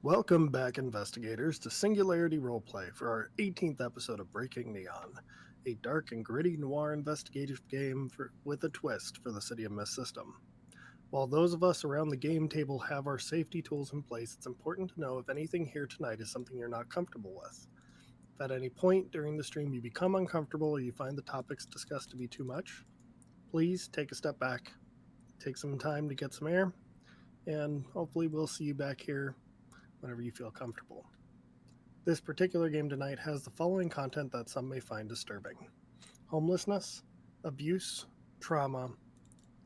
Welcome back, investigators, to Singularity Roleplay for our 18th episode of Breaking Neon, a dark and gritty noir investigative game with a twist for the City of Mist system. While those of us around the game table have our safety tools in place, it's important to know if anything here tonight is something you're not comfortable with. If at any point during the stream you become uncomfortable or you find the topics discussed to be too much, please take a step back, take some time to get some air, and hopefully we'll see you back here whenever you feel comfortable. This particular game tonight has the following content that some may find disturbing: homelessness, abuse, trauma,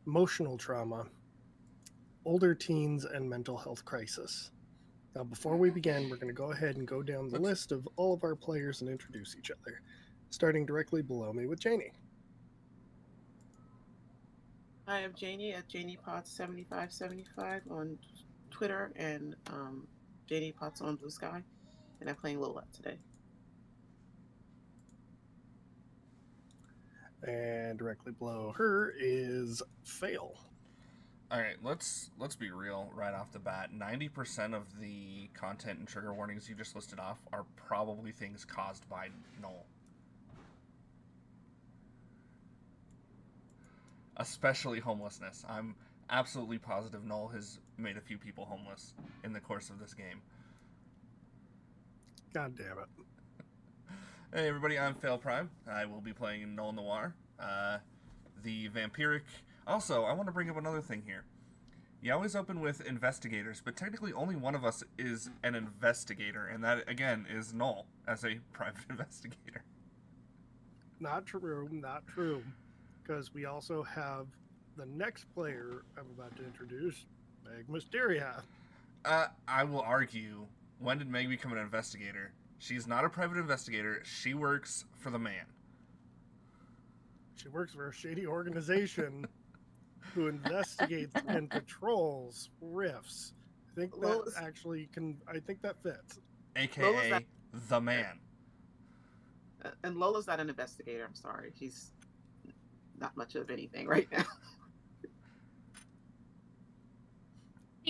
emotional trauma, older teens, and mental health crisis. Now, before we begin, we're going to go ahead and go down the list of all of our players and introduce each other, starting directly below me with Janie. I am Janie at JaniePotts7575 on Twitter and Janie Potts on Blue Sky, and I'm playing Lola today. And directly below her is Fail. All right, let's be real right off the bat. 90% of the content and trigger warnings you just listed off are probably things caused by Null. Especially homelessness. I'm absolutely positive Null has made a few people homeless in the course of this game. God damn it. Hey everybody, I'm Fail Prime. I will be playing Null Noir, the vampiric. Also, I want to bring up another thing here. You always open with investigators, but technically only one of us is an investigator, and that, again, is Null as a private investigator. Not true. Because we also have the next player I'm about to introduce, Meg Mysteria. I will argue, when did Meg become an investigator? She's not a private investigator. She works for the man. She works for a shady organization who investigates and patrols rifts. I think I think that fits. AKA the man. And Lola's not an investigator, I'm sorry. She's not much of anything right now.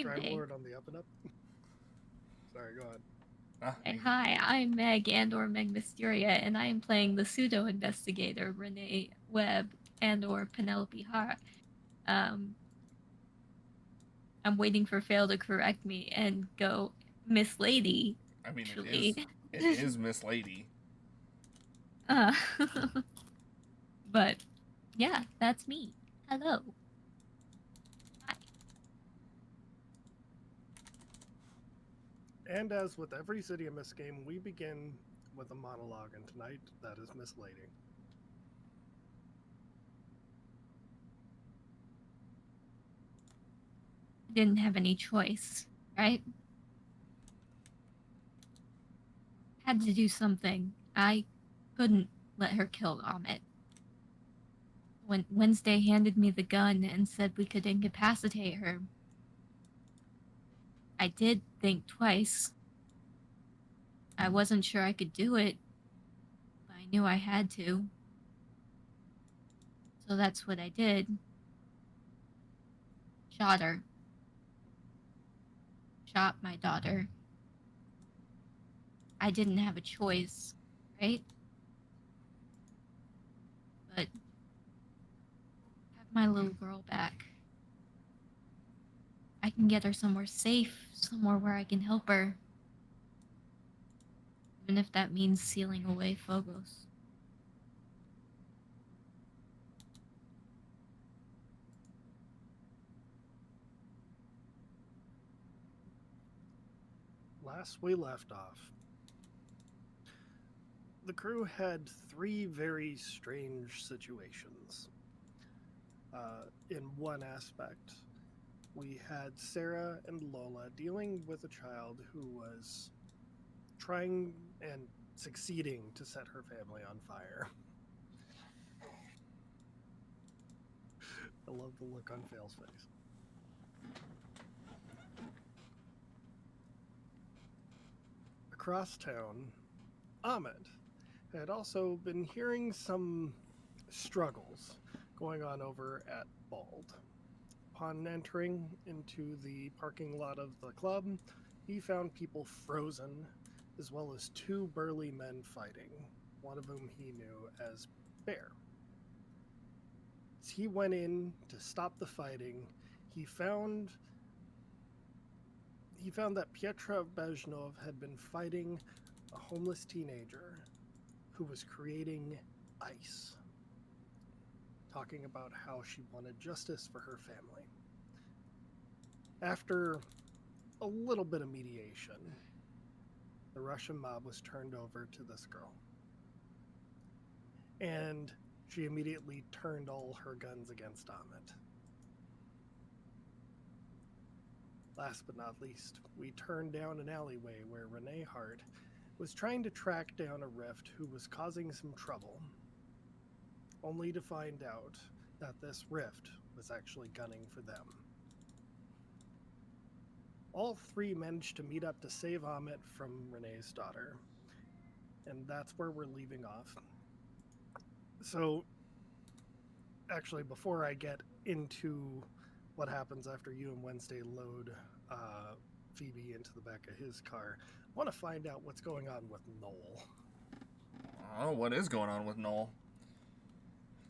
Crime Lord on the up and up. Sorry, go ahead. Hi, I'm Meg and/or Meg Mysteria, and I am playing the pseudo-investigator Renee Webb and/or Penelope Hart. I'm waiting for Fail to correct me and go Miss Lady. I mean, it is Miss Lady. But yeah, that's me. Hello. Hi. And as with every City of Mist game, we begin with a monologue, and tonight that is Miss Lady. Didn't have any choice, right? Had to do something. I couldn't let her kill Amit. When Wednesday handed me the gun and said we could incapacitate her, I did think twice. I wasn't sure I could do it, but I knew I had to. So that's what I did. Shot her. Shot my daughter. I didn't have a choice, right? But have my little girl back. I can get her somewhere safe, somewhere where I can help her. Even if that means sealing away Phobos. Last we left off, the crew had three very strange situations. In one aspect, we had Sarah and Lola dealing with a child who was trying and succeeding to set her family on fire. I love the look on Fail's face. Across town, Ahmed had also been hearing some struggles going on over at Bald. Upon entering into the parking lot of the club, he found people frozen, as well as 2 burly men fighting, one of whom he knew as Bear. As he went in to stop the fighting, he found that Pietra Bezhnov had been fighting a homeless teenager who was creating ice, talking about how she wanted justice for her family. After a little bit of mediation, the Russian mob was turned over to this girl. And she immediately turned all her guns against Amit. Last but not least, we turned down an alleyway where Renee Hart was trying to track down a Rift who was causing some trouble, only to find out that this Rift was actually gunning for them. All 3 managed to meet up to save Amit from Renee's daughter, and that's where we're leaving off. So, actually, before I get into what happens after you and Wednesday load Phoebe into the back of his car, I want to find out what's going on with Noel. Oh, what is going on with Noel?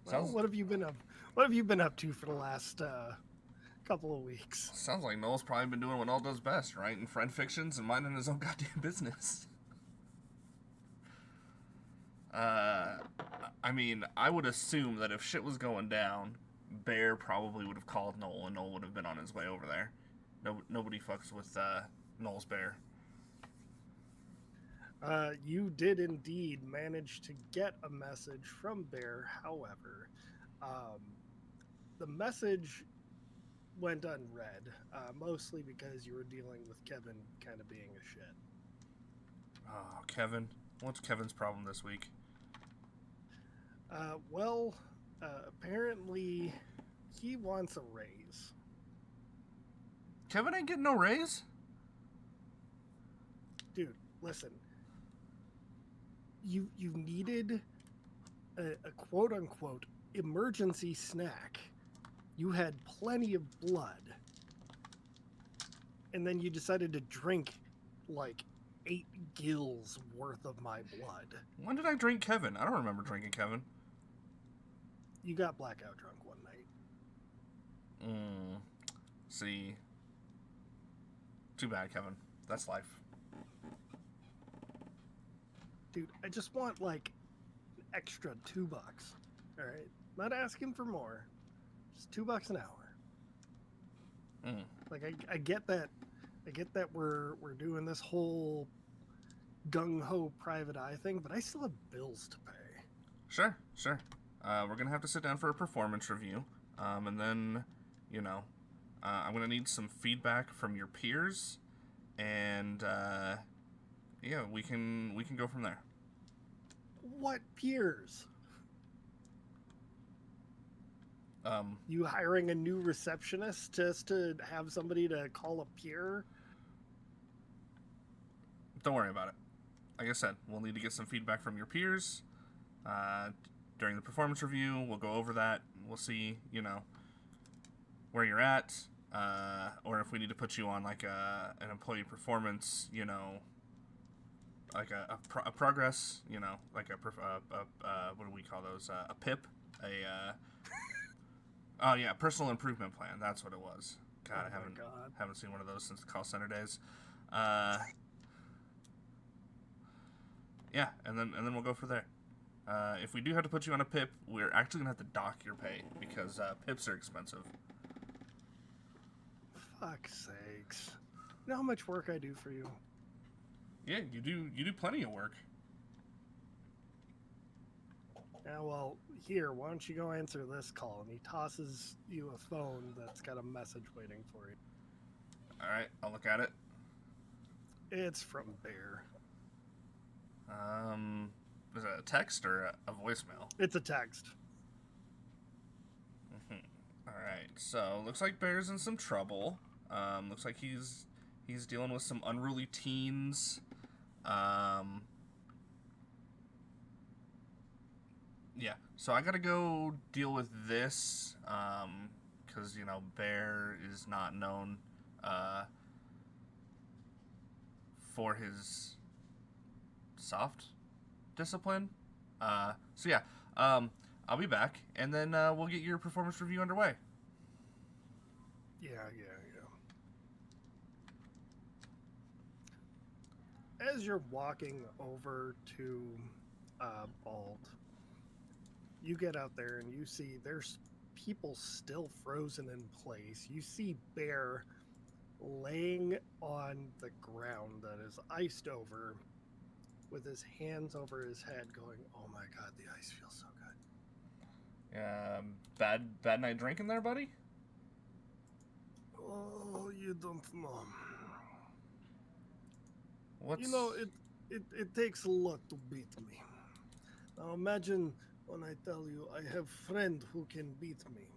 Well, what have you been up? What have you been up to for the last couple of weeks? Sounds like Noel's probably been doing what Noel does best, writing friend fictions and minding his own goddamn business. I mean, I would assume that if shit was going down, Bear probably would have called Noel, and Noel would have been on his way over there. Nobody fucks with Noel's bear. You did indeed manage to get a message from Bear. However, the message went unread, mostly because you were dealing with Kevin kind of being a shit. Oh, Kevin. What's Kevin's problem this week? Apparently he wants a raise. Kevin ain't getting no raise? Dude, listen. You needed a quote-unquote emergency snack. You had plenty of blood. And then you decided to drink like 8 gills worth of my blood. When did I drink Kevin? I don't remember drinking Kevin. You got blackout drunk one night. See. Too bad, Kevin. That's life. Dude, I just want like an extra $2. Alright? Not asking for more. Just $2 an hour. Like I get that we're doing this whole gung-ho private eye thing, but I still have bills to pay. Sure. We're going to have to sit down for a performance review. And then, I'm going to need some feedback from your peers. And, yeah, we can go from there. What peers? You hiring a new receptionist just to have somebody to call a peer? Don't worry about it. Like I said, we'll need to get some feedback from your peers. During the performance review, we'll go over that. We'll see, where you're at, or if we need to put you on like an employee performance, like a progress, like what do we call those? A PIP, oh yeah, personal improvement plan. That's what it was. God, I haven't seen one of those since the call center days. Yeah, and then we'll go from there. If we do have to put you on a PIP, we're actually gonna have to dock your pay because PIPs are expensive. Fuck's sakes! You know how much work I do for you? Yeah, you do plenty of work. Yeah, well, here, why don't you go answer this call? And he tosses you a phone that's got a message waiting for you. All right, I'll look at it. It's from Bear. Is it a text or a voicemail? It's a text. All right, so looks like Bear's in some trouble. Looks like he's dealing with some unruly teens. Yeah, so I gotta go deal with this, because, Bear is not known, for his soft discipline. So yeah, I'll be back, and then we'll get your performance review underway. Yeah. As you're walking over to Bald, you get out there and you see there's people still frozen in place. You see Bear laying on the ground that is iced over with his hands over his head going, oh my god, the ice feels so good. Bad night drinking there, buddy? Oh, you don't know. What's... You know, it takes a lot to beat me. Now imagine when I tell you I have friend who can beat me.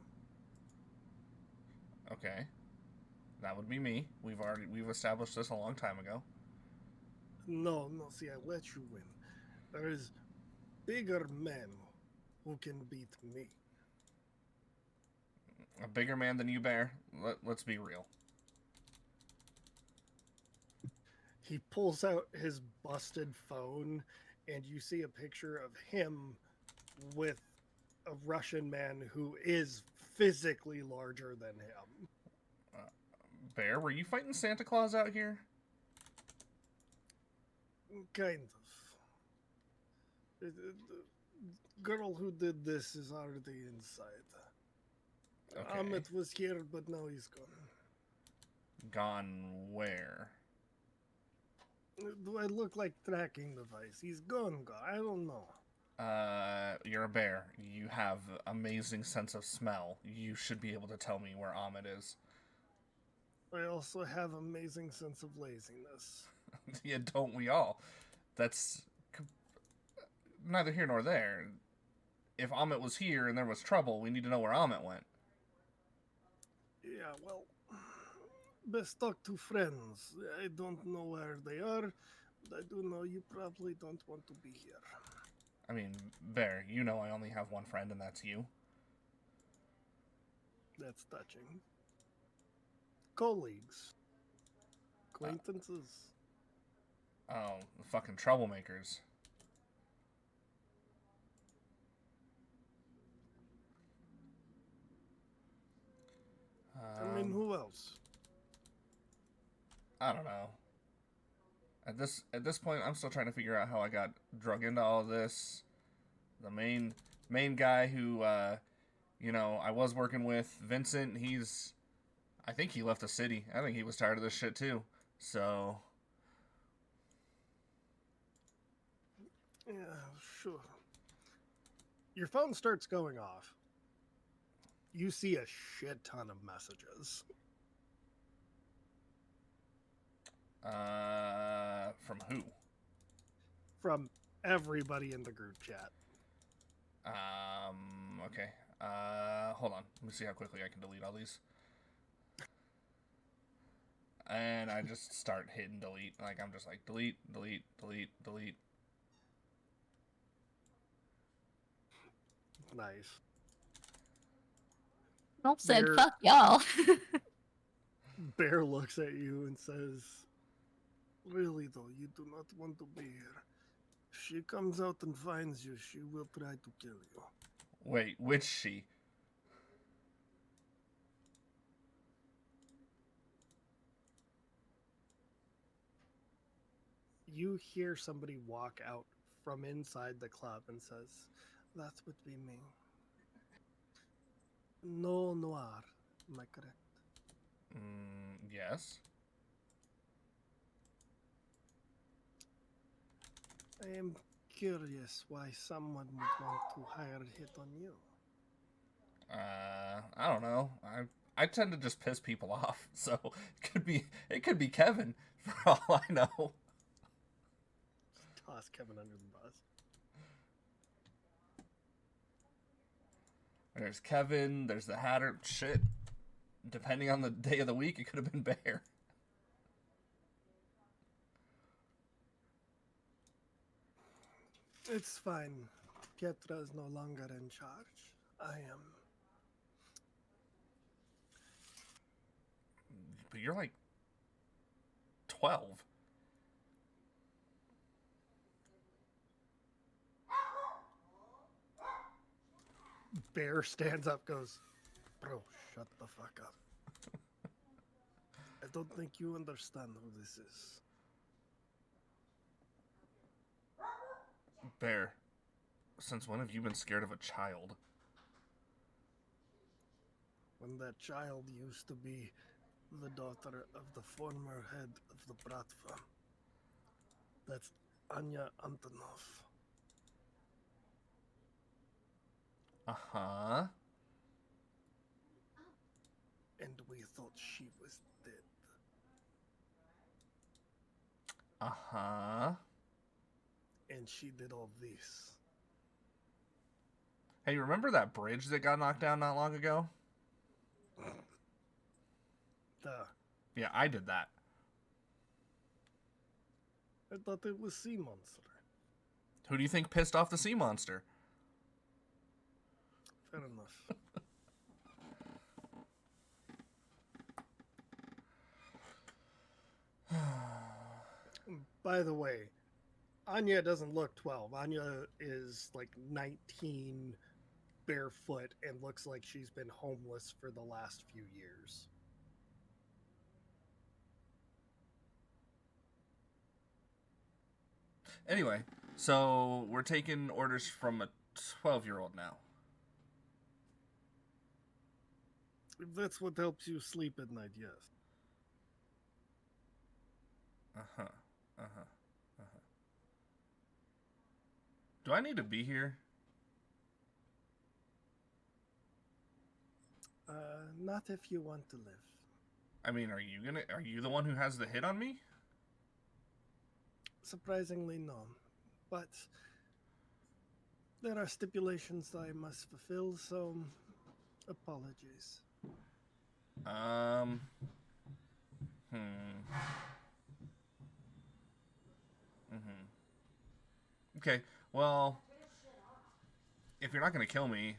Okay. That would be me. We've established this a long time ago. No, see, I let you win. There is bigger men who can beat me. A bigger man than you, Bear? Let's be real. He pulls out his busted phone, and you see a picture of him with a Russian man who is physically larger than him. Bear, were you fighting Santa Claus out here? Kind of. The girl who did this is already inside. Okay. Ahmet was here, but now he's gone. Gone where? Do I look like tracking device? He's gone. I don't know. You're a bear. You have amazing sense of smell. You should be able to tell me where Ahmet is. I also have amazing sense of laziness. Yeah, don't we all? That's neither here nor there. If Ahmet was here and there was trouble, we need to know where Ahmet went. Yeah, well, best talk to friends. I don't know where they are, but I do know you probably don't want to be here. I mean, Bear, you know I only have one friend, and that's you. That's touching. Colleagues. Acquaintances. Oh, the fucking troublemakers. I mean, who else? I don't know. At this point, I'm still trying to figure out how I got drug into all of this. The main guy who, I was working with, Vincent. I think he left the city. I think he was tired of this shit too. So. Yeah, sure. Your phone starts going off. You see a shit ton of messages. From who? From everybody in the group chat. Okay. Hold on. Let me see how quickly I can delete all these. And I just start hitting delete. Like, I'm just like, delete, delete, delete, delete. Nice. Nope said, Bear- fuck y'all. Bear looks at you and says, really though, you do not want to be here. If she comes out and finds you, she will try to kill you. Wait, which she? You hear somebody walk out from inside the club and says, that would be me. No Noir, am I correct? Yes. I am curious why someone would want to hire a hit on you. I don't know. I tend to just piss people off, so it could be Kevin for all I know. Toss Kevin under the bus. There's Kevin, there's the Hatter. Shit. Depending on the day of the week, it could have been Bear. It's fine. Pietra is no longer in charge. I am. But you're like 12. Bear stands up, goes, "Bro, shut the fuck up. I don't think you understand who this is." Bear, since when have you been scared of a child? When that child used to be the daughter of the former head of the Bratva. That's Anya Antonov. Uh-huh. And we thought she was dead. Uh-huh. And she did all this. Hey, remember that bridge that got knocked down not long ago? Duh. Yeah, I did that. I thought it was Sea Monster. Who do you think pissed off the sea monster? Fair enough. By the way, Anya doesn't look 12. Anya is like 19, barefoot, and looks like she's been homeless for the last few years. Anyway, so we're taking orders from a 12-year-old now. If that's what helps you sleep at night, yes. Uh-huh. Uh-huh. Uh-huh. Do I need to be here? Not if you want to live. I mean, are you the one who has the hit on me? Surprisingly, no. But there are stipulations I must fulfill, so apologies. Hmm. Okay, well, if you're not gonna kill me,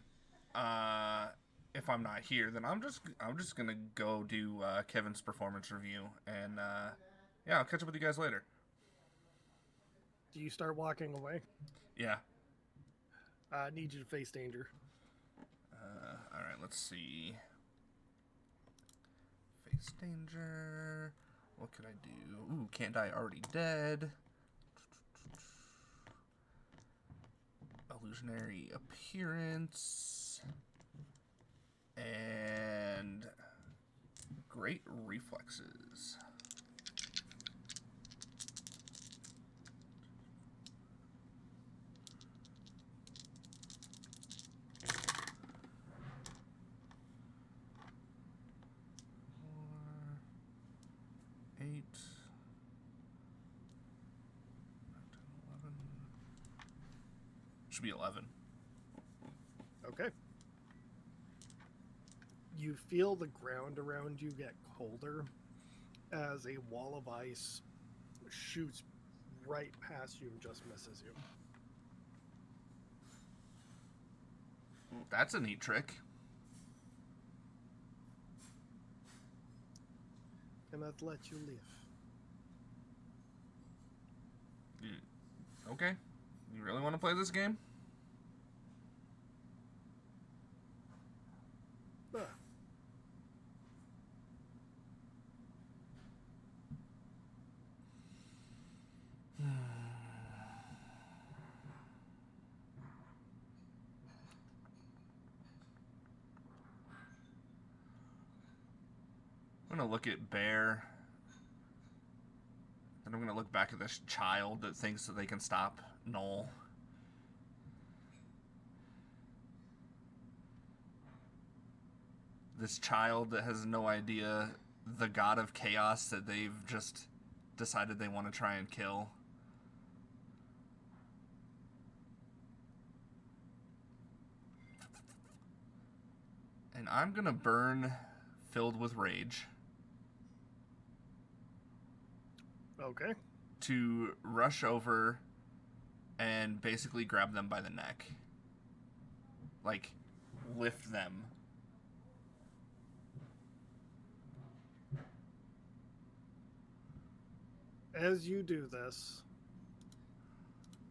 if I'm not here, then I'm just gonna go do Kevin's performance review, and yeah, I'll catch up with you guys later. Do you start walking away? Yeah. I need you to face danger. All right. Let's see. Face danger. What could I do? Ooh, can't die. Already dead. Illusionary appearance. And great reflexes. Eight. 11. Should be 11. Okay. You feel the ground around you get colder as a wall of ice shoots right past you and just misses you. That's a neat trick. Cannot let you live. Okay. You really want to play this game? Ah. I'm going to look at Bear. And I'm going to look back at this child that thinks that they can stop Noel. This child that has no idea the god of chaos that they've just decided they want to try and kill. And I'm going to burn filled with rage. Okay. To rush over and basically grab them by the neck. Like, lift them. As you do this,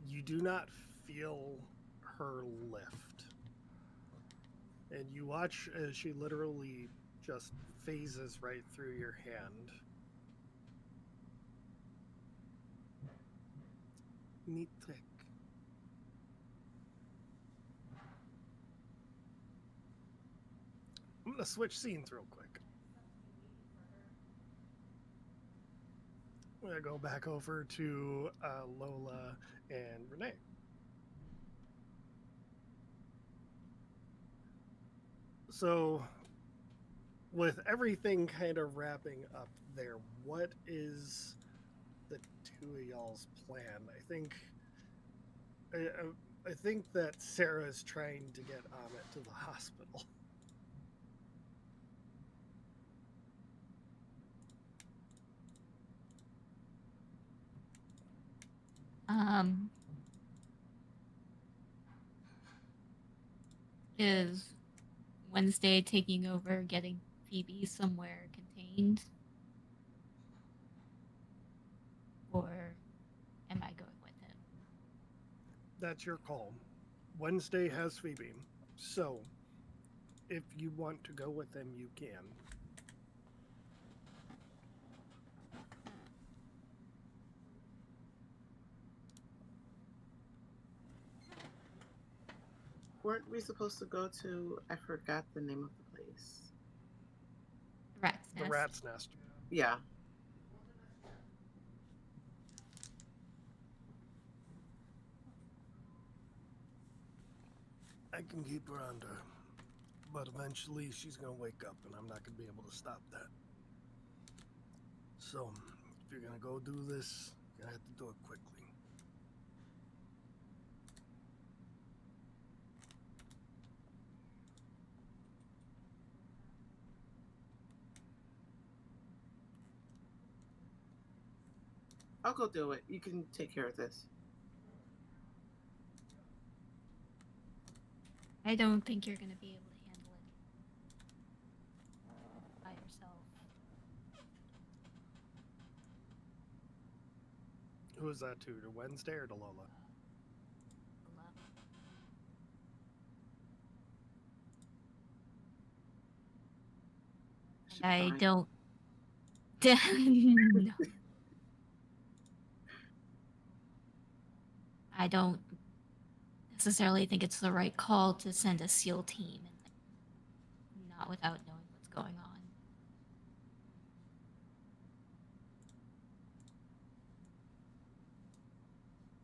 you do not feel her lift. And you watch as she literally just phases right through your hand. Neat trick. I'm going to switch scenes real quick. I'm going to go back over to Lola and Renee. So, with everything kind of wrapping up there, what is the two of y'all's plan? I think that Sarah is trying to get Amit to the hospital. Is Wednesday taking over, getting Phoebe somewhere contained? Or am I going with him? That's your call. Wednesday has Phoebe. So, if you want to go with him, you can. Weren't we supposed to go to? I forgot the name of the place. Rat's The Nest. Rat's Nest. Yeah. I can keep her under, but eventually she's going to wake up and I'm not going to be able to stop that. So, if you're going to go do this, you're going to have to do it quickly. I'll go do it. You can take care of this. I don't think you're going to be able to handle it by yourself. Who is that to Wednesday or to Lola? Lola. She'll be I fine. don't. No. I don't necessarily think it's the right call to send a SEAL team, and not without knowing what's going on.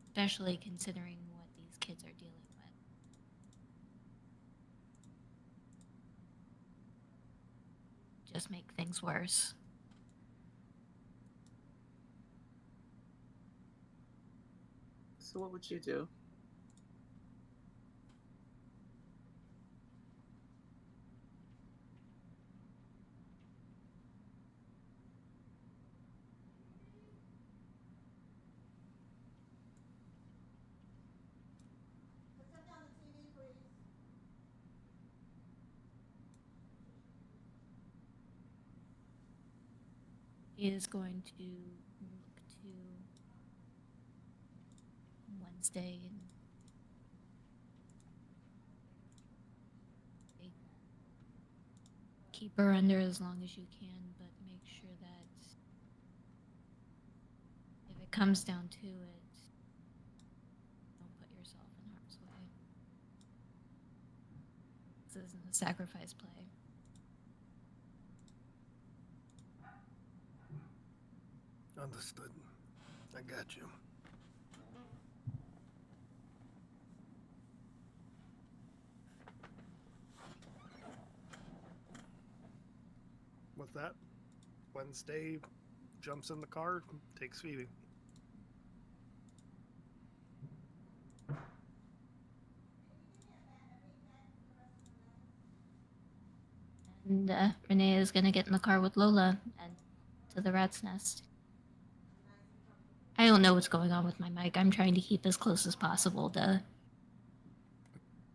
Especially considering what these kids are dealing with. Just make things worse. So what would you do? Is going to look to Wednesday and keep her under as long as you can, but make sure that if it comes down to it, don't put yourself in harm's way. This isn't a sacrifice play. Understood. I got you. With that, Wednesday jumps in the car, takes Phoebe. And Renee is gonna get in the car with Lola and to the Rat's Nest. I don't know what's going on with my mic. I'm trying to keep as close as possible to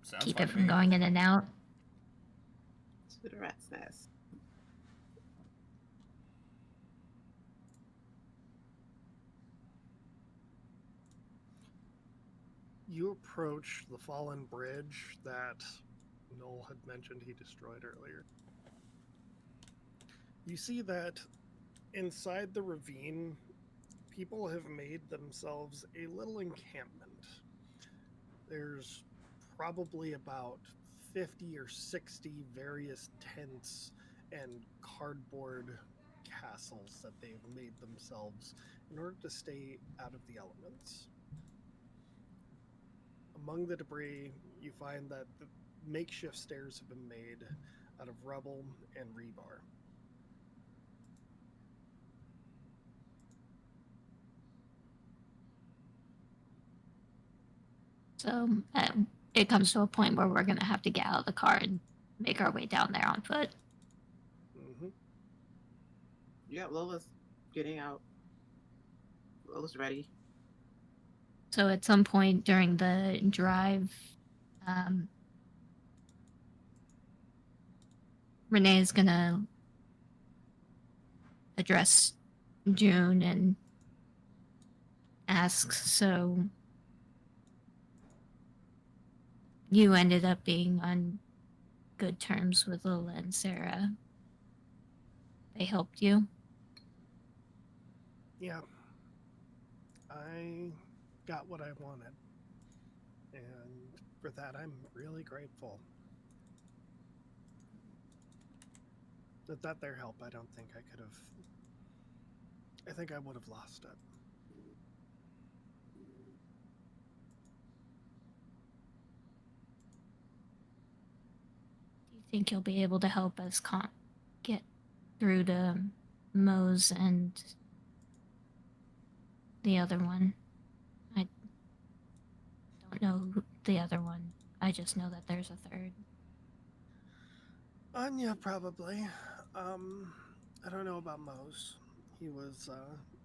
Sounds keep fine it to from me. going in and out. To the Rat's Nest. You approach the fallen bridge that Noel had mentioned he destroyed earlier. You see that inside the ravine, people have made themselves a little encampment. There's probably about 50 or 60 various tents and cardboard castles that they've made themselves in order to stay out of the elements. Among the debris, you find that the makeshift stairs have been made out of rubble and rebar. So it comes to a point where we're going to have to get out of the car and make our way down there on foot. Mm-hmm. Yeah, Lola's getting out. Lola's ready. So at some point during the drive, Renee is going to address June and asks, so you ended up being on good terms with Lola and Sarah. They helped you? Yeah. I got what I wanted. And for that, I'm really grateful. Without their help, I don't think I could have. I think I would have lost it. Do you think you'll be able to help us get through to Mose and the other one? I don't know the other one. I just know that there's a third. Anya, probably. I don't know about Mose. He was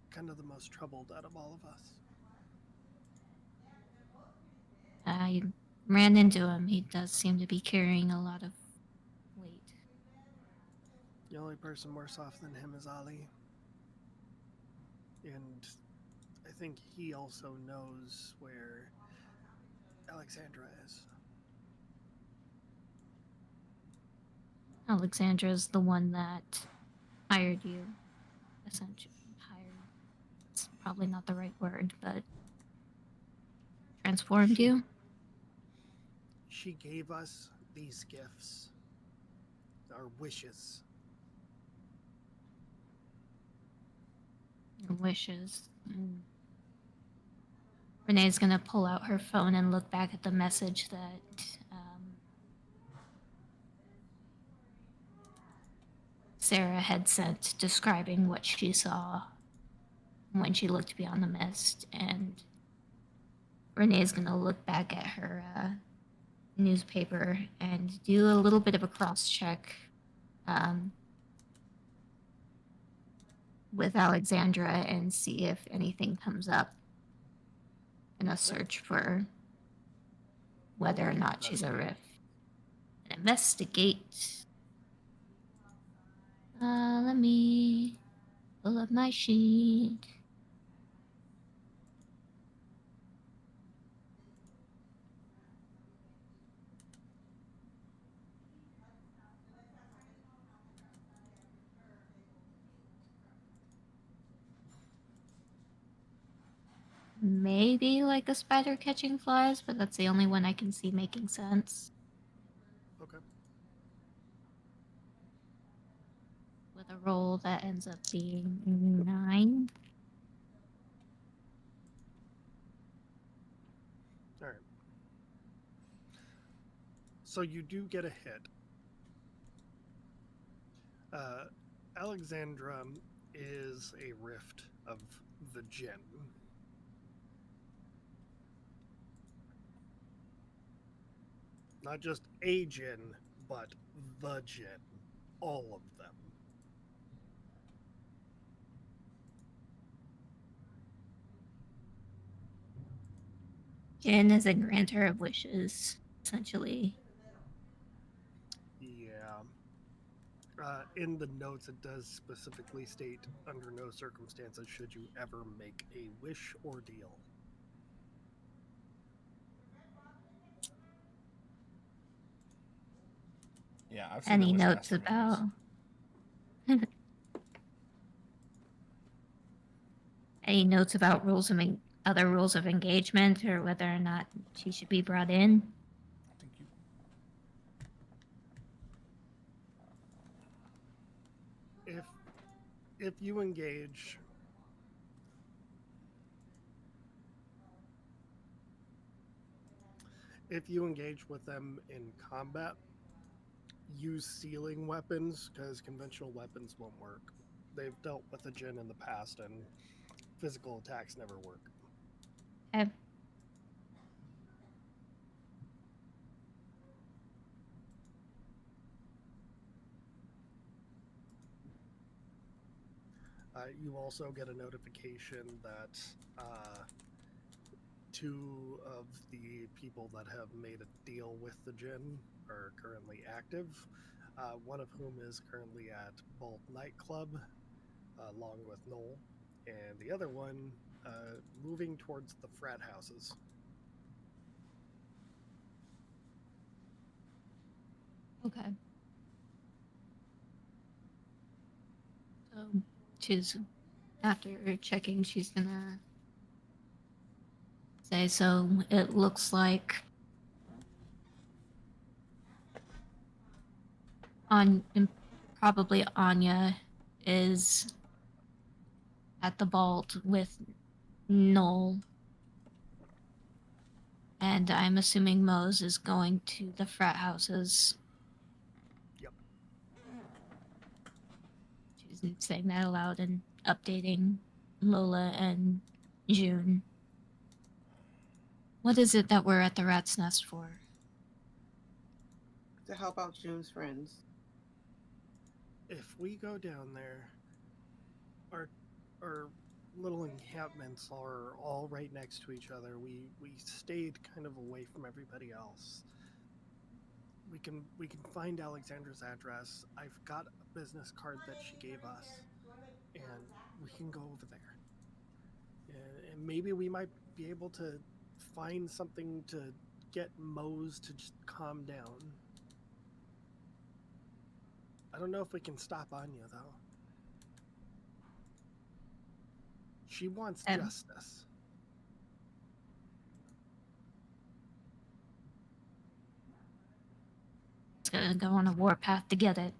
kind of the most troubled out of all of us. I ran into him. He does seem to be carrying a lot of weight. The only person worse off than him is Ali. And I think he also knows where Alexandra is. Alexandra's the one that hired you. Essentially, hired. It's probably not the right word, but transformed you. She gave us these gifts, our wishes. Your wishes. Renee's gonna pull out her phone and look back at the message that Sarah had sent describing what she saw when she looked beyond the mist, and Renee's gonna look back at her newspaper and do a little bit of a cross check with Alexandra and see if anything comes up in a search for whether or not she's a riff. Investigate. Let me pull up my sheet. Maybe like a spider catching flies, but that's the only one I can see making sense. Okay. With a roll that ends up being 9. All right. So you do get a hit. Alexandra is a rift of the Jinn. Not just a Jinn, but the Jinn. All of them. Jin is a granter of wishes, essentially. Yeah. In the notes, it does specifically state under no circumstances should you ever make a wish or deal. Yeah, I've seen Any the notes Wishmaster about memes. any notes about other rules of engagement, or whether or not she should be brought in? Thank you. If you engage, with them in combat, use sealing weapons because conventional weapons won't work. They've dealt with a djinn in the past, and physical attacks never work. Okay. You also get a notification that two of the people that have made a deal with the djinn are currently active. One of whom is currently at Bolt Nightclub, along with Noel, and the other one moving towards the frat houses. Okay. So she's, after checking, she's gonna say, so it looks like probably Anya is at the vault with Noel. And I'm assuming Mose is going to the frat houses. Yep. She's saying that aloud and updating Lola and June. What is it that we're at the rat's nest for? To help out June's friends. If we go down there, our little encampments are all right next to each other. We stayed kind of away from everybody else. We can find Alexandra's address. I've got a business card that she gave us, and we can go over there. And maybe we might be able to find something to get Mose to just calm down. I don't know if we can stop Anya, though. She wants justice. It's gonna go on a warpath to get it.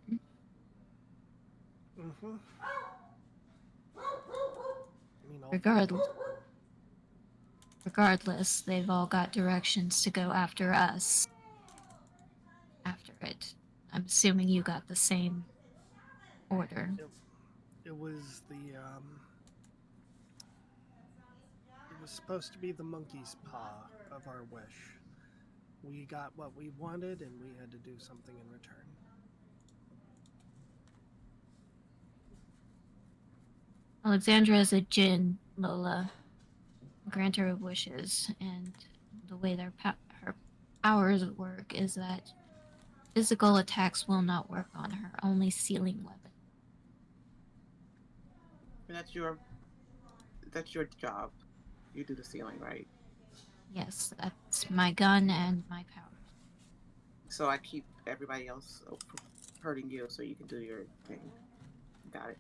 Mm-hmm. Regardless, they've all got directions to go after us. After it. I'm assuming you got the same order. It was it was supposed to be the monkey's paw of our wish. We got what we wanted, and we had to do something in return. Alexandra is a djinn, Lola. Granter of wishes, and the way her powers work is that physical attacks will not work on her, only sealing weapons. And that's your job. You do the sealing, right? Yes, that's my gun and my powers. So I keep everybody else from hurting you so you can do your thing. Got it.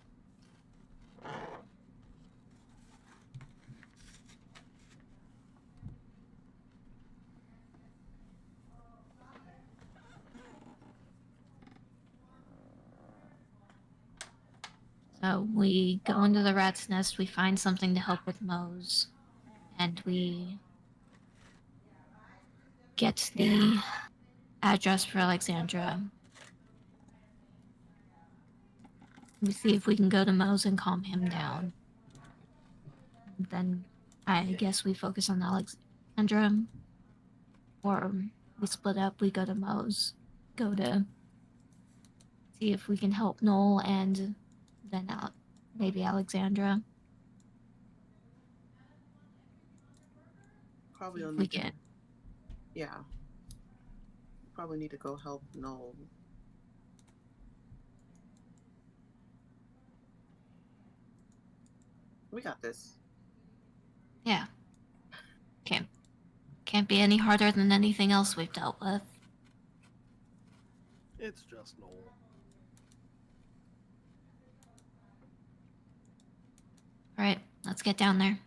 So we go into the rat's nest, we find something to help with Mose, and we get the address for Alexandra. We see if we can go to Mose and calm him down. Then I guess we focus on Alexandra, or we split up, we go to Mose, go to see if we can help Noel, and then maybe Alexandra. Probably we get. Yeah. Probably need to go help Noel. We got this. Yeah. Can't be any harder than anything else we've dealt with. It's just Noel. All right, let's get down there.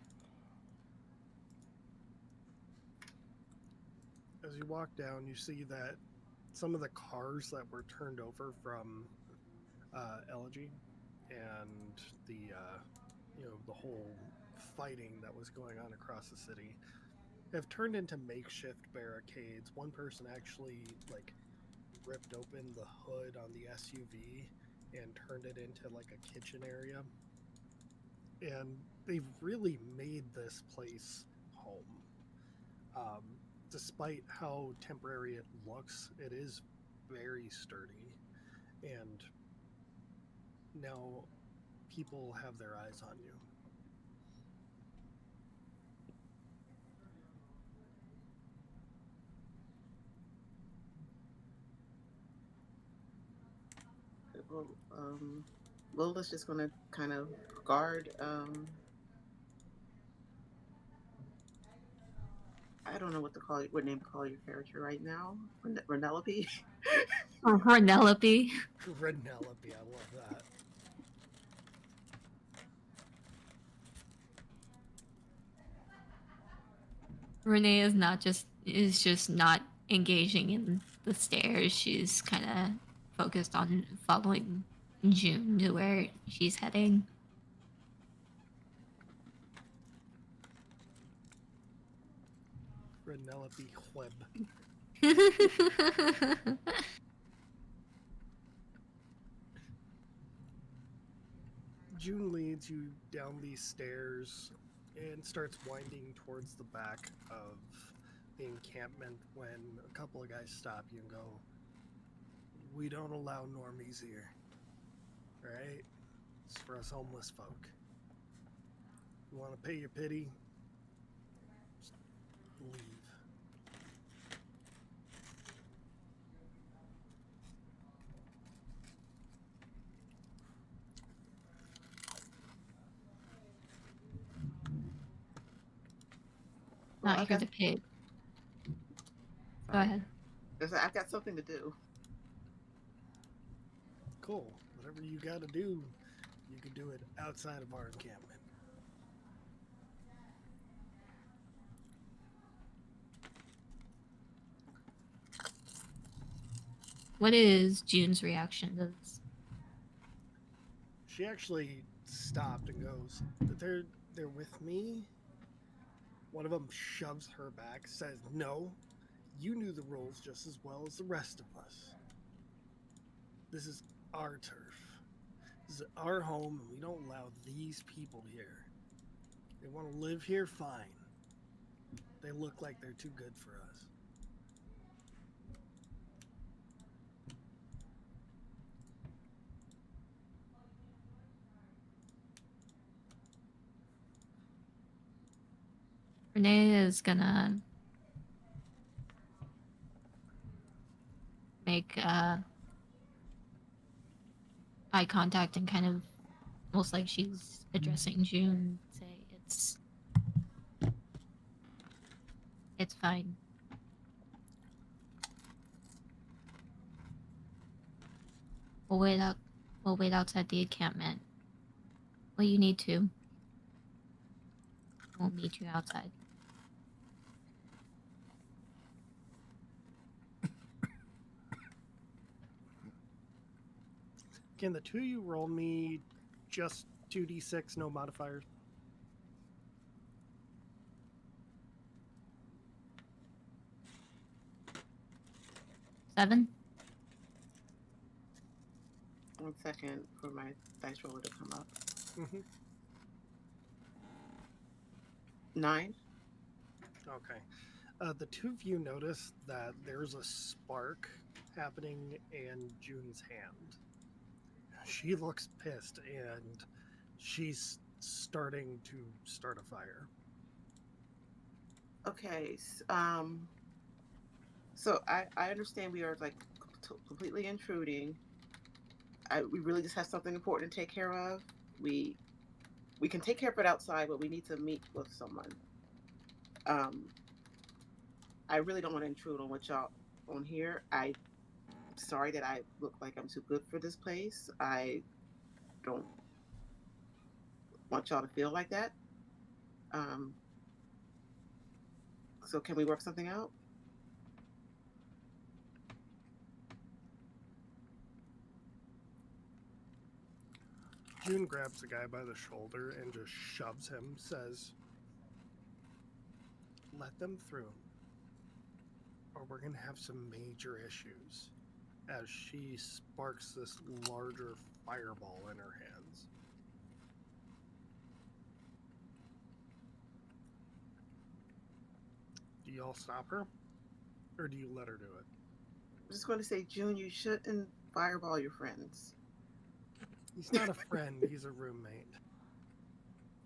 As you walk down, you see that some of the cars that were turned over from Elegy and the the whole fighting that was going on across the city have turned into makeshift barricades. One person actually like ripped open the hood on the SUV and turned it into like a kitchen area. And they've really made this place home. Despite how temporary it looks, it is very sturdy. And now people have their eyes on you. Well, Lola's just gonna kind of guard. I don't know what name to call your character right now. Renelope. Or Penelope. Renelope, I love that. Renee is just not engaging in the stairs. She's kind of focused on following June to where she's heading. Renelope Web. June leads you down these stairs and starts winding towards the back of the encampment when a couple of guys stop you and go, "We don't allow normies here. Alright? It's for us homeless folk. You want to pay your pity? Just leave." Not here to pay. Go ahead. I've got something to do. Cool. Whatever you got to do, you can do it outside of our encampment. What is June's reaction to this? She actually stopped and goes, "They're with me." One of them shoves her back, says, "No, you knew the rules just as well as the rest of us. This is our turf. This is our home, and we don't allow these people here. They want to live here, fine. They look like they're too good for us." Renee is gonna make eye contact and kind of almost like she's addressing June. Say it's fine. We'll wait outside the encampment. Well, you need to. We'll meet you outside. Can the two of you roll me just 2d6, no modifiers? Seven? 1 second for my dice roller to come up. Mm-hmm. 9. Okay. The two of you notice that there's a spark happening in June's hand. She looks pissed and she's starting to start a fire. Okay. So I understand we are like completely intruding. We really just have something important to take care of. We can take care of it outside, but we need to meet with someone. I really don't want to intrude on what y'all on here. I sorry that I look like I'm too good for this place. I don't want y'all to feel like that. Um, so can we work something out? June grabs the guy by the shoulder and just shoves him, says, let them through, or we're going to have some major issues, as she sparks this larger fireball in her hands. Do y'all stop her, or do you let her do it? I'm just going to say, June, you shouldn't fireball your friends. He's not a friend, he's a roommate.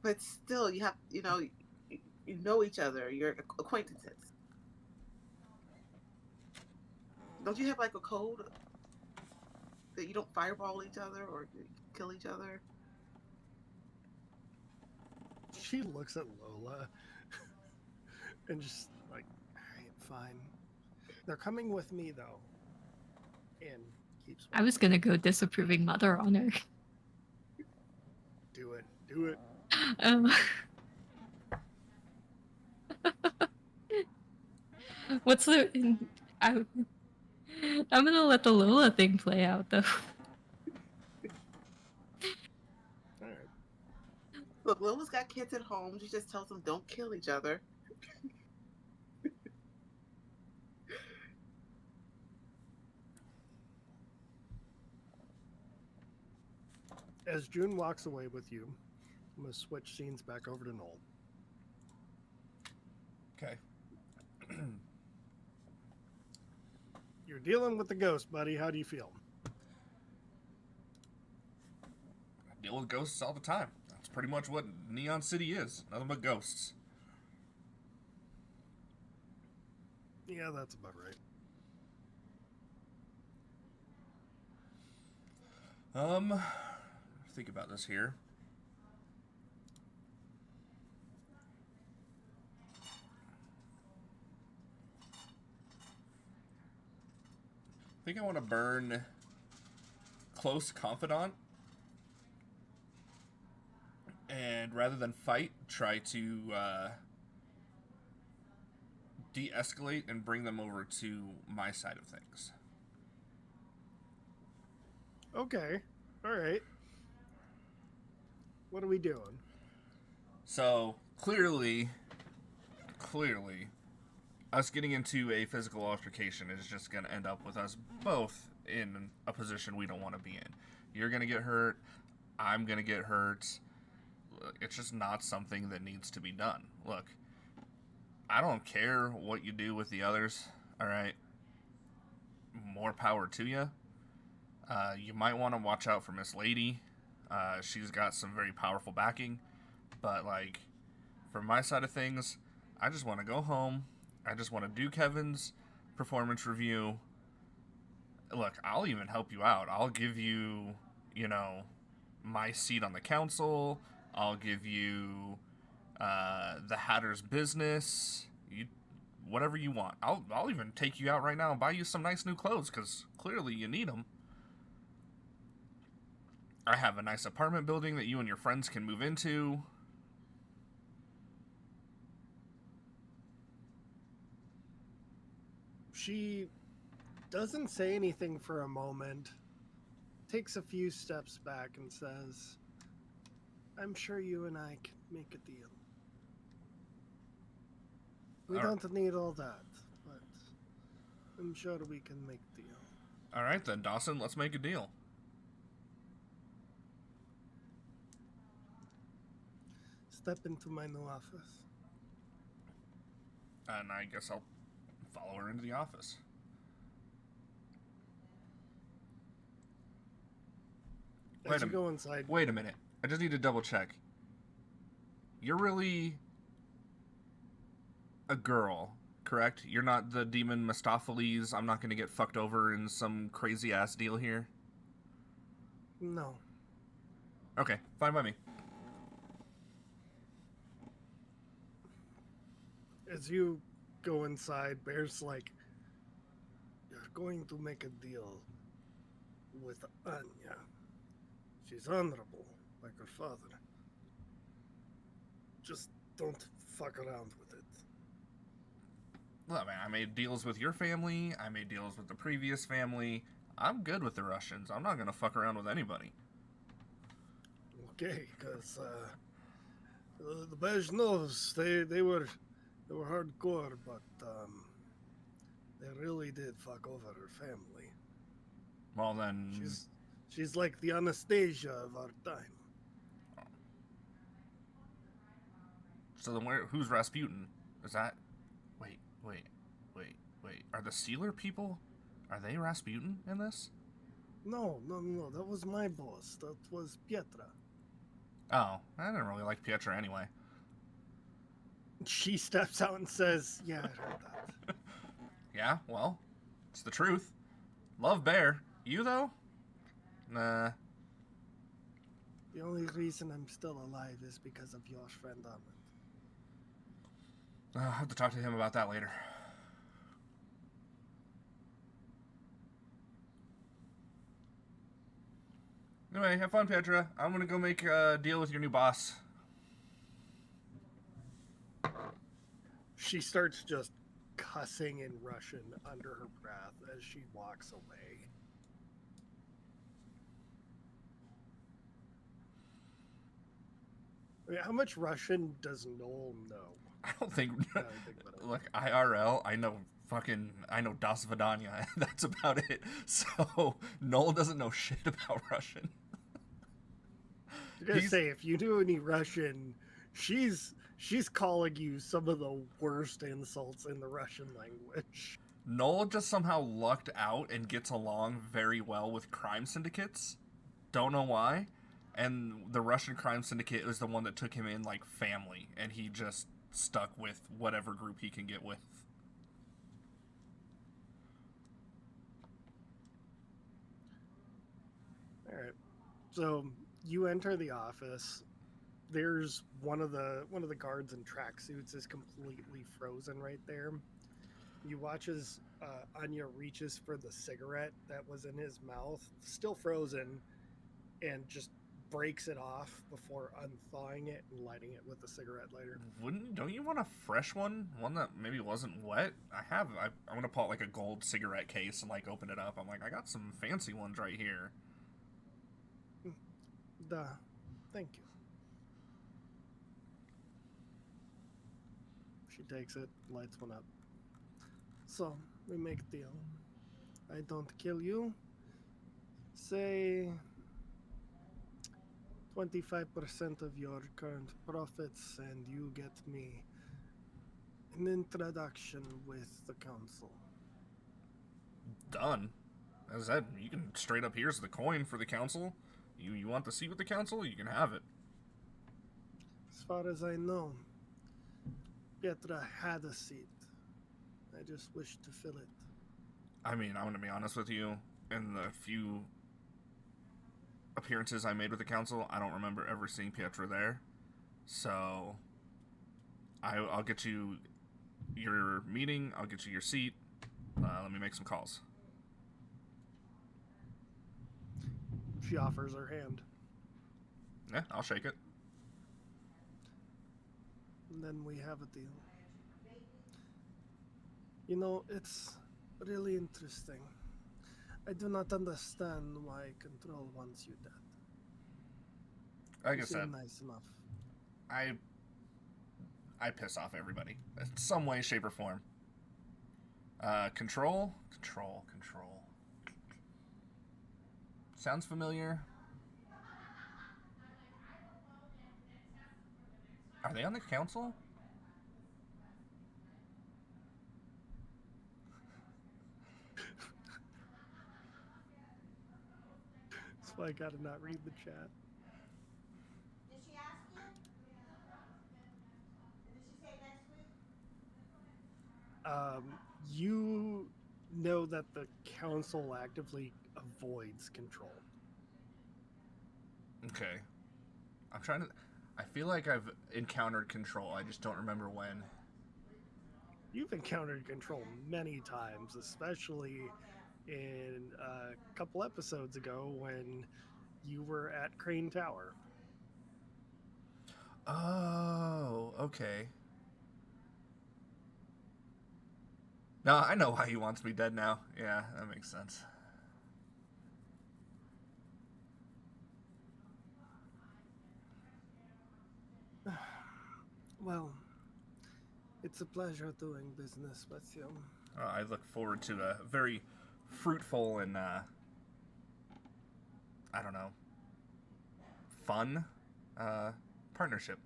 But still, you have, you know each other. You're acquaintances. Don't you have like a code that you don't fireball each other or kill each other? She looks at Lola and just like, all right, fine. They're coming with me though. And keeps I was gonna go disapproving mother on her. do it. Um, what's the? I'm gonna let the Lola thing play out though. All right. Look, Lola's got kids at home. She just tells them don't kill each other. As June walks away with you, I'm going to switch scenes back over to Noel. Okay. You're dealing with the ghost, buddy. How do you feel? I deal with ghosts all the time. That's pretty much what Neon City is. Nothing but ghosts. Yeah, that's about right. Think about this here. I think I want to burn Close Confidant. And rather than fight, try to de-escalate and bring them over to my side of things. Okay. All right. What are we doing? So, clearly, us getting into a physical altercation is just going to end up with us both in a position we don't want to be in. You're going to get hurt. I'm going to get hurt. It's just not something that needs to be done. Look, I don't care what you do with the others, all right? More power to you. You might want to watch out for Miss Lady. She's got some very powerful backing. But, like, from my side of things, I just want to go home. I just want to do Kevin's performance review. Look, I'll even help you out. I'll give you, my seat on the council. I'll give you the Hatter's business. Whatever you want. I'll even take you out right now and buy you some nice new clothes, because clearly you need them. I have a nice apartment building that you and your friends can move into. She doesn't say anything for a moment, takes a few steps back and says, I'm sure you and I can make a deal. We don't need all that, but I'm sure we can make a deal. All right then, Dawson, let's make a deal. Step into my new office. And I guess I'll follow her into the office. As you go inside. Wait a minute. I just need to double check. You're really a girl, correct? You're not the demon Mistopheles. I'm not going to get fucked over in some crazy ass deal here. No. Okay, fine by me. As you go inside, Bear's like, you're going to make a deal with Anya. She's honorable, like her father. Just don't fuck around with it. Look, man, I made deals with your family. I made deals with the previous family. I'm good with the Russians. I'm not gonna fuck around with anybody. Okay, because the Bezhnovs, they were hardcore, but they really did fuck over her family. Well then, She's like the Anastasia of our time. so then who's Rasputin? Is that? Wait. Are the Sealer people? Are they Rasputin in this? No, that was my boss. That was Pietra. Oh, I didn't really like Pietra anyway. She steps out and says, "Yeah, I heard that." Yeah, well, it's the truth. Love Bear. You though? Nah. The only reason I'm still alive is because of your friend Ahmed. I'll have to talk to him about that later. Anyway, have fun, Petra. I'm gonna go make a deal with your new boss. She starts just cussing in Russian under her breath as she walks away. I mean, how much Russian does Noel know? I don't think. Now I think about it. Look, IRL, I know Das Vidanya. That's about it. So Noel doesn't know shit about Russian. I gotta say, if you do any Russian, she's calling you some of the worst insults in the Russian language. Noel just somehow lucked out and gets along very well with crime syndicates. Don't know why. And the Russian crime syndicate is the one that took him in like family, and he just stuck with whatever group he can get with. All right. So you enter the office. There's one of the guards in tracksuits is completely frozen right there. You watch as Anya reaches for the cigarette that was in his mouth, still frozen, and just breaks it off before unthawing it and lighting it with the cigarette lighter. Don't you want a fresh one that maybe wasn't wet? I'm gonna pull out like a gold cigarette case and like open it up. I'm like, I got some fancy ones right here. Duh. Thank you. She takes it, lights one up. So, we make a deal. I don't kill you. Say 25% of your current profits, and you get me an introduction with the council. Done. As I said, you can straight up, here's the coin for the council. You want the seat with the council? You can have it. As far as I know, Pietra had a seat. I just wish to fill it. I mean, I'm going to be honest with you. In the few appearances I made with the council, I don't remember ever seeing Pietra there. So, I'll get you your meeting. I'll get you your seat. Let me make some calls. She offers her hand. Yeah, I'll shake it. And then we have a deal. You know, it's really interesting. I do not understand why Control wants you dead. Like You I said, seem nice enough. I piss off everybody in some way, shape, or form. Control. Sounds familiar. Are they on the council? That's why I gotta not read the chat. Did she ask you? Did she say next week? You know that the council actively avoids Control. Okay. I feel like I've encountered Control. I just don't remember when. You've encountered Control many times, especially in a couple episodes ago when you were at Crane Tower. Oh, okay. No, I know why he wants me dead now. Yeah, that makes sense. Well, it's a pleasure doing business with you. I look forward to a very fruitful and, I don't know, fun partnership.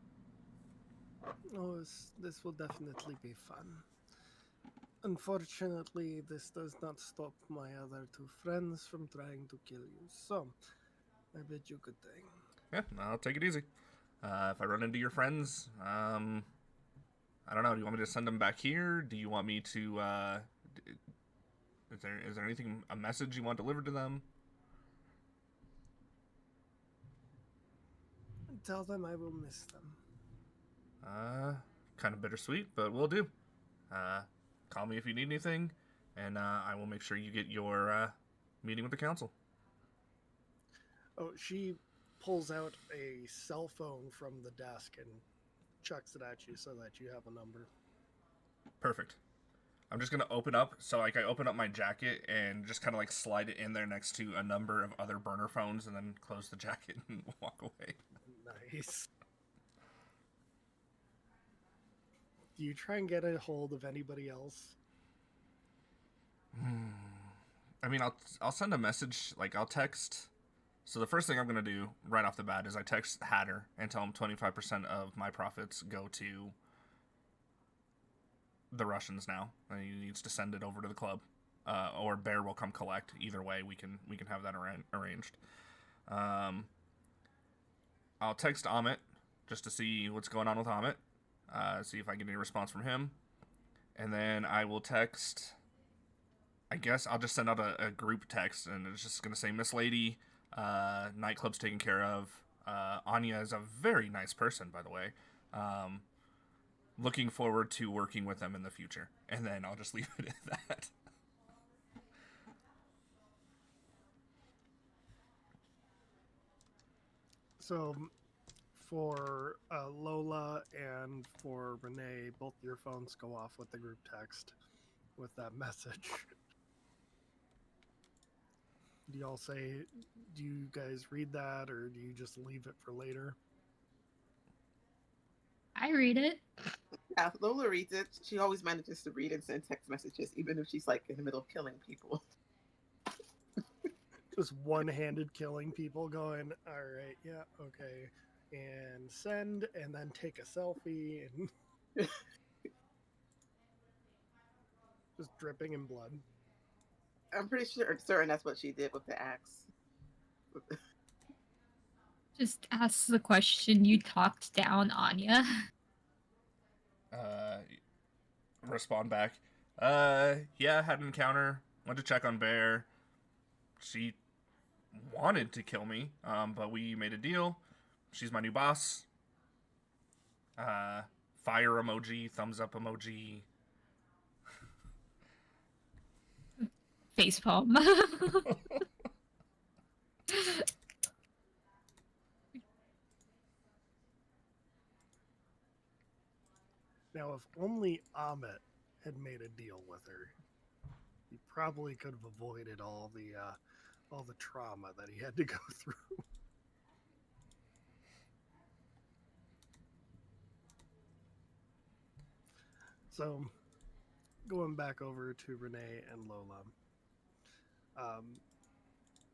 Oh, this will definitely be fun. Unfortunately, this does not stop my other two friends from trying to kill you, so I bid you good day. Yeah, I'll take it easy. If I run into your friends, I don't know. Do you want me to send them back here? Do you want me to? Is there anything, a message you want delivered to them? Tell them I will miss them. Kind of bittersweet, but we'll do. Uh, Call me if you need anything, and I will make sure you get your meeting with the council. Oh, she pulls out a cell phone from the desk and chucks it at you so that you have a number. Perfect. I'm just gonna open up, so like I open up my jacket and just kind of like slide it in there next to a number of other burner phones, and then close the jacket and walk away. Nice. Do you try and get a hold of anybody else? I mean, I'll send a message. Like I'll text. So the first thing I'm gonna do right off the bat is I text Hatter and tell him 25% of my profits go to the Russians now, and he needs to send it over to the club, or Bear will come collect. Either way, we can have that arranged. I'll text Amit just to see what's going on with Amit, see if I get any response from him, and then I will text. I guess I'll just send out a group text, and it's just gonna say Miss Lady, nightclub's taken care of. Anya is a very nice person, by the way. Looking forward to working with them in the future. And then I'll just leave it at that. So, for Lola and for Renee, both your phones go off with the group text with that message. Do y'all say, do you guys read that or do you just leave it for later? I read it. Yeah, Lola reads it. She always manages to read and send text messages, even if she's like in the middle of killing people. Just one-handed killing people going, all right, yeah, okay, and send, and then take a selfie and just dripping in blood. I'm pretty certain that's what she did with the axe. Just ask the question, you talked down Anya. Respond back. Yeah, had an encounter. Went to check on Bear. She wanted to kill me, but we made a deal. She's my new boss. Fire emoji, thumbs up emoji. Facepalm. Now, if only Amit had made a deal with her, he probably could have avoided all the trauma that he had to go through. So, going back over to Renee and Lola,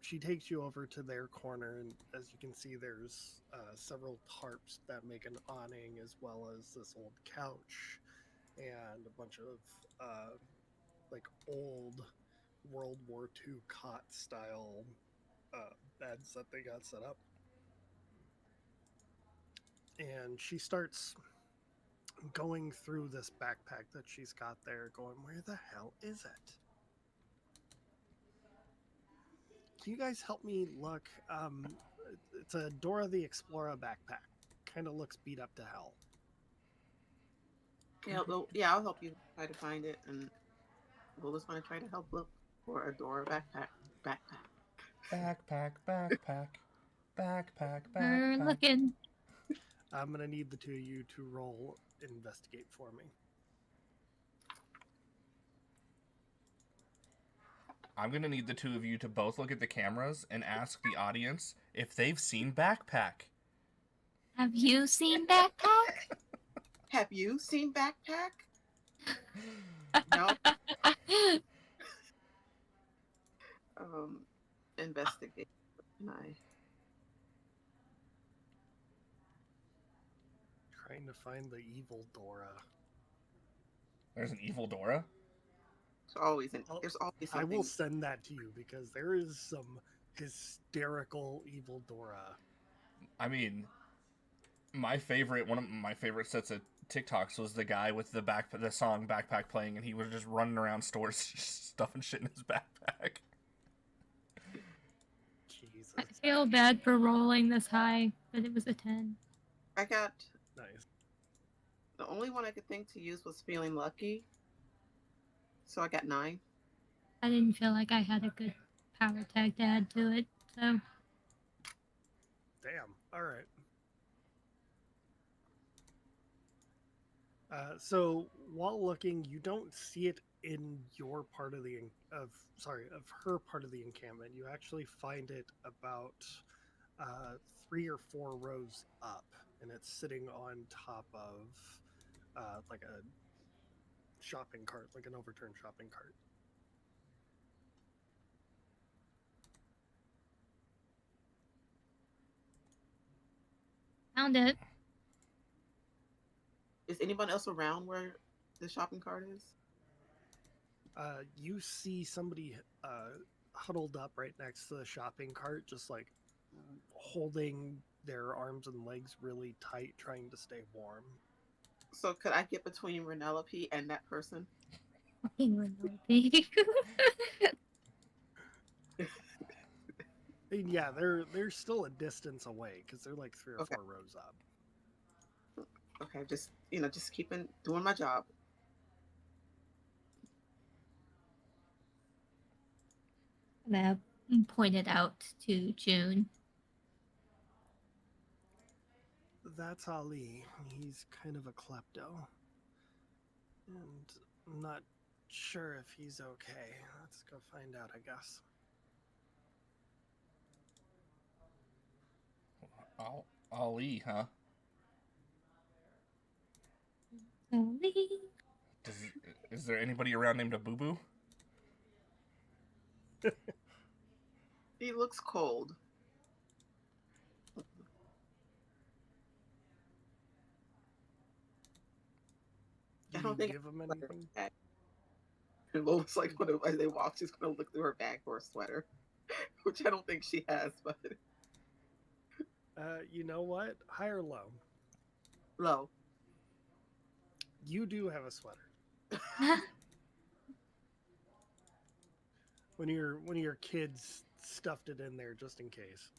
she takes you over to their corner, and as you can see, there's several tarps that make an awning, as well as this old couch and a bunch of like old World War II cot style beds that they got set up. And she starts going through this backpack that she's got there, going, where the hell is it? Can you guys help me look? It's a Dora the Explorer backpack. Kind of looks beat up to hell. Yeah, I'll help you try to find it, and Lola's going to try to help look. Or a door backpack. Backpack. Backpack. We're looking. I'm gonna need the two of you to roll investigate for me. I'm gonna need the two of you to both look at the cameras and ask the audience if they've seen Backpack. Have you seen Backpack? Have you seen Backpack? No. Investigate. Can I? Trying to find the evil Dora. There's an evil Dora. There's always I something. will send that to you because there is some hysterical evil Dora. I mean, one of my favorite sets of TikToks was the guy with the song Backpack playing, and he was just running around stores stuffing shit in his backpack. Jesus. I feel bad for rolling this high, but it was a 10. I got Nice. the only one I could think to use was feeling lucky. So I got 9. I didn't feel like I had a good power tag to add to it, so Damn. All right. So while looking, you don't see it in your part of of her part of the encampment. You actually find it about 3 or 4 rows up, and it's sitting on top of like a shopping cart, like an overturned shopping cart. found it. Is anyone else around where the shopping cart is? You see somebody huddled up right next to the shopping cart, just like holding their arms and legs really tight, trying to stay warm. So could I get between Renelope and that person? Fucking Renelope. And yeah, they're still a distance away because they're like 3 or Okay. 4 rows up. Okay, just doing my job. I'm gonna point it out to June. That's Ali. He's kind of a klepto. And I'm not sure if he's okay. Let's go find out, I guess. Ali, huh? Ali. Is there anybody around named a Boo Boo? He looks cold. Do I don't you think give him anything? And Lola's like, as they walk, she's gonna look through her bag for a sweater, which I don't think she has. But You know what? High or low? low. You do have a sweater. One of your kids stuffed it in there just in case.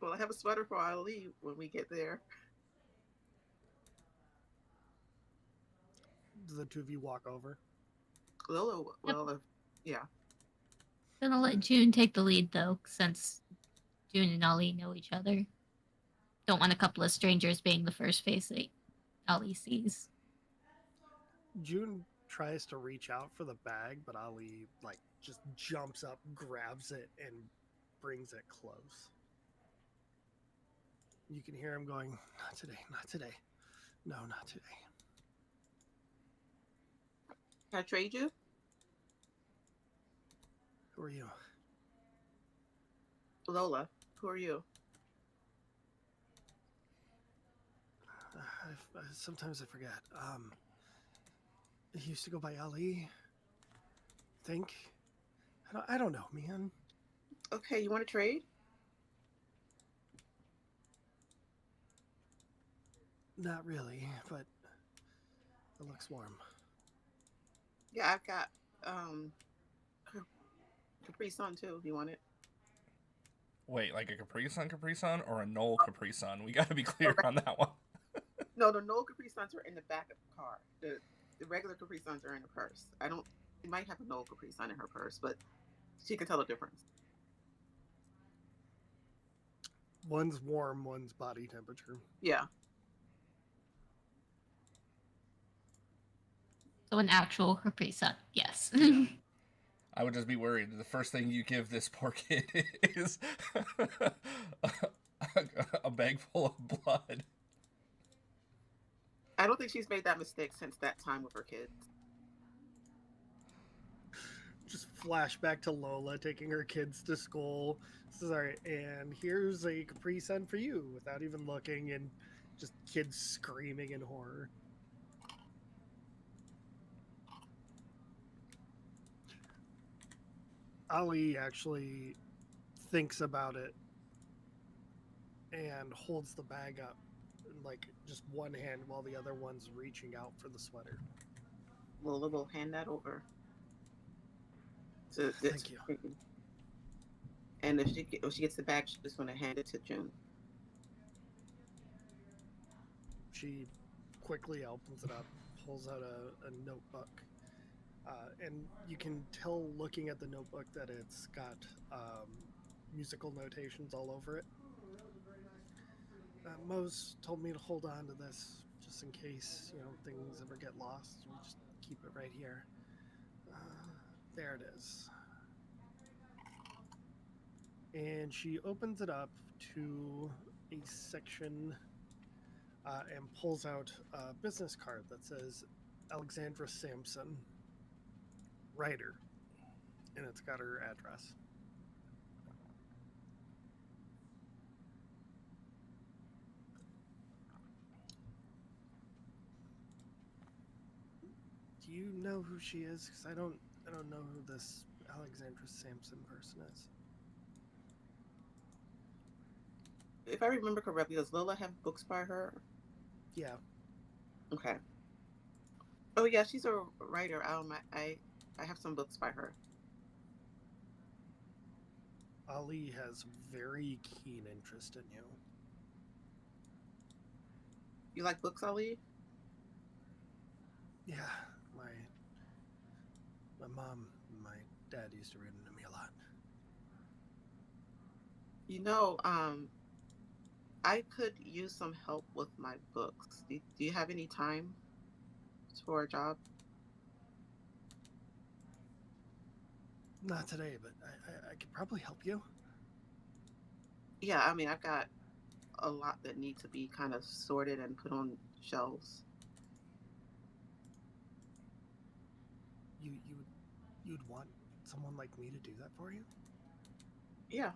Well, I have a sweater for Ali when we get there. Do the two of you walk over? Lola, well, yeah. Gonna let June take the lead though, since June and Ali know each other. Don't want a couple of strangers being the first face that Ali sees. June tries to reach out for the bag, but Ali like just jumps up, grabs it, and brings it close. You can hear him going, "Not today, not today. No, not today." Can I trade you? Who are you? Lola, who are you? Sometimes I forget. He used to go by Ali. Think. I don't know, man. Okay, you want to trade? Not really, but it looks warm. Yeah, I've got Capri Sun too. If you want it. Wait, like a Capri Sun or a Knoll Capri Sun? We got to be clear on that one. No, the Knoll Capri Suns are in the back of the car. The the regular Capri Suns are in her purse. I don't. She might have a no Capri Sun in her purse, but she can tell the difference. One's warm, one's body temperature. Yeah. So an actual Capri Sun, yes. Yeah. I would just be worried. The first thing you give this poor kid is a bag full of blood. I don't think she's made that mistake since that time with her kids. Just flashback to Lola taking her kids to school. Sorry, and here's a Capri Sun for you without even looking, and just kids screaming in horror. Ali actually thinks about it and holds the bag up in like just one hand while the other one's reaching out for the sweater. Lola will hand that over. Thank you. And if she gets the bag, she's just going to hand it to June. She quickly opens it up, pulls out a notebook, and you can tell looking at the notebook that it's got musical notations all over it. Mose told me to hold on to this just in case, things ever get lost. We just keep it right here. There it is. And she opens it up to a section and pulls out a business card that says Alexandra Sampson, writer, and it's got her address. Do you know who she is? Because I don't know who this Alexandra Sampson person is. If I remember correctly, does Lola have books by her? Yeah. Okay. Oh yeah, she's a writer. I have some books by her. Ali has very keen interest in you. You like books, Ali? Yeah, my mom and my dad used to read them to me a lot. I could use some help with my books. Do you have any time for a job? Not today, but I could probably help you. Yeah, I mean, I've got a lot that need to be kind of sorted and put on shelves. You'd want someone like me to do that for you? Yeah,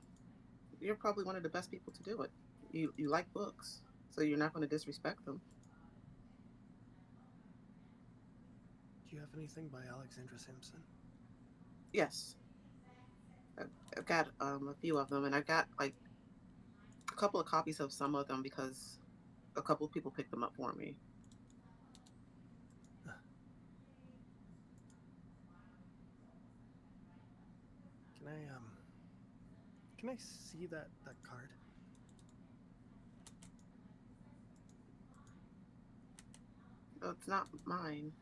you're probably one of the best people to do it. You like books, so you're not going to disrespect them. Do you have anything by Alexandra Sampson? Yes, I've got a few of them, and I've got like a couple of copies of some of them because a couple of people picked them up for me. Can I see that card? No, it's not mine.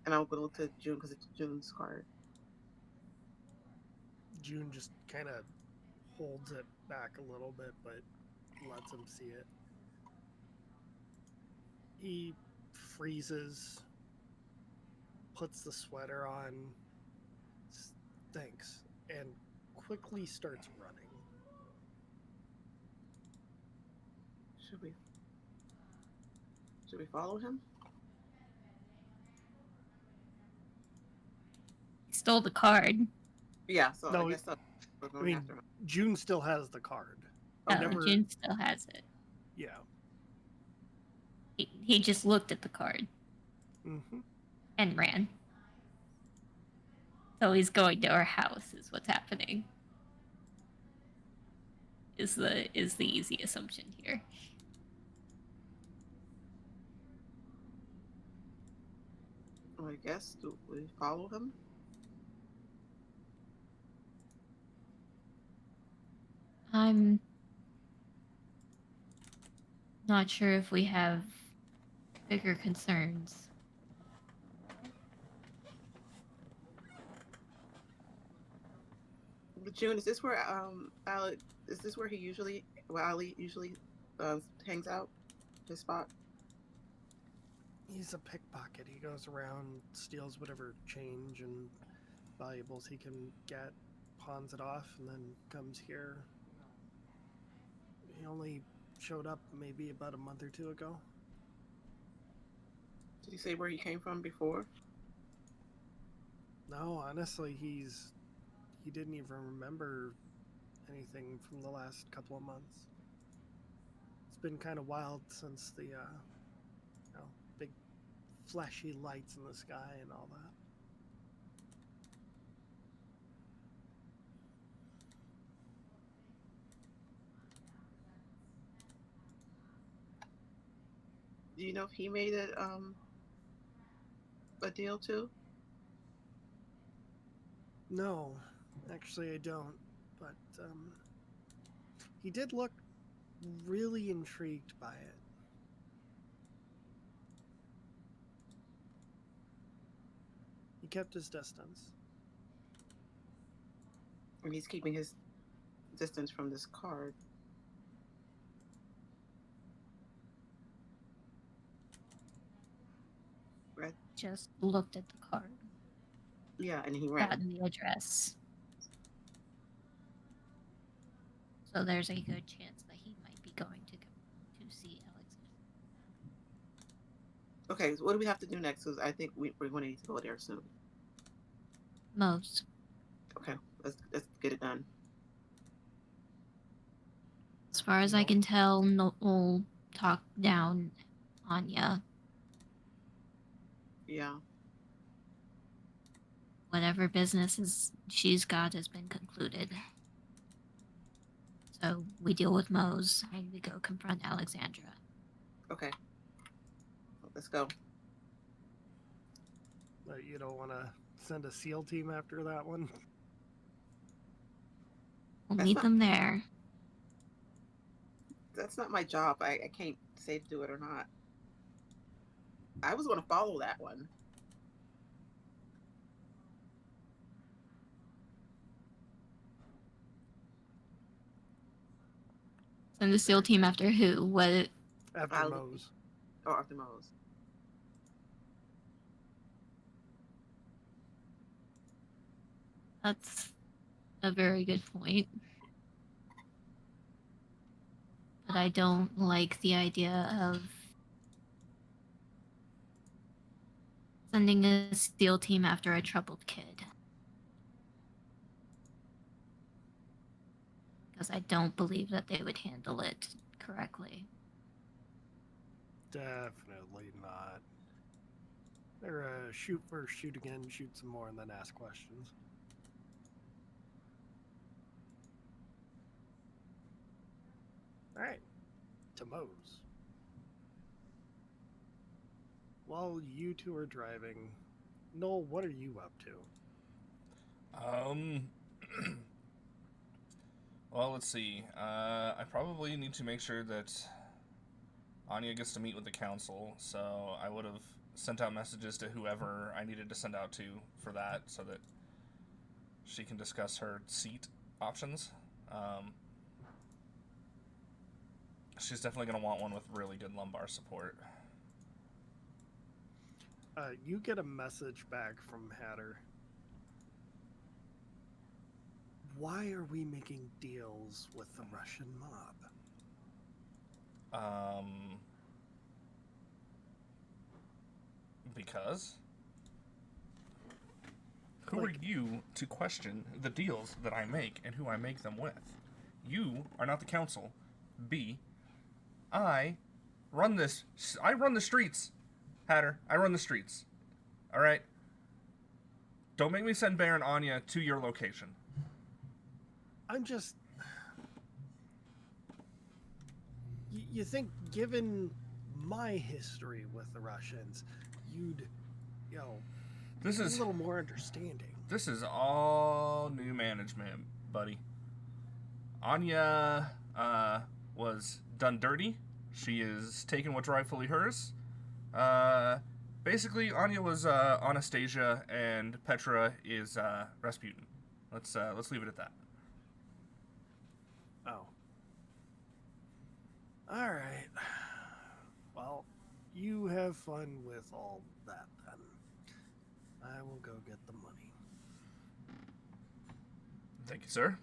And I'm going to look to June because it's June's card. June just kind of holds it back a little bit, but lets him see it. He freezes, puts the sweater on, thanks, and quickly starts running. Should we follow him? He stole the card. Yeah, so No, I guess we're going I mean, after him. June still has the card. Oh, June still has it. Yeah. He just looked at the card Mm-hmm. and ran. So he's going to our house is what's happening. Is the easy assumption here. I guess, do we follow him? I'm not sure if we have bigger concerns. But June, is this where Alec? Is this where he usually, where Ali usually hangs out? His spot. He's a pickpocket. He goes around, steals whatever change and valuables he can get, pawns it off, and then comes here. He only showed up maybe about a month or two ago. Did he say where he came from before? No, honestly, he didn't even remember anything from the last couple of months. It's been kind of wild since the big flashy lights in the sky and all that. Do you know if he made a deal too? No, actually I don't. But he did look really intrigued by it. He kept his distance. And he's keeping his distance from this card. Right? Just looked at the card, Yeah, and he ran. gotten the address. So there's a good chance that he might be going to see Alexander. Okay, so what do we have to do next? Because I think we're going to need to go there soon. Most. Okay, let's get it done. As far as I can tell, Noel talked down Anya. Yeah. Whatever business she's got has been concluded. So we deal with Mose and we go confront Alexandra. Okay. Let's go. But you don't want to send a SEAL team after that one? We'll That's meet not- them there. That's not my job. I can't say to do it or not. I was going to follow that one. Send the SEAL team after who? What? After Mose. Or after Mose. That's a very good point. But I don't like the idea of sending a SEAL team after a troubled kid. Because I don't believe that they would handle it correctly. Definitely not. They're shoot first, shoot again, shoot some more, and then ask questions. Alright, to Mose. While you two are driving, Noel, what are you up to? Well, let's see. I probably need to make sure that Anya gets to meet with the council, so I would have sent out messages to whoever I needed to send out to for that, so that she can discuss her seat options. She's definitely going to want one with really good lumbar support. You get a message back from Hatter. Why are we making deals with the Russian mob? Because? Who are you to question the deals that I make and who I make them with? You are not the council. B, I run the streets, Hatter. I run the streets. All right? Don't make me send Baron Anya to your location. I'm just... You think, given my history with the Russians, you'd, This be is a little more understanding. This is all new management, buddy. Anya was done dirty. She is taking what's rightfully hers. Basically, Anya was Anastasia, and Petra is Rasputin. Let's leave it at that. Oh. All right. Well, you have fun with all that then. I will go get the money. Thank you, sir.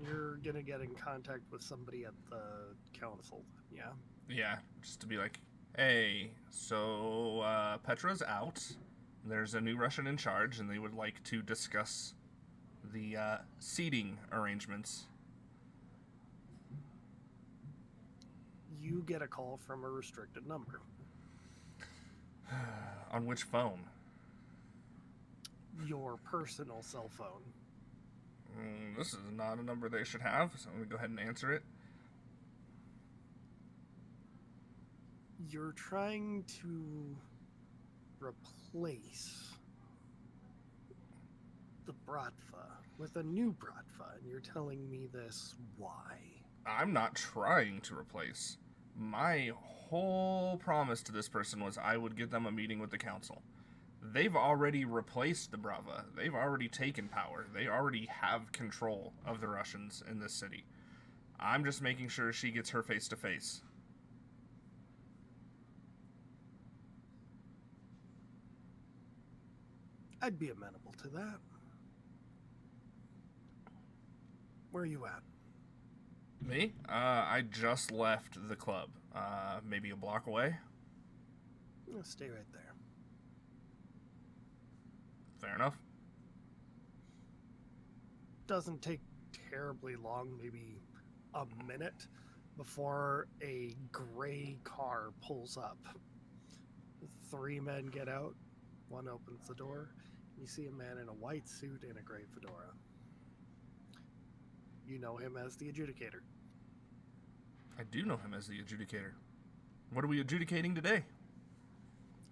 You're gonna get in contact with somebody at the council, yeah? Yeah, just to be like, hey, so Petra's out. There's a new Russian in charge, and they would like to discuss the seating arrangements. You get a call from a restricted number. On which phone? Your personal cell phone. This is not a number they should have, so I'm going to go ahead and answer it. You're trying to replace the Bratva with a new Bratva, and you're telling me this why? I'm not trying to replace. My whole promise to this person was I would get them a meeting with the council. They've already replaced the Brava. They've already taken power. They already have control of the Russians in this city. I'm just making sure she gets her face to face. I'd be amenable to that. Where are you at? Me? I just left the club. Maybe a block away. I'll stay right there. Fair enough. Doesn't take terribly long, maybe a minute, before a gray car pulls up. 3 men get out. One opens the door. You see a man in a white suit and a gray fedora. You know him as the adjudicator. I do know him as the adjudicator. What are we adjudicating today?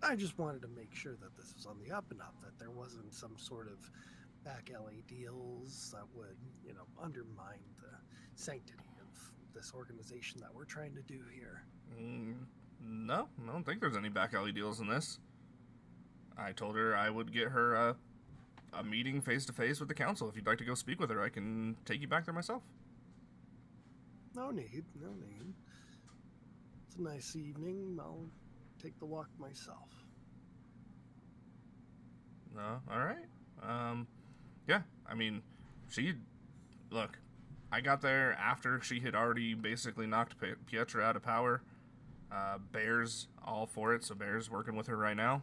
I just wanted to make sure that this was on the up and up, that there wasn't some sort of back alley deals that would, undermine the sanctity of this organization that we're trying to do here. No, I don't think there's any back alley deals in this. I told her I would get her a meeting face to face with the council. If you'd like to go speak with her, I can take you back there myself. No need. It's a nice evening. I'll take the walk myself. No, all right. Yeah, I mean, look, I got there after she had already basically knocked Pietra out of power. Bear's all for it, so Bear's working with her right now.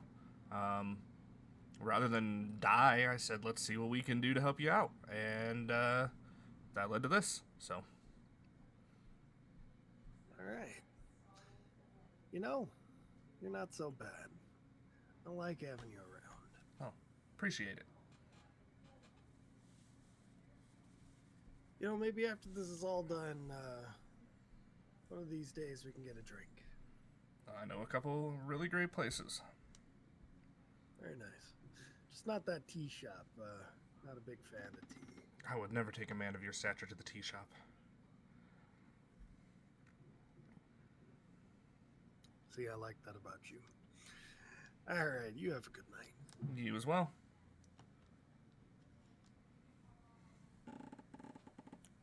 Rather than die, I said, let's see what we can do to help you out. And that led to this, so. All right. You're not so bad. I like having you around. Oh, appreciate it. Maybe after this is all done, one of these days we can get a drink. I know a couple really great places. Very nice. Just not that tea shop. Not a big fan of tea. I would never take a man of your stature to the tea shop. See, I like that about you. All right, you have a good night. You as well.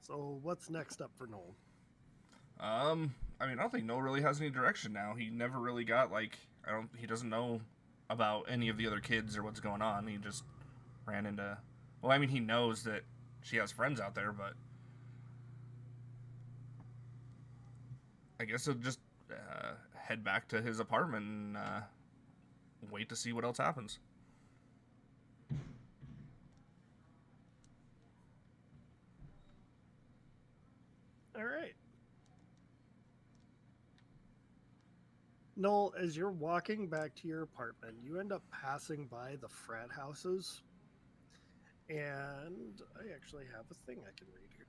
So, what's next up for Noel? I don't think Noel really has any direction now. He never really got, he doesn't know about any of the other kids or what's going on. He just ran into, he knows that she has friends out there, but I guess he'll just head back to his apartment and wait to see what else happens. All right. Noel, as you're walking back to your apartment, you end up passing by the frat houses. And I actually have a thing I can read here.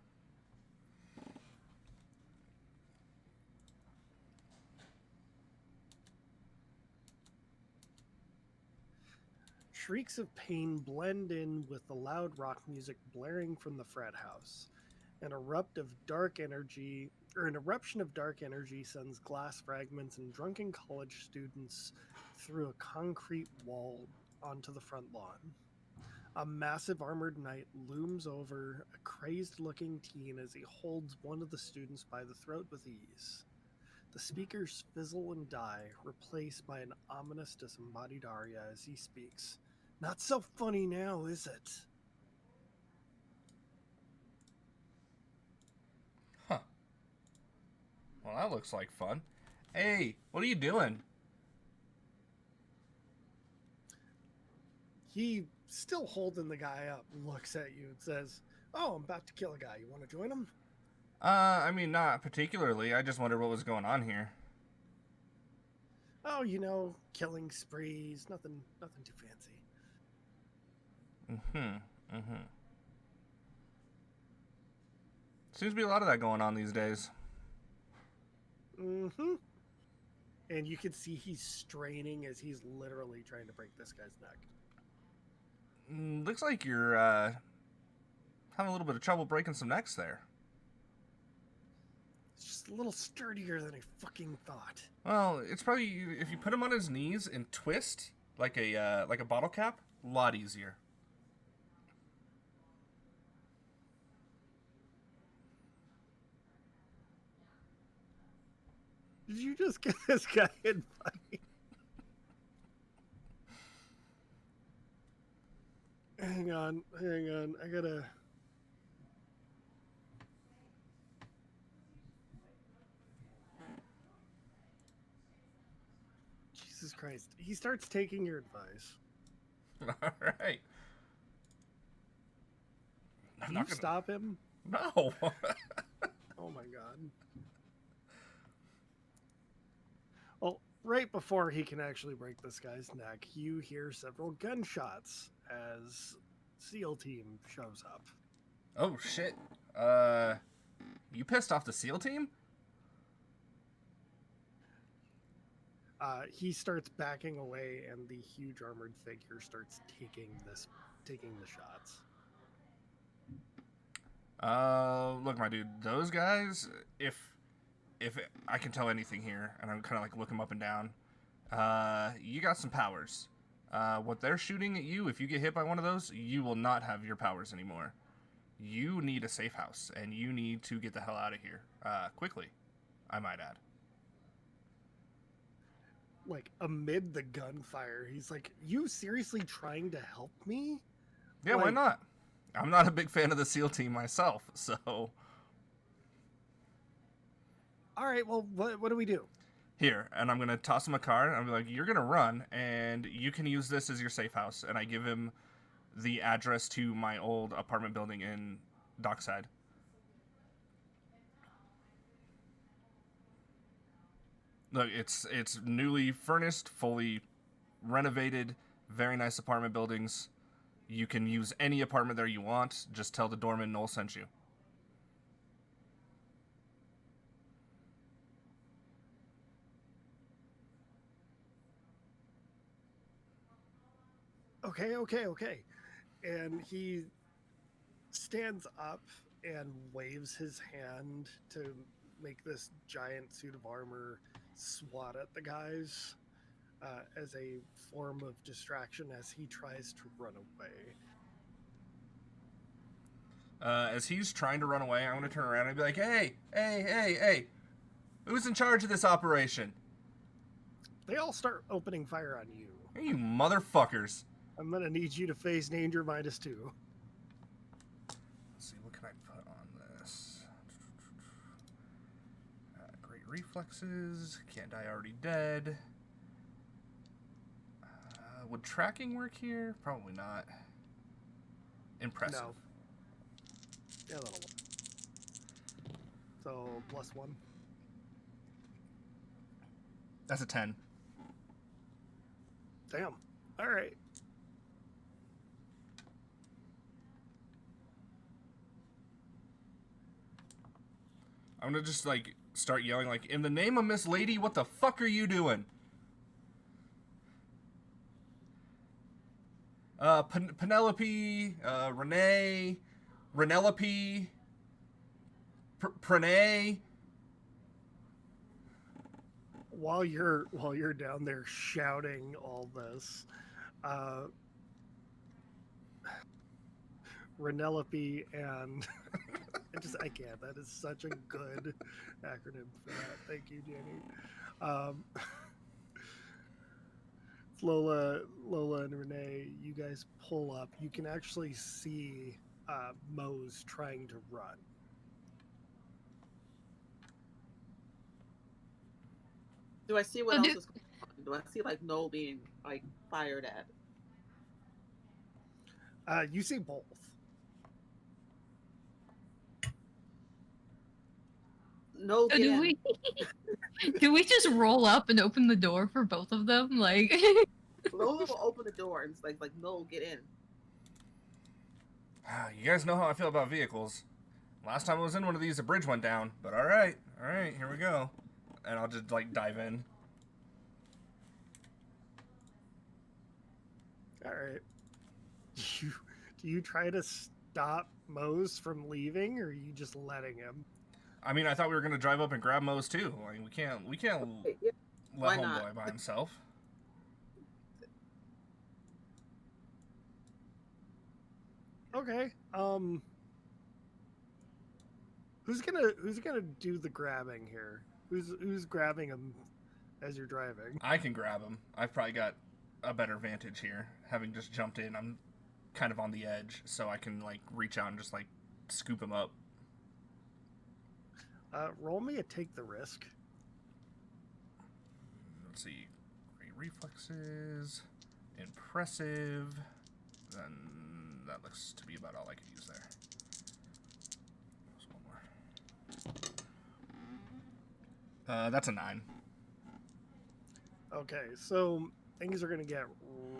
Shrieks of pain blend in with the loud rock music blaring from the frat house. An eruption of dark energy sends glass fragments and drunken college students through a concrete wall onto the front lawn. A massive armored knight looms over a crazed-looking teen as he holds one of the students by the throat with ease. The speakers fizzle and die, replaced by an ominous disembodied aria as he speaks. Not so funny now, is it? Huh. Well, that looks like fun. Hey, what are you doing? He, still holding the guy up, looks at you and says, "Oh, I'm about to kill a guy. You want to join him?" I mean, not particularly. I just wondered what was going on here. "Oh, killing sprees, nothing too fancy." Seems to be a lot of that going on these days. And you can see he's straining as he's literally trying to break this guy's neck. Looks like you're having a little bit of trouble breaking some necks there. It's just a little sturdier than I fucking thought. Well, it's probably if you put him on his knees and twist like a bottle cap, a lot easier. Did you just get this guy in fight? Hang on. I gotta. Jesus Christ. He starts taking your advice. All right. Can you stop him? No. Oh my god. Well, right before he can actually break this guy's neck, you hear several gunshots as SEAL team shows up. Oh shit. You pissed off the SEAL team? He starts backing away, and the huge armored figure starts taking the shots. Look, my dude, those guys, if I can tell anything here, and I'm kind of like looking up and down, you got some powers. What they're shooting at you, if you get hit by one of those, you will not have your powers anymore. You need a safe house, and you need to get the hell out of here, quickly, I might add. Like, amid the gunfire, he's like, "You seriously trying to help me?" Yeah, why not? I'm not a big fan of the SEAL team myself, so... Alright, well, what do we do? Here, and I'm going to toss him a card, and I'm like, you're going to run, and you can use this as your safe house. And I give him the address to my old apartment building in Dockside. Look, it's newly furnished, fully renovated, very nice apartment buildings. You can use any apartment there you want. Just tell the doorman Noel sent you. Okay. And he stands up and waves his hand to make this giant suit of armor swat at the guys as a form of distraction as he tries to run away. As he's trying to run away, I'm going to turn around and be like, hey, who's in charge of this operation? They all start opening fire on you. Hey, you motherfuckers. I'm going to need you to face danger -2. Let's see, what can I put on this? Great reflexes. Can't die already dead. Would tracking work here? Probably not. Impressive. No. Yeah, that'll work. So, +1. That's a 10. Damn. All right. I'm gonna just, like, start yelling, like, in the name of Miss Lady, what the fuck are you doing? Penelope, Renee, Renelope, Pranay. While you're down there shouting all this, Renelope and I can't. That is such a good acronym for that. Thank you, Jenny. Lola, and Renee, you guys pull up. You can actually see Mose trying to run. Do I see what Oh, else is going on? Do I see like Noel being like fired at? You see both. Noel, So get do in. we do we just roll up and open the door for both of them? Like Lola will open the door and it's like Noel, get in. You guys know how I feel about vehicles. Last time I was in one of these, a bridge went down. But all right, here we go. And I'll just like dive in. All right. Do you try to stop Mose from leaving, or are you just letting him? I mean, I thought we were gonna drive up and grab Mose too. Like we can't Okay, yeah. let Why not? homeboy by himself. Okay. Who's gonna do the grabbing here? Who's grabbing him as you're driving? I can grab him. I've probably got a better vantage here, having just jumped in. I'm kind of on the edge, so I can like reach out and just like scoop him up. Roll me a take the risk. Let's see. Great reflexes. Impressive. Then that looks to be about all I could use there. There's one more. That's a 9. Okay, so things are gonna get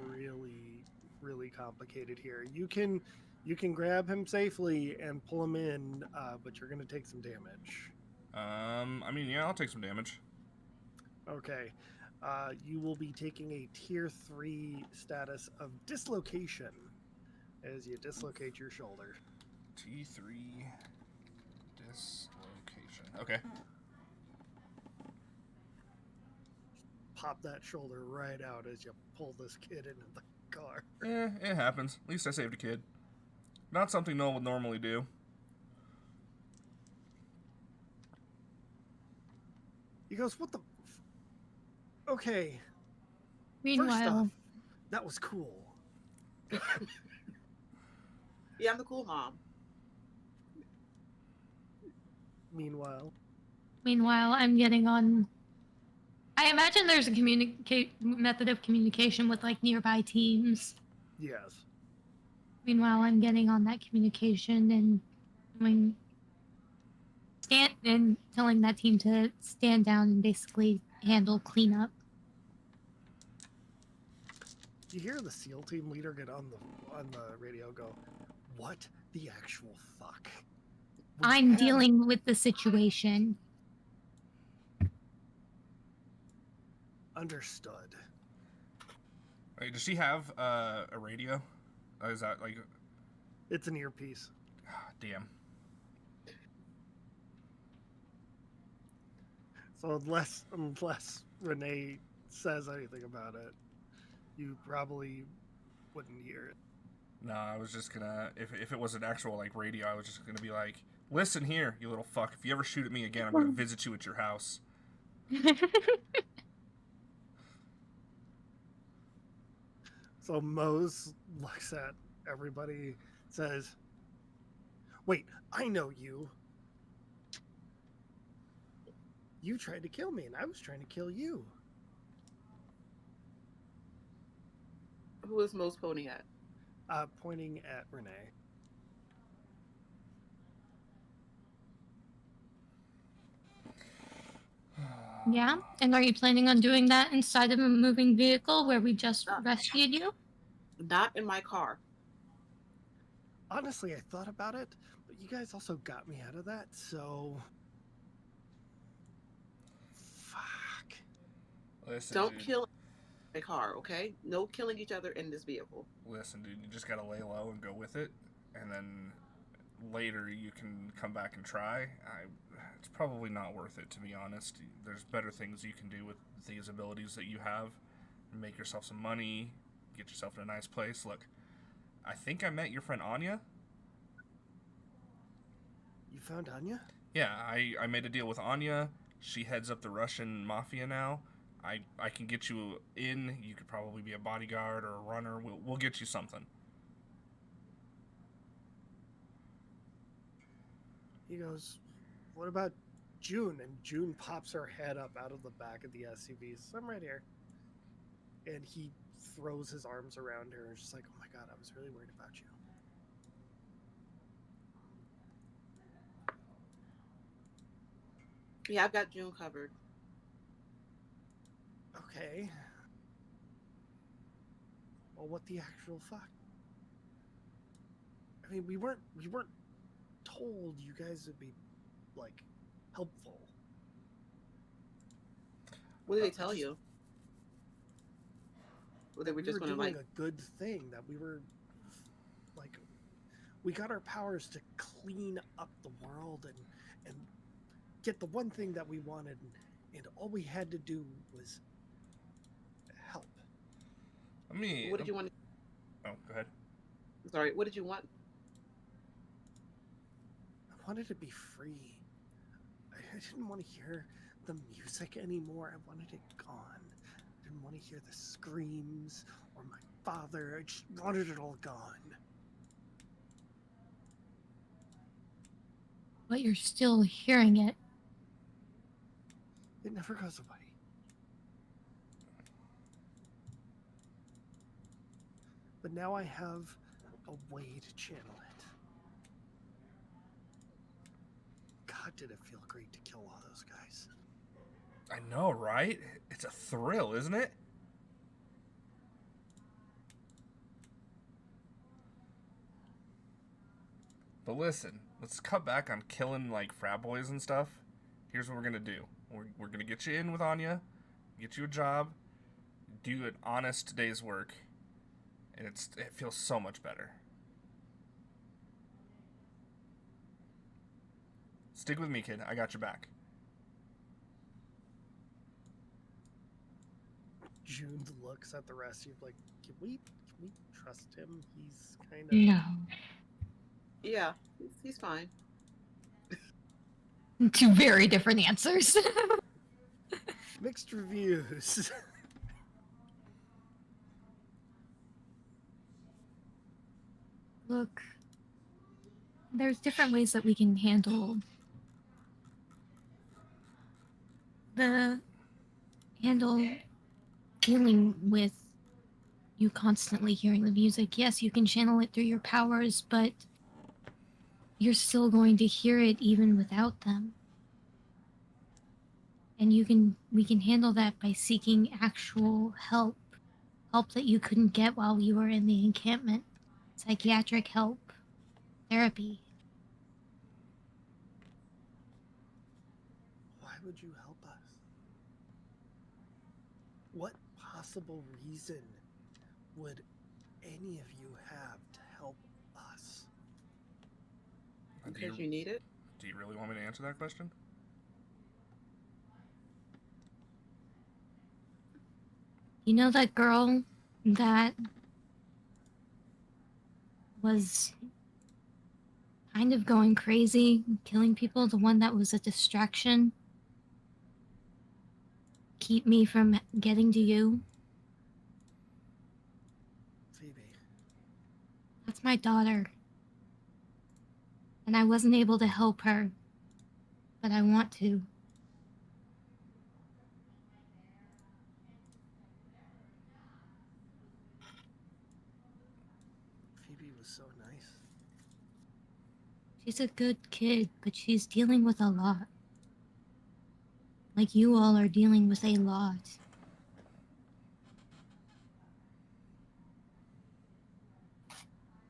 really, really complicated here. You can grab him safely and pull him in, but you're gonna take some damage. I mean, yeah, I'll take some damage. Okay. You will be taking a tier 3 status of dislocation as you dislocate your shoulder. T3 dislocation. Okay. Pop that shoulder right out as you pull this kid into the car. It happens. At least I saved a kid. Not something Noel would normally do. He goes, "What the? Okay. First meanwhile, off, that was cool. Yeah, I'm the cool mom. Meanwhile, I'm getting on. I imagine there's a method of communication with like nearby teams. yes. Meanwhile, I'm getting on that communication and telling that team to stand down and basically handle cleanup. You hear the SEAL team leader get on the radio, go, "What the actual fuck?" I'm dealing with the situation. Understood. Wait, does she have a radio? Is that like? It's an earpiece. Damn. So unless Renee says anything about it, you probably wouldn't hear it. No, I was just gonna. If it was an actual like radio, I was just gonna be like, "Listen here, you little fuck. If you ever shoot at me again, I'm gonna visit you at your house." So Mose looks at everybody, says, "Wait, I know you. You tried to kill me, and I was trying to kill you." Who is most pointing at? Pointing at Renee. Yeah? And are you planning on doing that inside of a moving vehicle where we just rescued you? Not in my car. Honestly, I thought about it, but you guys also got me out of that, so... Fuck. Listen, Don't dude. kill my car, okay? No killing each other in this vehicle. Listen, dude. You just gotta lay low and go with it, and then later you can come back and try, it's probably not worth it, to be honest. There's better things you can do with these abilities that you have. Make yourself some money, get yourself in a nice place. Look, I think I met your friend Anya. You found Anya? Yeah, I made a deal with Anya. She heads up the Russian mafia now. I can get you in. You could probably be a bodyguard or a runner. We'll get you something. He goes, what about June? And June pops her head up out of the back of the SUV. So I'm right here. And he throws his arms around her and just like, oh my God, I was really worried about you. Yeah, I've got June covered. Okay. Well, what the actual fuck? I mean, we weren't told you guys would be like helpful. What did they tell you? Well, they That were we just were going to doing like. a good thing. That we were like, we got our powers to clean up the world and get the one thing that we wanted, and all we had to do was help. I mean, What did you want? oh, go ahead. Sorry, what did you want? I wanted to be free. I didn't want to hear the music anymore. I wanted it gone. I didn't want to hear the screams or my father. I just wanted it all gone. But you're still hearing it. It never goes away. But now I have a way to channel it. God, did it feel great to kill all those guys. I know, right? It's a thrill, isn't it? But listen, let's cut back on killing like frat boys and stuff. Here's what we're gonna do. We're gonna get you in with Anya, get you a job, do an honest day's work, and it feels so much better. Stick with me, kid. I got your back. June looks at the rest of you like, can we trust him? He's kind of No. Yeah, he's fine. Two very different answers. mixed reviews. Look, there's different ways that we can handle dealing with you constantly hearing the music. Yes, you can channel it through your powers, but you're still going to hear it even without them. And we can handle that by seeking actual help that you couldn't get while you were in the encampment. Psychiatric help, therapy. Why would you help us? What possible reason would any of you have to help us? Because you need it. Do you really want me to answer that question? You know that girl that was kind of going crazy, killing people, the one that was a distraction? Keep me from getting to you? Phoebe. That's my daughter. And I wasn't able to help her, but I want to. Phoebe was so nice. She's a good kid, but she's dealing with a lot. Like you all are dealing with a lot.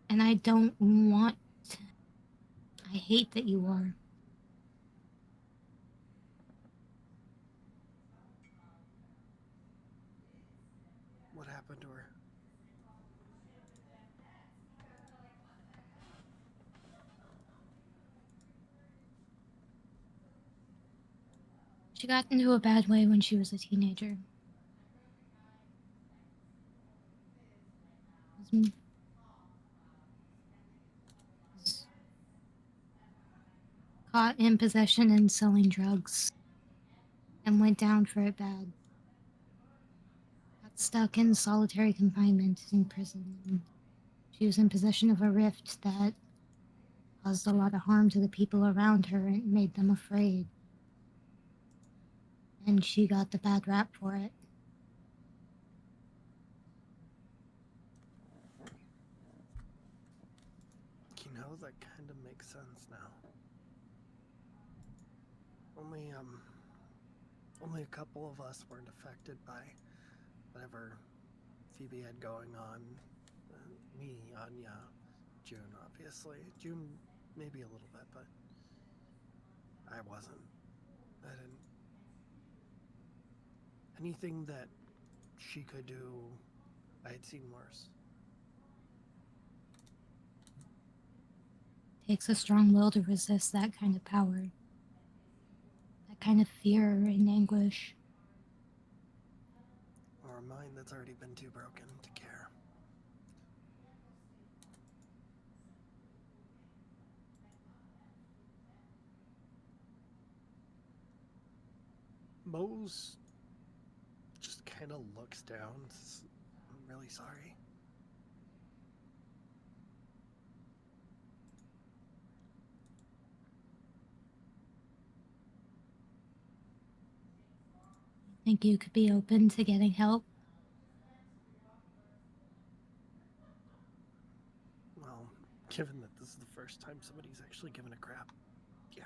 And I don't want... I hate that you are. What happened to her? She got into a bad way when she was a teenager. Was caught in possession and selling drugs and went down for it bad. Got stuck in solitary confinement in prison. And she was in possession of a rift that caused a lot of harm to the people around her and made them afraid. And she got the bad rap for it. You know, that kind of makes sense now. Only a couple of us weren't affected by whatever Phoebe had going on. Me, Anya, June, obviously. June, maybe a little bit, but I wasn't. I didn't. Anything that she could do, I had seen worse. Takes a strong will to resist that kind of power. That kind of fear and anguish. Or a mind that's already been too broken to care. Mose just kind of looks down. Says, I'm really sorry. Think you could be open to getting help? Well, given that this is the first time somebody's actually given a crap, yeah.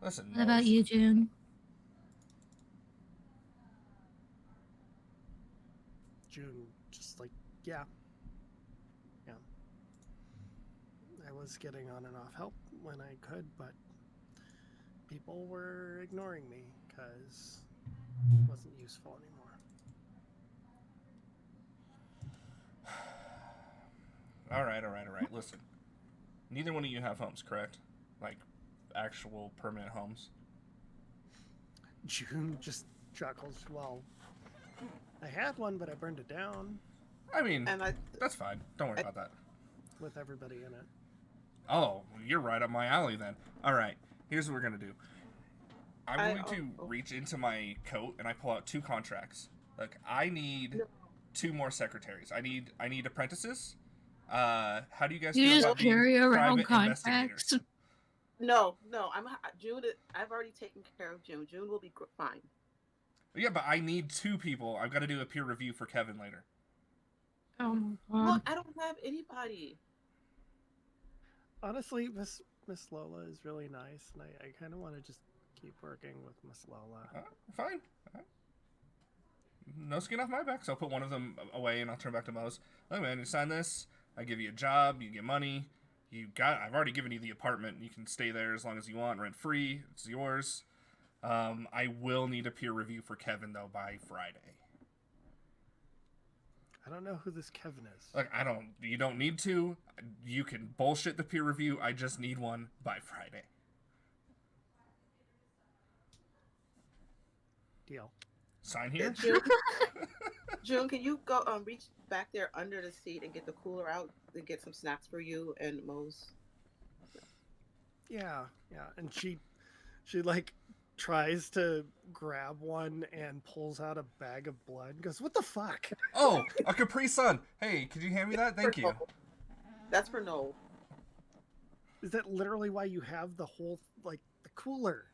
Listen, What about you, June? June just like, yeah. Yeah. I was getting on and off help when I could, but people were ignoring me because it wasn't useful anymore. All right. Listen, neither one of you have homes, correct? Like, actual permanent homes. June just chuckles. Well, I had one, but I burned it down I mean, And that's fine. Don't worry about that. with everybody in it. Oh, you're right up my alley then. All right, here's what we're gonna do. I'm going to reach into my coat and I pull out 2 contracts. Like, I need 2 more secretaries. I need apprentices. How do you guys You feel just about being carry around private investigators? contracts. no, I'm June. I've already taken care of June. June will be fine. Yeah, but I need 2 people. I've got to do a peer review for Kevin later. Oh my god. Look, I don't have anybody. Honestly, Miss Lola is really nice, and I kind of want to just keep working with Miss Lola. Fine. No skin off my back, so I'll put one of them away and I'll turn back to Mose. Look, man, you sign this. I give you a job. You get money. I've already given you the apartment. You can stay there as long as you want, rent free. It's yours. I will need a peer review for Kevin though by Friday. I don't know who this Kevin is. Like, you don't need to. You can bullshit the peer review. I just need one by Friday. Deal. Sign here. June, can you go reach back there under the seat and get the cooler out and get some snacks for you and Mose? Yeah, and she like tries to grab one and pulls out a bag of blood and goes, "What the fuck?" Oh, a Capri Sun. Hey, could you hand me that? Thank you. That's for Noel. Is that literally why you have the whole like the cooler?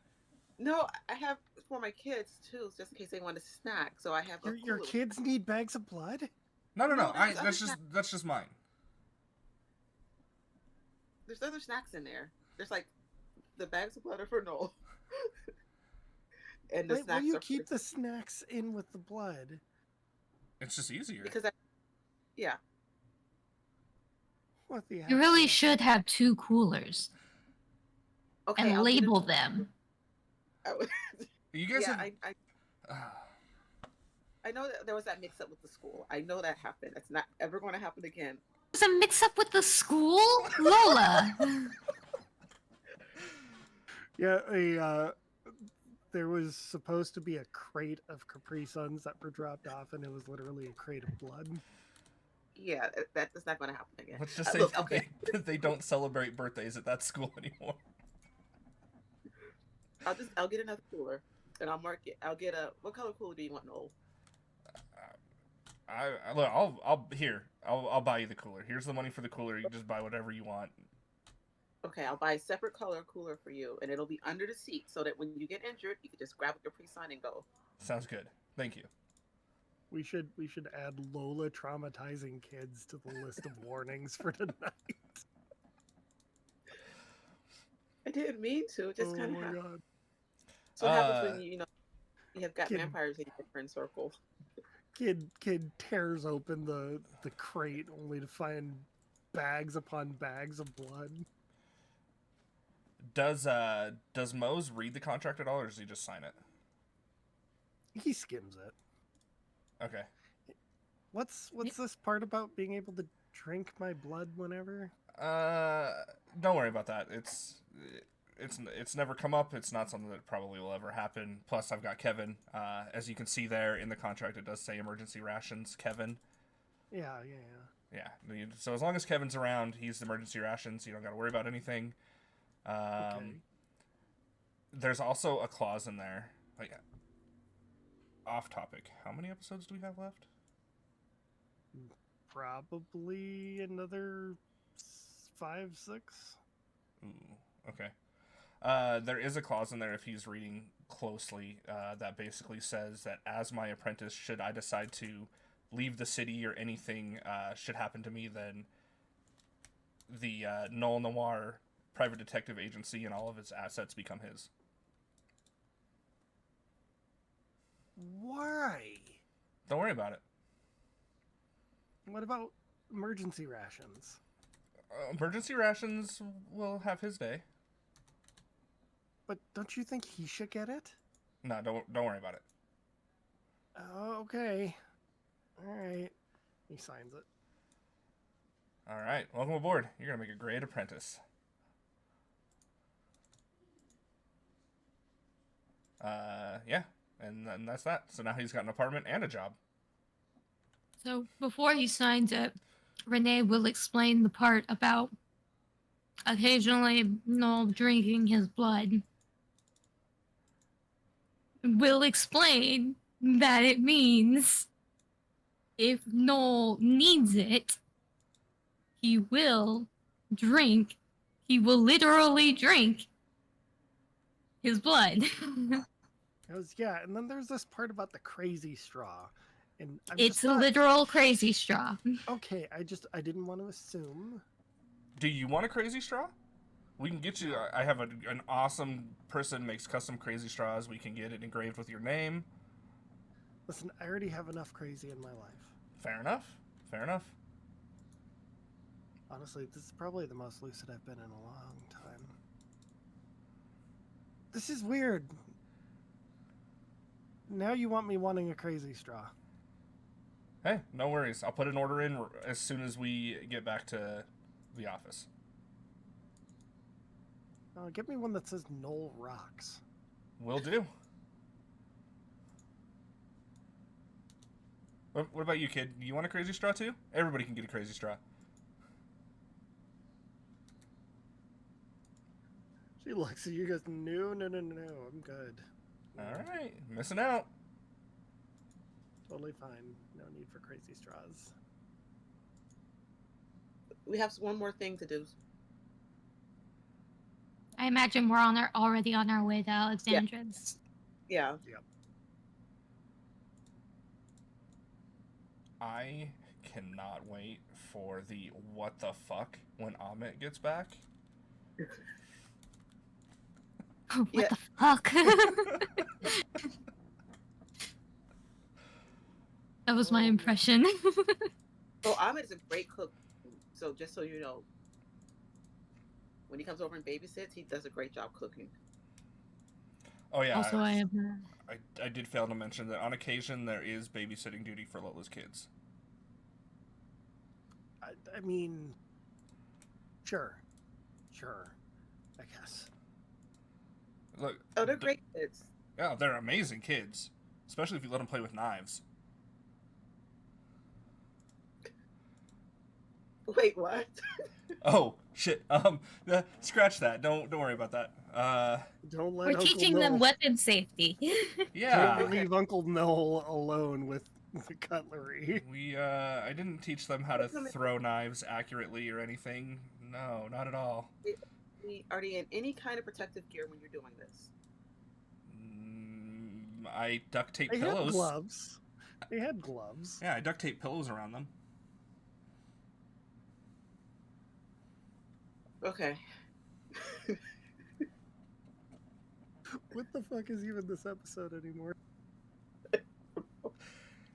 No, I have for my kids too, just in case they want a snack. So I have Your kids need bags of blood? No. No, That's just mine. There's other snacks in there. There's like the bags of blood are for Noel. And the Why snacks you are keep the snacks in with the blood? It's just easier. because yeah. What the You hell? really should have 2 coolers Okay. and I'll get label it. them. You guys Yeah, have. I know that there was that mix up with the school. I know that happened. It's not ever going to happen again. There's a mix-up with the school? Lola! Yeah, there was supposed to be a crate of Capri Suns that were dropped off, and it was literally a crate of blood. Yeah, that's not going to happen again. Let's just say Look, that okay, they don't celebrate birthdays at that school anymore. I'll get another cooler, and I'll mark it. I'll get a what color cooler do you want, Noel? Look, I'll buy you the cooler. Here's the money for the cooler. You can just buy whatever you want. Okay, I'll buy a separate color cooler for you, and it'll be under the seat so that when you get injured, you can just grab a Capri Sun and go. Sounds good. Thank you. We should add Lola traumatizing kids to the list of warnings for tonight. I didn't mean to. It just Oh kind of my happened. god. So what happens when you have got Kid- vampires in your friend circle? Kid tears open the crate only to find bags upon bags of blood. Does Mose read the contract at all, or does he just sign it? He skims it. Okay. What's this part about being able to drink my blood whenever? Don't worry about that. It's never come up. It's not something that probably will ever happen. Plus, I've got Kevin. As you can see there in the contract, it does say emergency rations, Kevin. Yeah. Yeah. So as long as Kevin's around, he's the emergency rations. You don't got to worry about anything. Okay. There's also a clause in there. Like, off topic. How many episodes do we have left? Probably another 5, 6. Ooh. Okay. There is a clause in there, if he's reading closely, that basically says that as my apprentice, should I decide to leave the city or anything should happen to me, then the Null Noir private detective agency and all of its assets become his. Why? Don't worry about it. What about emergency rations? Emergency rations will have his day. But don't you think he should get it? No, don't worry about it. Oh, okay. All right. He signs it. All right, welcome aboard. You're gonna make a great apprentice. Yeah, and that's that. So now he's got an apartment and a job. So before he signs it, Renee will explain the part about occasionally Noel drinking his blood. Will explain that it means if Noel needs it, he will drink. He will literally drink his blood. Yeah, and then there's this part about the crazy straw. And It's a literal crazy straw. Okay, I didn't want to assume. Do you want a crazy straw? We can get you. I have an awesome person makes custom crazy straws. We can get it engraved with your name. Listen, I already have enough crazy in my life. Fair enough. Fair enough. Honestly, this is probably the most lucid I've been in a long time. This is weird. Now you want me wanting a crazy straw. Hey, no worries. I'll put an order in as soon as we get back to the office. Get me one that says Knoll Rocks. Will do. What about you, kid? You want a crazy straw too? Everybody can get a crazy straw. She looks at you and goes, no, I'm good. All right, missing out. Totally fine. No need for crazy straws. We have one more thing to do. I imagine we're already on our way to Alexandra's. Yeah. Yep. I cannot wait for the what the fuck when Amit gets back. What Yeah. the fuck? That was my impression. So Ahmed is a great cook. So just so you know, when he comes over and babysits, he does a great job cooking. Oh yeah. Also, I have. I did fail to mention that on occasion there is babysitting duty for Lola's kids. I mean, sure, I guess. Look, Oh, they're great kids. yeah, they're amazing kids, especially if you let them play with knives. Wait, what? Oh shit. Scratch that. Don't worry about that. Don't let We're Uncle teaching them Noel. weapon safety. Yeah. Don't Okay. leave Uncle Noel alone with the cutlery. I didn't teach them how to throw knives accurately or anything. No, not at all. Are they in any kind of protective gear when you're doing this? I duct tape They had pillows. gloves. They had gloves. Yeah, I duct tape pillows around them. Okay. What the fuck is even this episode anymore?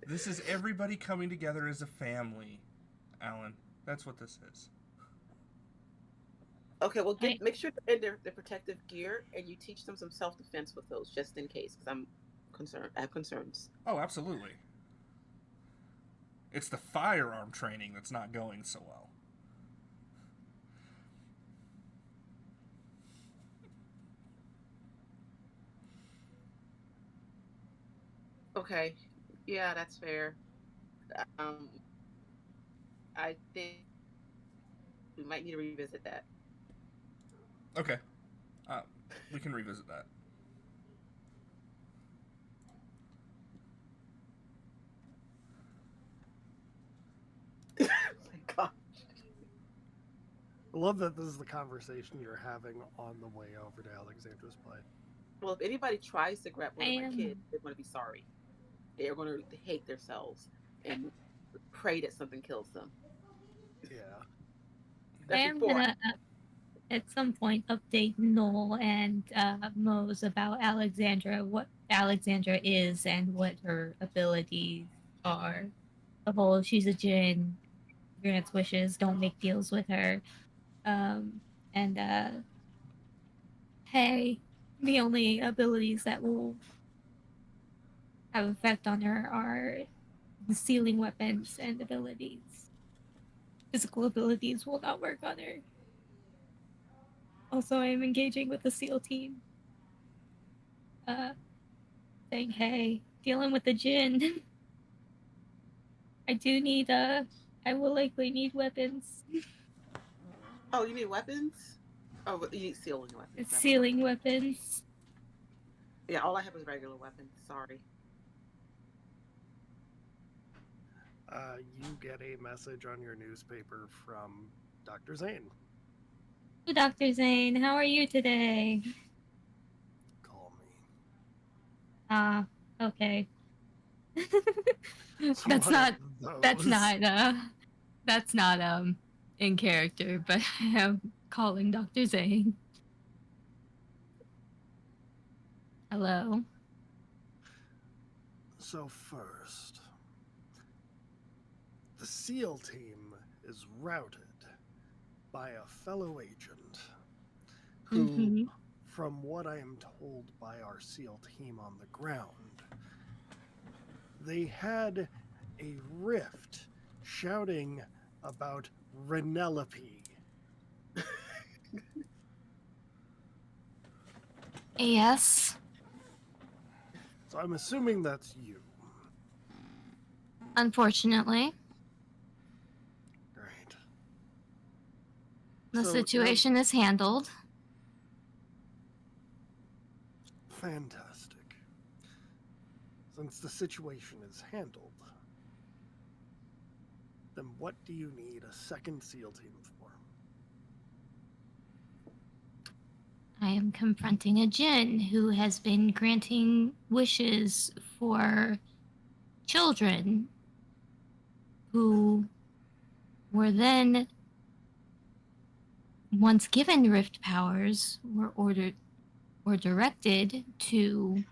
This is everybody coming together as a family, Alan. That's what this is. Okay, well, Right. make sure they're in their protective gear, and you teach them some self-defense with those, just in case, because I'm concerned. I have concerns. Oh, absolutely. It's the firearm training that's not going so well. Okay, yeah, that's fair. Um, I think we might need to revisit that. Okay. We can revisit that. Oh my God. I love that this is the conversation you're having on the way over to Alexandra's place. Well, if anybody tries to grab one of my I am- kids, they're going to be sorry. They're going to hate themselves and pray that something kills them. Yeah. I That's am before. gonna at some point update Noel and Mose about Alexandra, what Alexandra is and what her abilities are. The whole she's a djinn, grants wishes, don't make deals with her. And hey, the only abilities that will have effect on her are the sealing weapons and abilities. Physical abilities will not work on her. Also, I am engaging with the SEAL team. Saying, hey, dealing with the djinn. I do need, I will likely need weapons. Oh, you need weapons? Oh, you need sealing weapons. It's Never mind. sealing weapons. Yeah, all I have is regular weapons. Sorry. You get a message on your newspaper from Dr. Zane. Hey, Dr. Zane, how are you today? Call me. Ah, okay. It's that's one not, of that's those. not, in character, but I am calling Dr. Zane. Hello. So first, the SEAL team is routed by a fellow agent who, Mhm. from what I am told by our SEAL team on the ground, they had a rift shouting about Renelope. Yes. So I'm assuming that's you. Unfortunately, Right. the So, situation is handled. Fantastic. Since the situation is handled, then what do you need a second SEAL team for? I am confronting a djinn who has been granting wishes for children who were then, once given rift powers, were ordered or directed to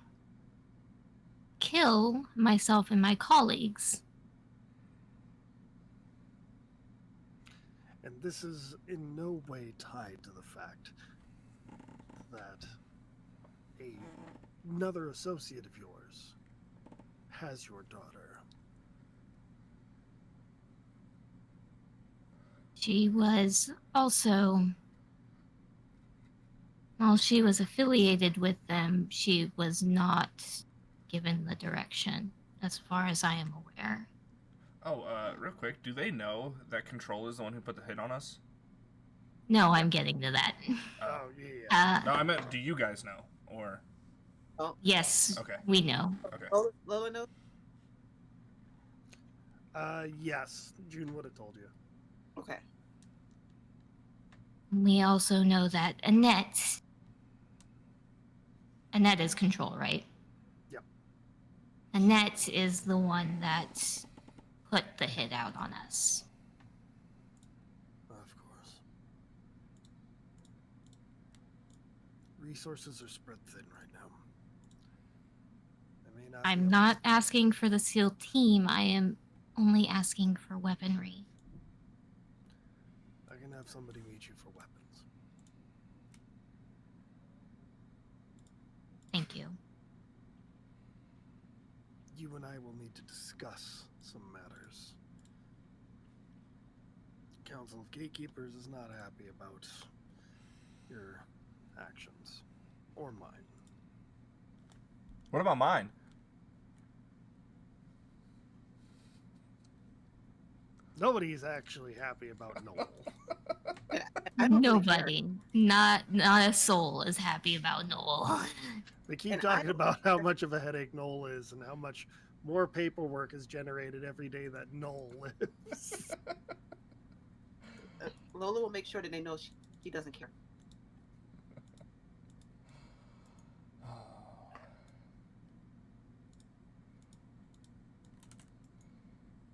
kill myself and my colleagues. And this is in no way tied to the fact that another associate of yours has your daughter. She was also, while she was affiliated with them, she was not given the direction, as far as I am aware. Oh, real quick, do they know that Control is the one who put the hit on us? No, I'm getting to that. Oh. Oh, yeah. No, I meant, do you guys know? Or, Oh, Yes, okay, we know. okay. Lola knows. Yes, June would have told you. Okay. We also know that Annette is Control, right? Yep. Annette is the one that put the hit out on us. Of course. Resources are spread thin right now. I may not be I'm able not to- asking for the SEAL team. I am only asking for weaponry. I can have somebody meet you for weapons. Thank you. You and I will need to discuss some matters. Council of Gatekeepers is not happy about your actions. Or mine. What about mine? Nobody's actually happy about Noel. I don't really care. Nobody, not a soul, is happy about Noel. They keep And I talking don't about how much of a headache Noel is and how much more paperwork is generated every day that Noel lives. Lola will make sure that they know she doesn't care.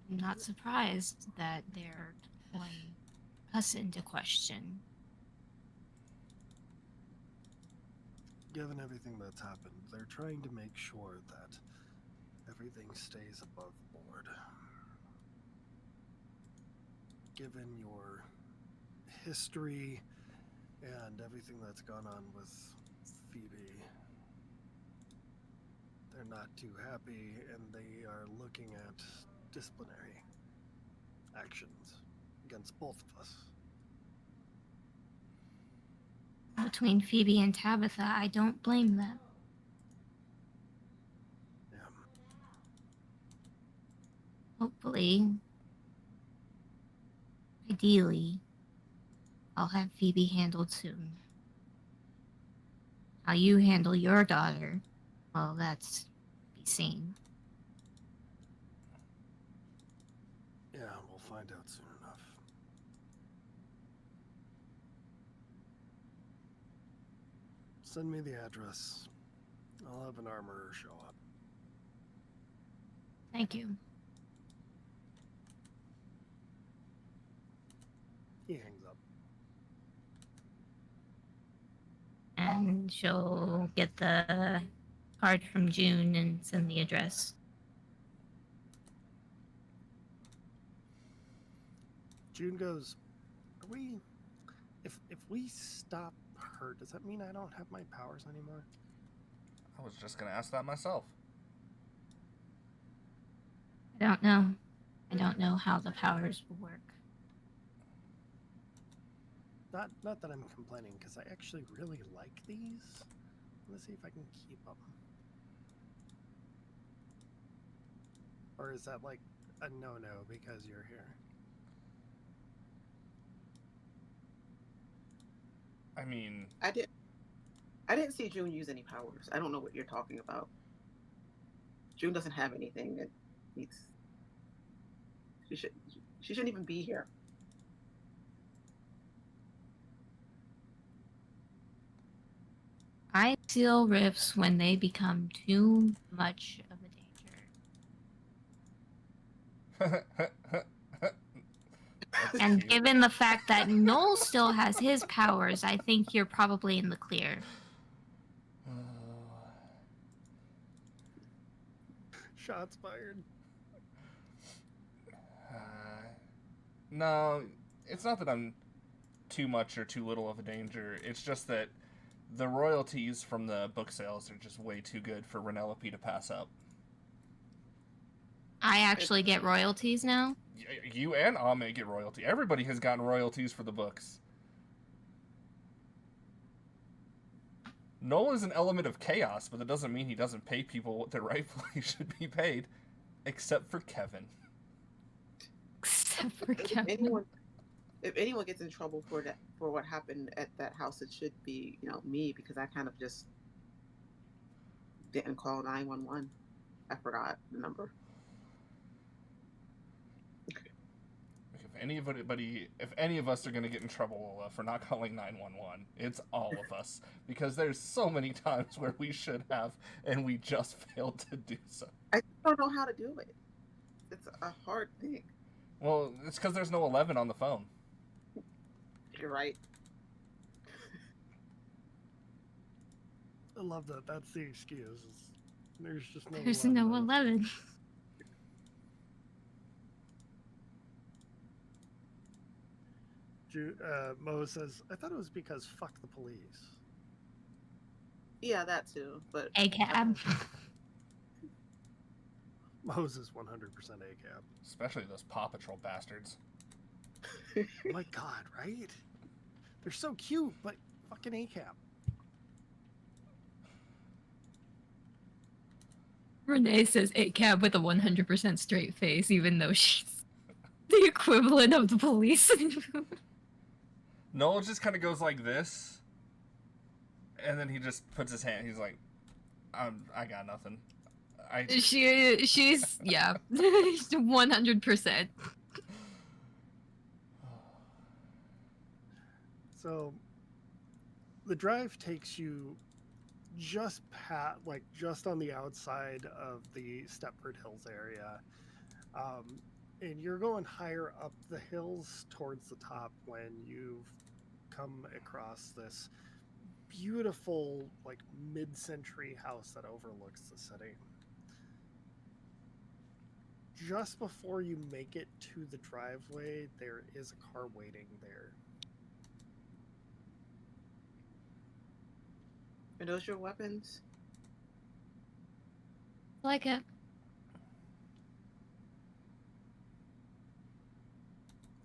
I'm not surprised that they're calling us into question. Given everything that's happened, they're trying to make sure that everything stays above board. Given your history and everything that's gone on with Phoebe, they're not too happy and they are looking at disciplinary actions against both of us. Between Phoebe and Tabitha, I don't blame them. Yeah. Hopefully, ideally, I'll have Phoebe handled soon. How you handle your daughter, well, that's to be seen. Yeah, we'll find out soon enough. Send me the address. I'll have an armorer show up. Thank you. He hangs up. And she'll get the card from June and send the address. June goes, "Are we? If we stop her, does that mean I don't have my powers anymore?" I was just gonna ask that myself. I don't know. I don't know how the powers will work. Not that I'm complaining, because I actually really like these. Let's see if I can keep them. Or is that like a no-no because you're here? I mean, I didn't see June use any powers. I don't know what you're talking about. June doesn't have anything that needs. She shouldn't even be here. I seal rifts when they become too much of a danger. That's And cute. given the fact that Noel still has his powers, I think you're probably in the clear. Shots fired. No, it's not that I'm too much or too little of a danger. It's just that the royalties from the book sales are just way too good for Renelope to pass up. I actually get royalties now. You and Ame get royalty. Everybody has gotten royalties for the books. Noel is an element of chaos, but that doesn't mean he doesn't pay people what they rightfully should be paid, except for Kevin. Except for If Kevin. anyone gets in trouble for what happened at that house, it should be, me, because I kind of just didn't call 911. I forgot the number. If any of us are going to get in trouble for not calling 911, it's all of us, because there's so many times where we should have and we just failed to do so. I don't know how to do it. It's a hard thing. Well, it's because there's no 11 on the phone. You're right. I love that. That's the excuse. There's just no. There's 11 no on the phone. 11. Mo says, I thought it was because fuck the police. Yeah, that too. But A cab. Mo's is 100% ACAB. Especially those Paw Patrol bastards. My God, right? They're so cute, but fucking ACAB. Renee says A cab with a 100% straight face, even though she's the equivalent of the police. Noel just kind of goes like this, and then he just puts his hand. He's like, I got nothing. She's yeah, 100%. So the drive takes you just just on the outside of the Stepford Hills area. And you're going higher up the hills towards the top when you've come across this beautiful, like, mid-century house that overlooks the city. Just before you make it to the driveway, there is a car waiting there. Are those your weapons? Like it.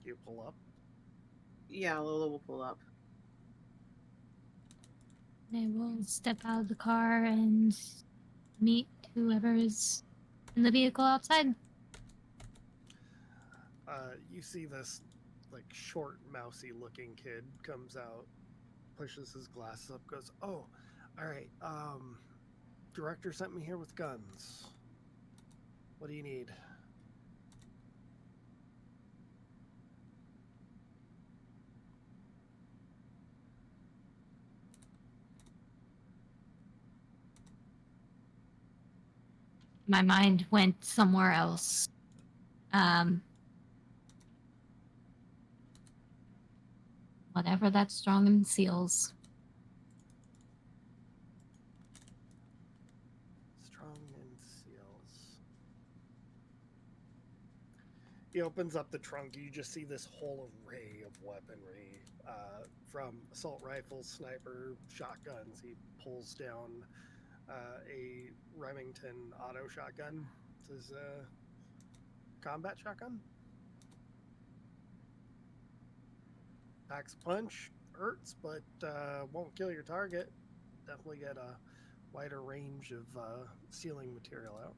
You pull up. Yeah, Lola will pull up. I will step out of the car and meet whoever is in the vehicle outside. You see this, like, short, mousy-looking kid comes out, pushes his glasses up, goes, "Oh, all right. Director sent me here with guns. What do you need?" My mind went somewhere else. Whatever that strong and seals. Strong and seals. He opens up the trunk. You just see this whole array of weaponry, from assault rifles, sniper, shotguns. He pulls down a Remington auto shotgun. This is a combat shotgun. Packs a punch, hurts, but won't kill your target. Definitely get a wider range of sealing material out.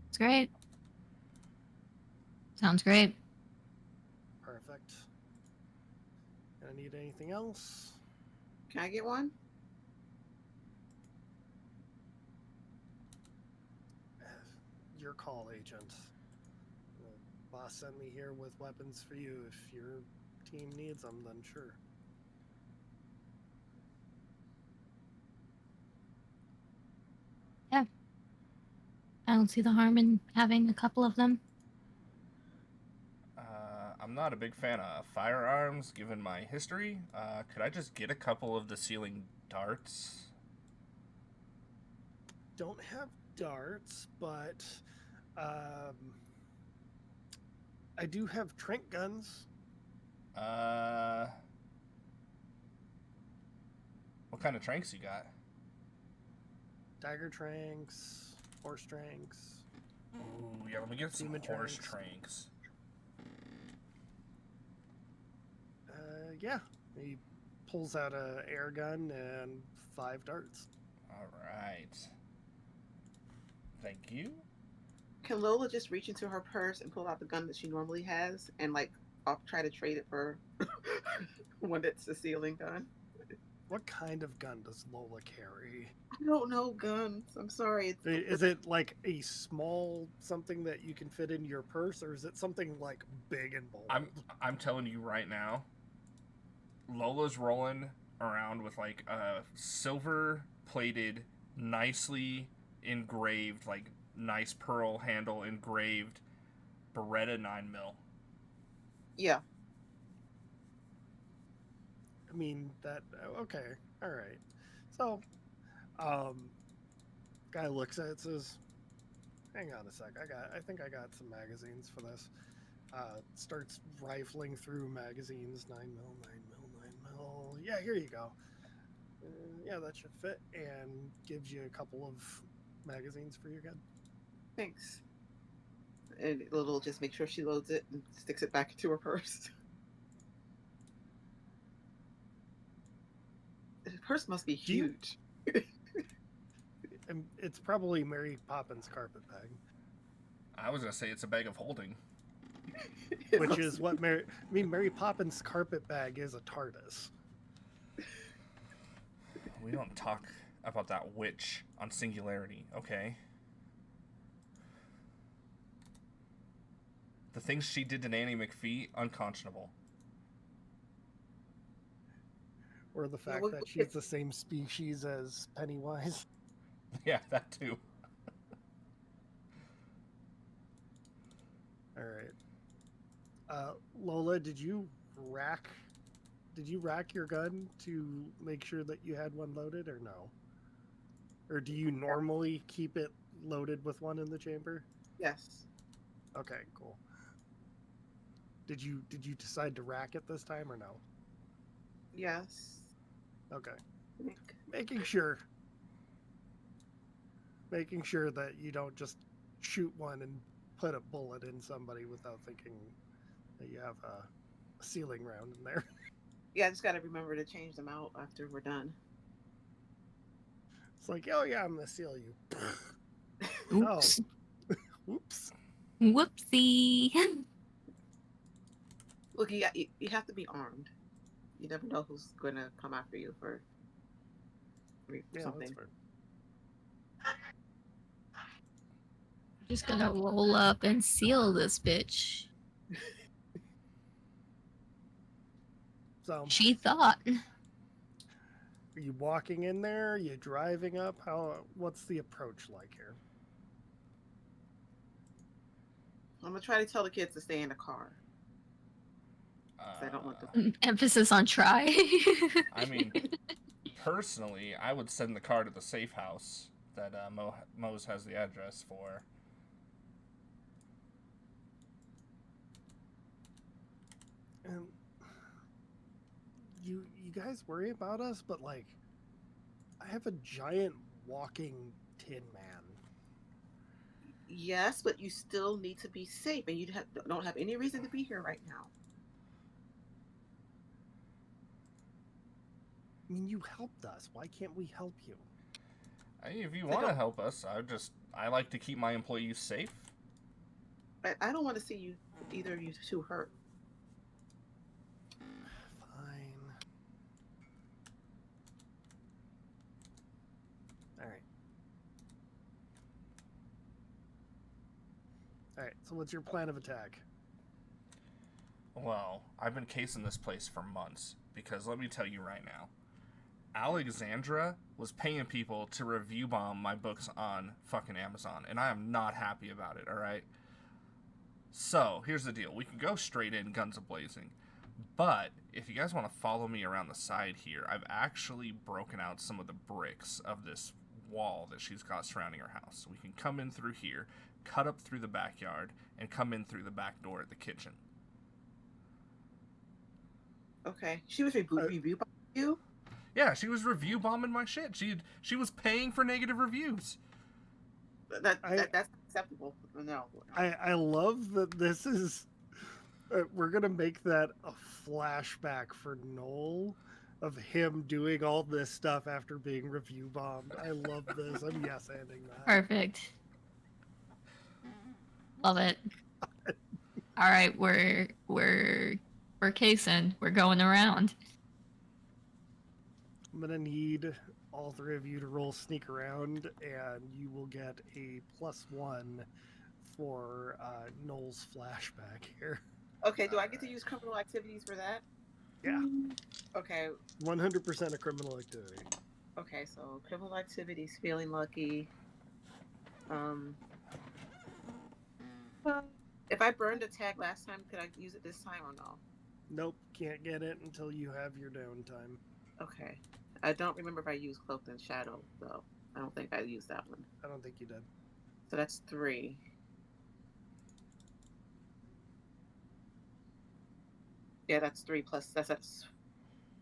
It's great. Sounds great. Perfect. Gonna need anything else? Can I get one? Your call, agent. The boss sent me here with weapons for you. If your team needs them, then sure. Yeah. I don't see the harm in having a couple of them. I'm not a big fan of firearms, given my history. Could I just get a couple of the sealing darts? Don't have darts, but I do have trank guns. What kind of tranks you got? Dagger tranks. horse tranks. Ooh, yeah, let me get some Human horse tranks. tranks. Yeah. He pulls out a air gun and 5 darts. Alright. Thank you. Can Lola just reach into her purse and pull out the gun that she normally has and like I'll try to trade it for one that's a ceiling gun? What kind of gun does Lola carry? I don't know guns. I'm sorry. Is it like a small something that you can fit in your purse, or is it something like big and bold? I'm telling you right now, Lola's rolling around with like a silver plated, nicely engraved, like nice pearl handle engraved Beretta 9mm. Yeah. I mean that. Okay, all right. So, guy looks at it, says, "Hang on a sec. I think I got some magazines for this." Starts rifling through magazines. 9mm, 9mm, 9mm. Yeah, here you go. Yeah, that should fit. And gives you a couple of magazines for your gun. Thanks. And Lola just make sure she loads it and sticks it back into her purse. The purse must be Do you- huge. And it's probably Mary Poppins' carpet bag, I was gonna say it's a bag of holding. which is what Mary Poppins' carpet bag is a TARDIS. We don't talk about that witch on Singularity, okay? The things she did to Nanny McPhee, unconscionable. Or the fact what- that she's the same species as Pennywise. Yeah, that too. All right. Lola, did you rack your gun to make sure that you had one loaded, or no? Or do you normally keep it loaded with one in the chamber? Yes. Okay, cool. Did you decide to rack it this time or no? Yes. Okay. I think. Making sure that you don't just shoot one and put a bullet in somebody without thinking that you have a ceiling round in there. Yeah, I just got to remember to change them out after we're done. It's like, oh yeah, I'm gonna seal you. Oops. Oops. Whoopsie. Look, you have to be armed. You never know who's going to come after you for Yeah, something. that's fair. Just gonna roll up and seal this bitch. So, She thought. are you walking in there? Are you driving up? What's the approach like here? I'm going to try to tell the kids to stay in the car. 'Cause I don't want Emphasis on try. I mean, personally, I would send the car to the safe house that Mo's has the address for. And you guys worry about us, but like, I have a giant walking tin man. Yes, but you still need to be safe, and don't have any reason to be here right now. I mean, you helped us. Why can't we help you? Hey, if you want to help us, I like to keep my employees safe. I don't want to see either of you two hurt. Fine. All right. So, what's your plan of attack? Well, I've been casing this place for months because let me tell you right now, Alexandra was paying people to review bomb my books on fucking Amazon, and I am not happy about it, alright? So, here's the deal. We can go straight in, guns a-blazing. But, if you guys want to follow me around the side here, I've actually broken out some of the bricks of this wall that she's got surrounding her house. So we can come in through here, cut up through the backyard, and come in through the back door at the kitchen. Okay. She was review by you? Yeah, she was review bombing my shit. She was paying for negative reviews. That's acceptable. No. I love that this is. We're gonna make that a flashback for Noel of him doing all this stuff after being review bombed. I love this. I'm yes ending that. Perfect. Love it. All right, we're casing. We're going around. I'm gonna need all three of you to roll sneak around, and you will get a +1 for Noel's flashback here. Okay, do I get to use criminal activities for that? Yeah, Okay. 100% a criminal activity. Okay, so criminal activities, feeling lucky. Well, if I burned a tag last time, could I use it this time or no? Nope, can't get it until you have your downtime. Okay. I don't remember if I used cloaked in shadow though. I don't think I used that one. I don't think you did. So that's 3. Yeah, that's 3 plus that's.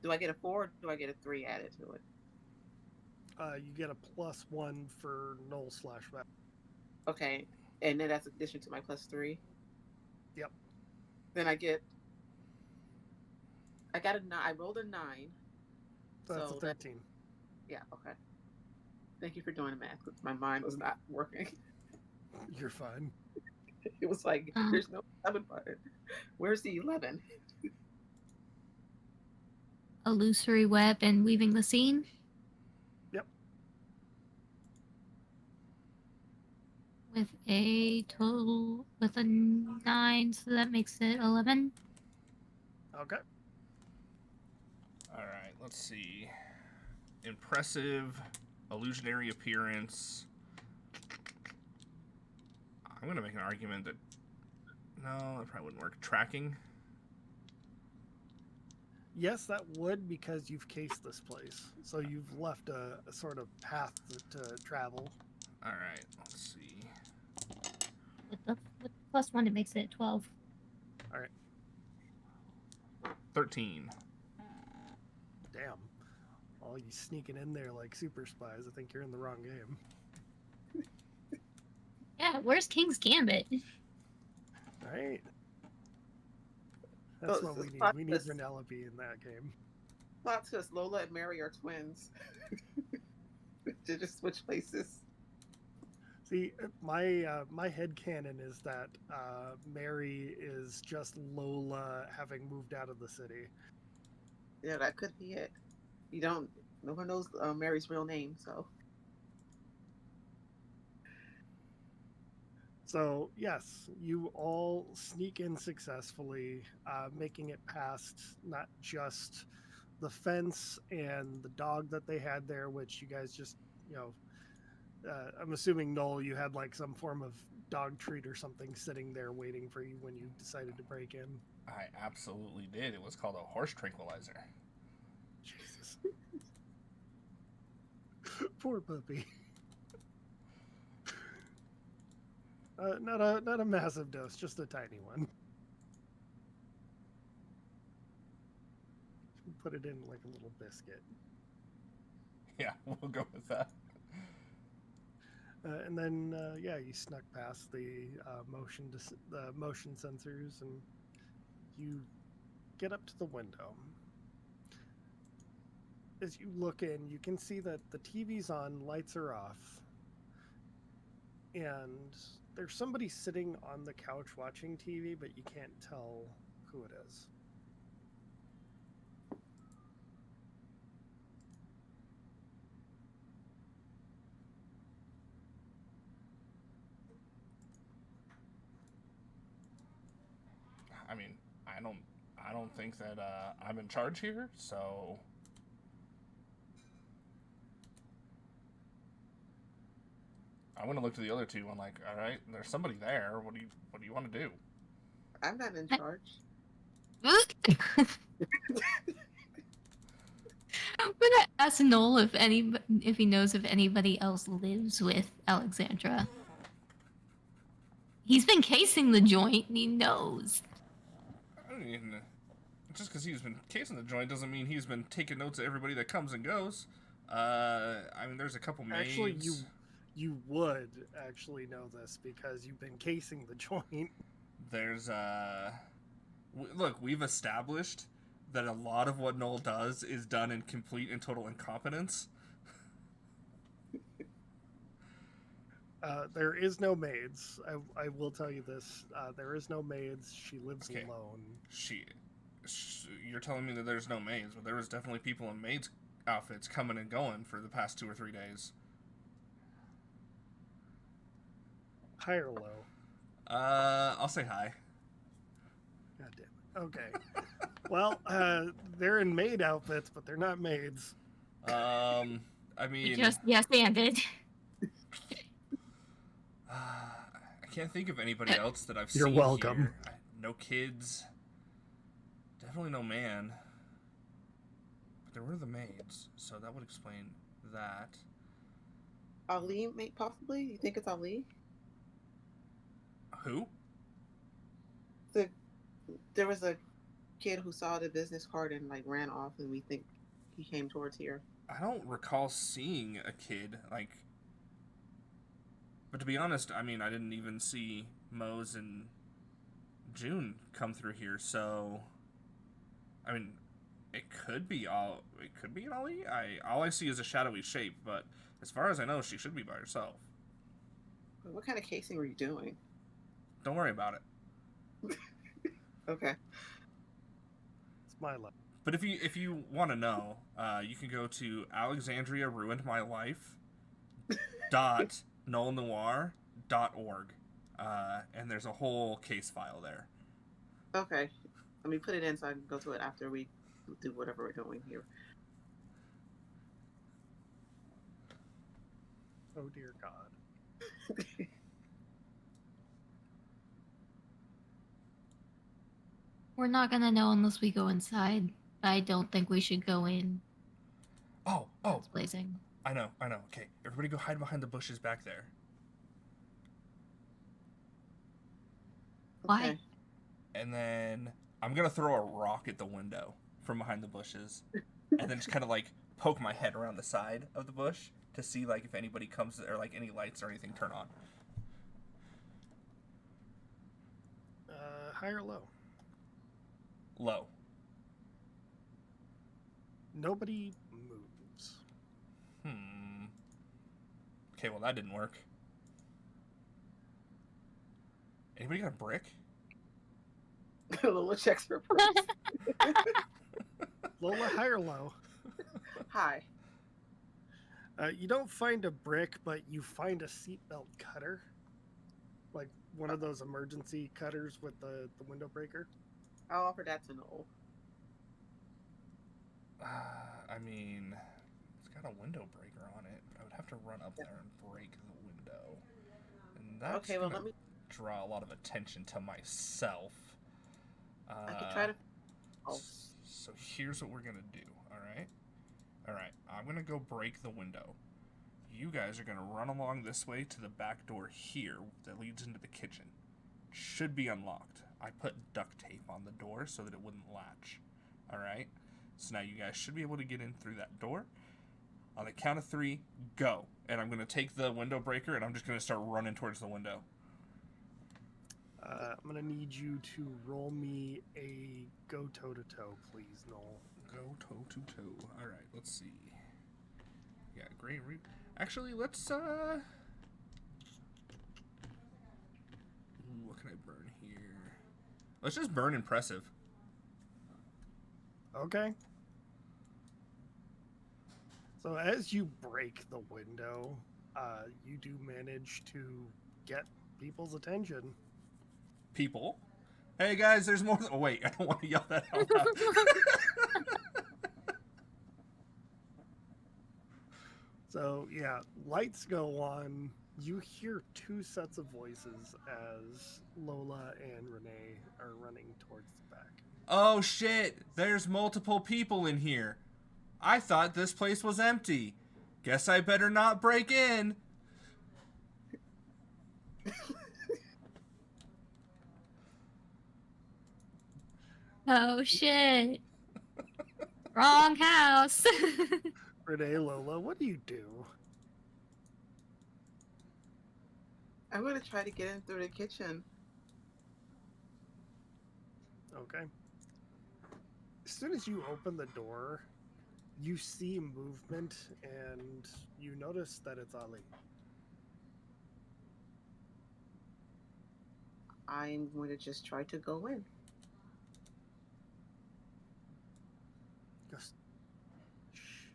Do I get a 4 or do I get a 3 added to it? You get a +1 for Noel's flashback. Okay, and then that's addition to my +3. Yep. Then I got a 9. I rolled a 9. So that's a 13. Yeah. Okay. Thank you for doing the math. My mind was not working. You're fine. It was like there's no 7 button. Where's the 11? Illusory web and weaving the scene. Yep. With a 9, so that makes it 11. Okay. All right, let's see. Impressive, illusionary appearance. I'm gonna make an argument that no, that probably wouldn't work. Tracking. Yes, that would, because you've cased this place. So you've left a sort of path to travel. All right, let's see. With +1, it makes it 12. All right. 13. Damn. All you sneaking in there like super spies. I think you're in the wrong game. Yeah, where's King's Gambit? All right. That's what we need. We need Renelope in that game. Plot twist: Lola and Mary are twins. They just switch places. See, my headcanon is that Mary is just Lola having moved out of the city. Yeah, that could be it. No one knows Mary's real name, so. So, yes, you all sneak in successfully, making it past not just the fence and the dog that they had there, which you guys just, I'm assuming, Noel, you had like some form of dog treat or something sitting there waiting for you when you decided to break in. I absolutely did. It was called a horse tranquilizer. Jesus. Poor puppy. Not a massive dose, just a tiny one. Put it in like a little biscuit. Yeah, we'll go with that. And then, you snuck past the motion sensors, and you get up to the window. As you look in, you can see that the TV's on, lights are off, and there's somebody sitting on the couch watching TV, but you can't tell who it is. I mean, I don't think that I'm in charge here, so I want to look to the other two. I'm like, all right, there's somebody there. What do you want to do? I'm not in charge. I'm gonna ask Noel if he knows if anybody else lives with Alexandra. He's been casing the joint and he knows. I mean, just because he's been casing the joint doesn't mean he's been taking notes of everybody that comes and goes. I mean, there's a couple maids. Actually, You would actually know this because you've been casing the joint. There's look, we've established that a lot of what Noel does is done in complete and total incompetence. There is no maids. I will tell you this. There is no maids. She lives Okay. alone. You're telling me that there's no maids, but there was definitely people in maids outfits coming and going for the past 2 or 3 days. High or low? I'll say hi. God damn it. Okay. Well, they're in maid outfits, but they're not maids. I You mean, just yes anded. I can't think of anybody else that I've You're seen welcome. here. No kids. Definitely no man. But there were the maids, so that would explain that. Ali, possibly? You think it's Ali? Who? There was a kid who saw the business card and like ran off, and we think he came towards here. I don't recall seeing a kid, like... But to be honest, I mean, I didn't even see Mose and June come through here, so... I mean, it could be an Ollie. All I see is a shadowy shape, but as far as I know, she should be by herself. What kind of casing were you doing? Don't worry about it. Okay. It's my luck. But if you want to know, you can go to Alexandria Ruined My Life .nolnoir.org, and there's a whole case file there. Okay. Let me put it in so I can go to it after we do whatever we're doing here. Oh dear God. We're not gonna know unless we go inside. I don't think we should go in. Oh, It's blazing. I know. Okay, everybody go hide behind the bushes back there. Why? Okay. And then I'm going to throw a rock at the window from behind the bushes. And then just kind of like poke my head around the side of the bush to see like if anybody comes or like any lights or anything turn on. High or low? Low. Nobody moves. Okay, well that didn't work. Anybody got a brick? Lola checks her purse. Lola, high or low? Hi. You don't find a brick, but you find a seatbelt cutter. Like one of those emergency cutters with the window breaker. I'll offer that to Noel. I mean, it's got a window breaker on it, but I would have to run up there and break the window. And that's Okay, well, gonna let me. draw a lot of attention to myself. I could try to. Oh. So here's what we're gonna do, alright? Alright, I'm gonna go break the window. You guys are gonna run along this way to the back door here that leads into the kitchen. Should be unlocked. I put duct tape on the door so that it wouldn't latch. Alright? So now you guys should be able to get in through that door. On the count of 3, go. And I'm gonna take the window breaker and I'm just gonna start running towards the window. I'm gonna need you to roll me a go toe to toe, please, Noel. Go toe to toe. All right, let's see. Yeah, great. Actually, let's Ooh, what can I burn here? Let's just burn impressive. Okay. So as you break the window, you do manage to get people's attention. People. Hey guys, there's more. Oh wait, I don't want to yell that out loud. So yeah, lights go on. You hear 2 sets of voices as Lola and Renee are running towards the back. Oh shit, there's multiple people in here. I thought this place was empty. Guess I better not break in. Oh shit. Wrong house. Renee, Lola, what do you do? I'm gonna try to get in through the kitchen. Okay. As soon as you open the door, you see movement and you notice that it's Ali. I'm going to just try to go in. Just shh.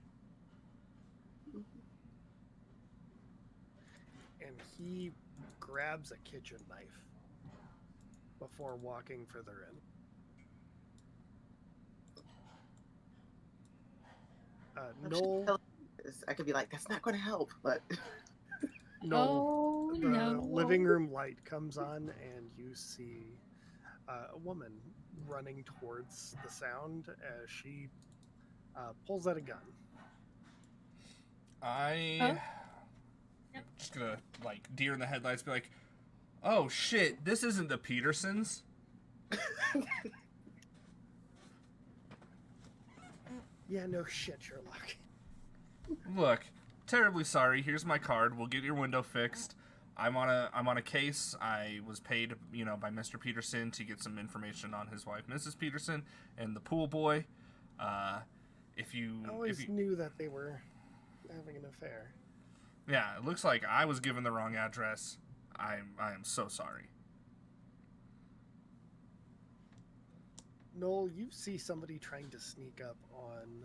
And he grabs a kitchen knife before walking further in. Noel, I could be like, that's not going to help, but Oh the no. living room light comes on and you see a woman running towards the sound as she pulls out a gun. I Yep. just gonna like deer in the headlights, be like, "Oh shit, this isn't the Petersons." Yeah, no shit, Sherlock. Look, terribly sorry. Here's my card. We'll get your window fixed. I'm on a case. I was paid, by Mr. Peterson to get some information on his wife, Mrs. Peterson, and the pool boy. If you I always knew that they were having an affair. yeah, it looks like I was given the wrong address. I am so sorry. Noel, you see somebody trying to sneak up on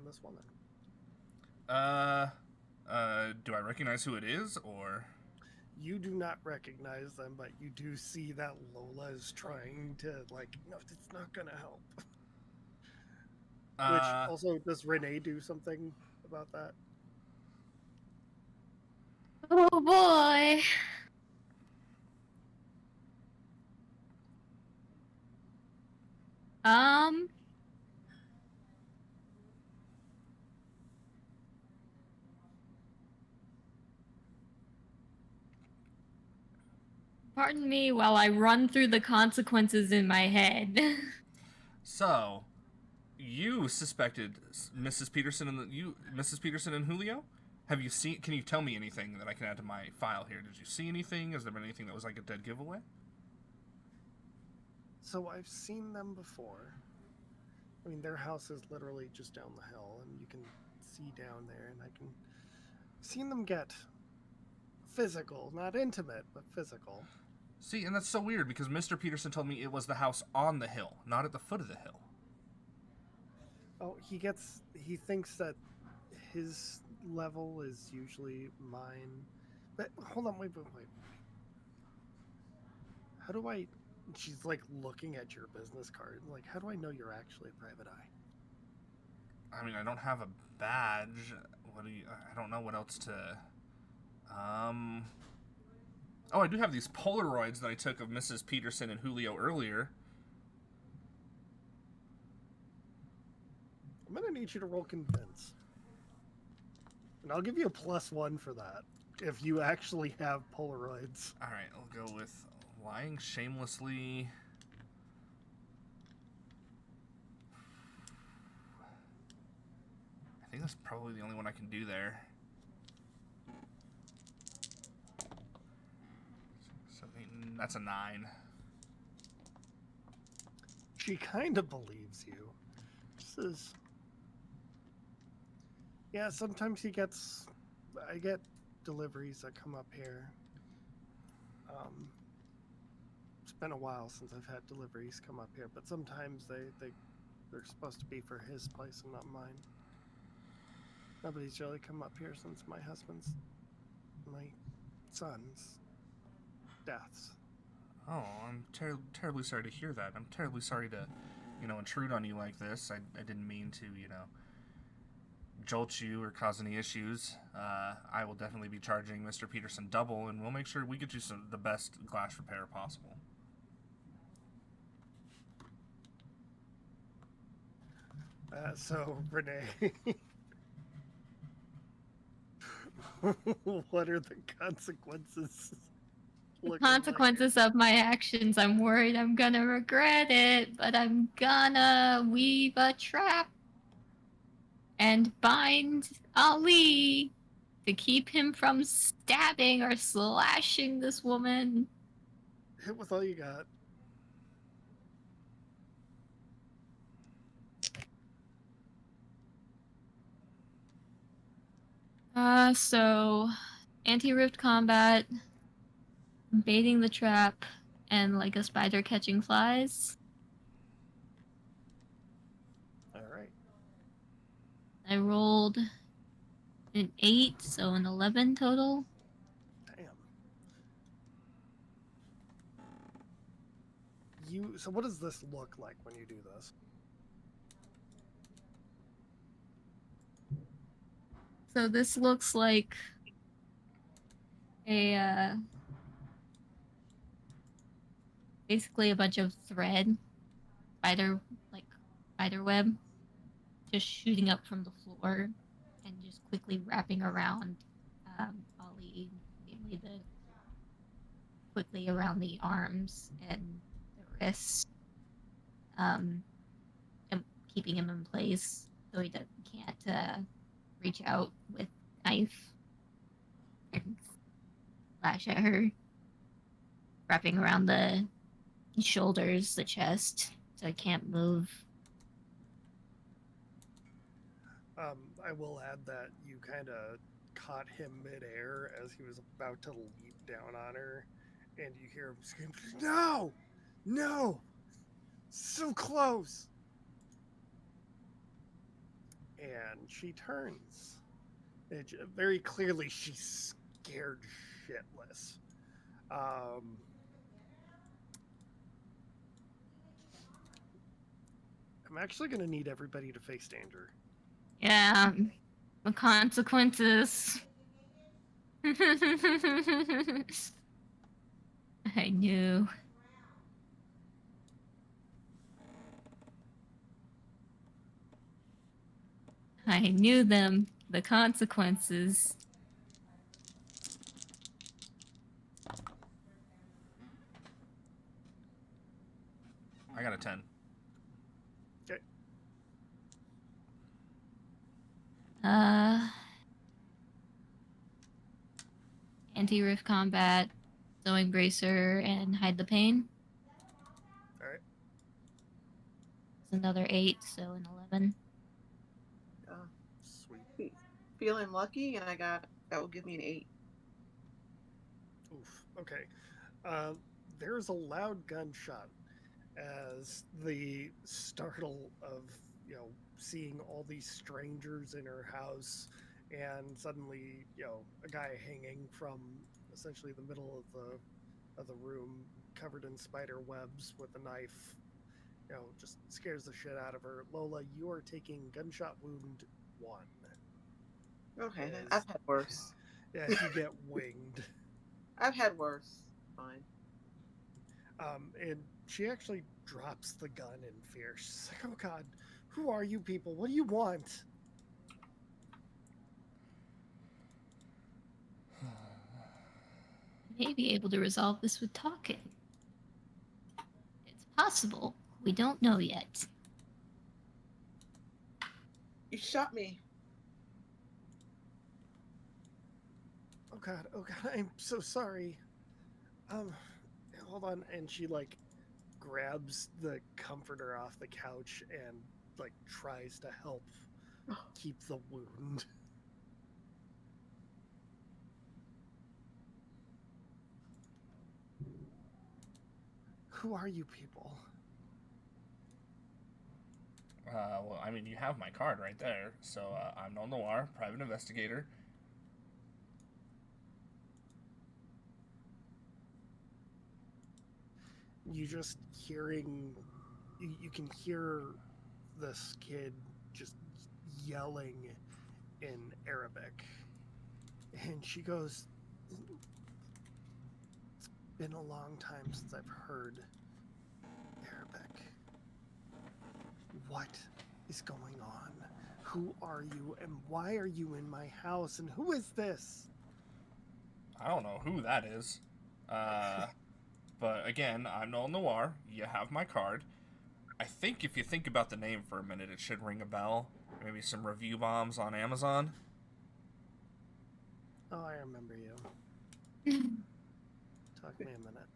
this woman. Do I recognize who it is, or? You do not recognize them, but you do see that Lola is trying to, no, it's not gonna help. Which also, does Renee do something about that? Oh boy. Um. Pardon me while I run through the consequences in my head. So, you suspected Mrs. Peterson Mrs. Peterson and Julio? Have you seen? Can you tell me anything that I can add to my file here? Did you see anything? Has there been anything that was like a dead giveaway? So I've seen them before. I mean, their house is literally just down the hill, and you can see down there, and I can seen them get physical, not intimate, but physical. See, and that's so weird because Mr. Peterson told me it was the house on the hill, not at the foot of the hill. Oh, he thinks that his level is usually mine. But hold on, wait. How do I? She's like looking at your business card. Like, how do I know you're actually a private eye? I mean, I don't have a badge. I don't know what else to. Oh, I do have these Polaroids that I took of Mrs. Peterson and Julio earlier. I'm gonna need you to roll convince, and I'll give you a +1 for that if you actually have Polaroids. All right, I'll go with lying shamelessly. I think that's probably the only one I can do there. That's a 9. She kind of believes you. Says, yeah, sometimes I get deliveries that come up here. It's been a while since I've had deliveries come up here, but sometimes they're supposed to be for his place and not mine. Nobody's really come up here since my son's deaths. Oh, I'm terribly sorry to hear that. I'm terribly sorry to, intrude on you like this. I didn't mean to, jolt you or cause any issues. I will definitely be charging Mr. Peterson double, and we'll make sure we get you the best glass repair possible. So, Renee, what are the consequences? Consequences of my actions. I'm worried I'm gonna regret it, but I'm gonna weave a trap and bind Ali to keep him from stabbing or slashing this woman. Hit with all you got. So anti-rift combat, baiting the trap, and like a spider catching flies. All right. I rolled an 8, so an 11 total. Damn. So what does this look like when you do this? So this looks like a basically a bunch of thread, spider web, just shooting up from the floor and just quickly wrapping around Ollie, mainly quickly around the arms and the wrists, and keeping him in place so he can't reach out with knife and slash at her, wrapping around the shoulders, the chest, so I can't move. I will add that you kind of caught him midair as he was about to leap down on her, and you hear him scream, "No! No! So close!" And she turns. Very clearly, she's scared shitless. I'm actually going to need everybody to face danger. Yeah, the consequences. I knew. I knew them. The consequences. I got a 10. Okay. Anti-rift combat, sewing bracer, and hide the pain. All right. It's another 8, so an 11. Sweet. Feeling lucky, and that will give me an 8. Oof. Okay. There's a loud gunshot as the startle of seeing all these strangers in her house, and suddenly a guy hanging from essentially the middle of the room, covered in spider webs with a knife, just scares the shit out of her. Lola, you are taking gunshot wound 1. Okay, I've had worse. Yeah, you get winged. I've had worse. Fine. And she actually drops the gun in fear. She's like, "Oh God, who are you people? What do you want?" I may be able to resolve this with talking. It's possible. We don't know yet. You shot me. Oh God, I'm so sorry. Hold on. And she grabs the comforter off the couch and tries to help keep the wound. Who are you people? Well, I mean, you have my card right there. So I'm Noel Noir, private investigator. You just hearing, you can hear this kid just yelling in Arabic. And she goes, "It's been a long time since I've heard Arabic. What is going on? Who are you, and why are you in my house, and who is this?" I don't know who that is. But again, I'm Noel Noir. You have my card. I think if you think about the name for a minute, it should ring a bell. Maybe some review bombs on Amazon. Oh, I remember you. Talk me a minute.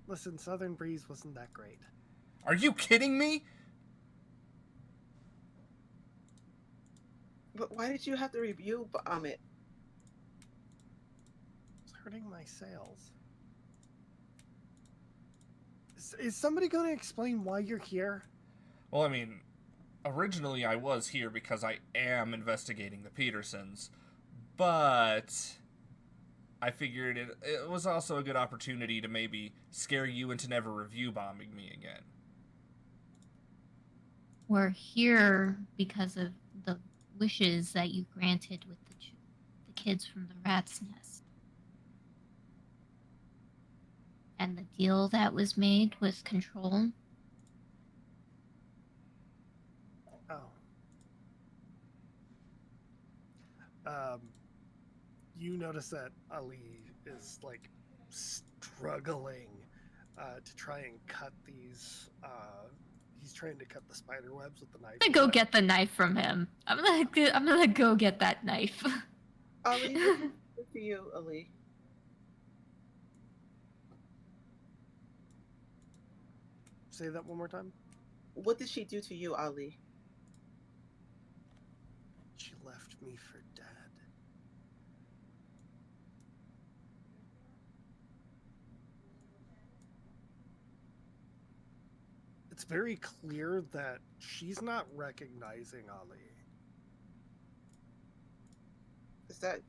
Listen, Southern Breeze wasn't that great. Are you kidding me? But why did you have to review it? It's hurting my sales. Is somebody going to explain why you're here? Well, I mean, originally I was here because I am investigating the Petersons, but I figured it was also a good opportunity to maybe scare you into never review bombing me again. We're here because of the wishes that you granted with the kids from the rat's nest. And the deal that was made with Control. Oh. You notice that Ali is like struggling to try and cut these. He's trying to cut the spider webs with the knife. I'm gonna go get the knife from him. I'm gonna go get that knife. Ali, what did she do to you, Ali? Say that one more time. What did she do to you, Ali? She left me for dead. It's very clear that she's not recognizing Ali. Is that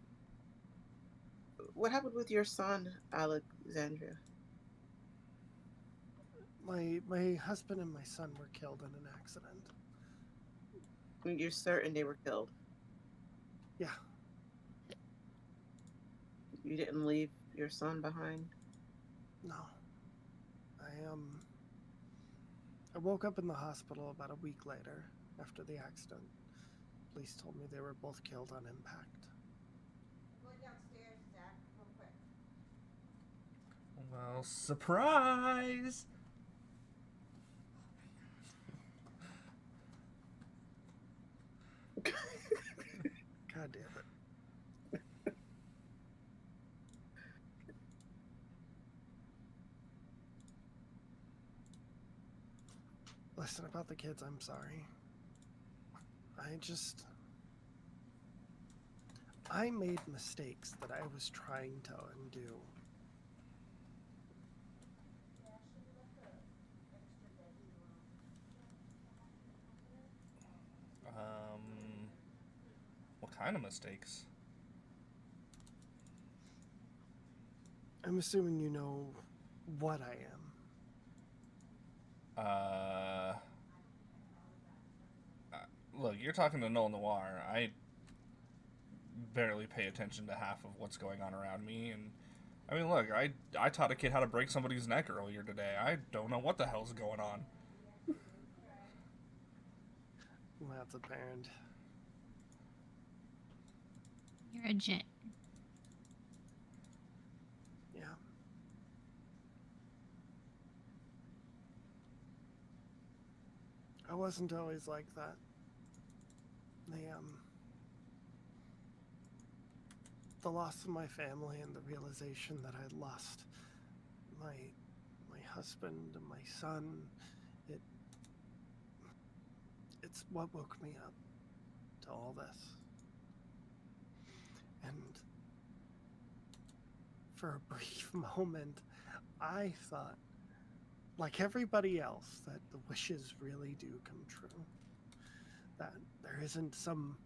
what happened with your son, Alexandria? My husband and my son were killed in an accident. You're certain they were killed? Yeah. You didn't leave your son behind? No. I woke up in the hospital about a week later after the accident. Police told me they were both killed on impact. I'm going downstairs, Zach, real quick. Well, surprise! God damn it. Listen, about the kids, I'm sorry. I made mistakes that I was trying to undo. What kind of mistakes? I'm assuming you know what I am. Look, you're talking to Noel Noir. I barely pay attention to half of what's going on around me, and I mean, look, I taught a kid how to break somebody's neck earlier today. I don't know what the hell's going on. That's apparent. You're a gent. Yeah. I wasn't always like that. The loss of my family and the realization that I'd lost my husband and my son, it's what woke me up to all this. And for a brief moment, I thought, like everybody else, that the wishes really do come true. That there isn't some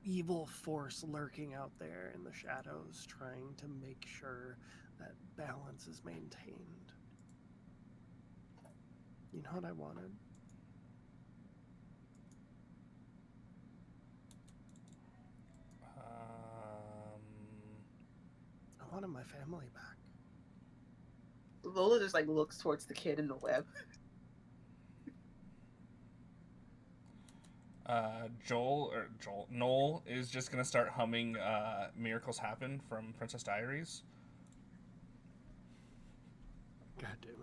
evil force lurking out there in the shadows trying to make sure that balance is maintained. You know what I wanted? I wanted my family back. Lola just like looks towards the kid in the web. Noel is just gonna start humming "Miracles Happen" from Princess Diaries. God damn it.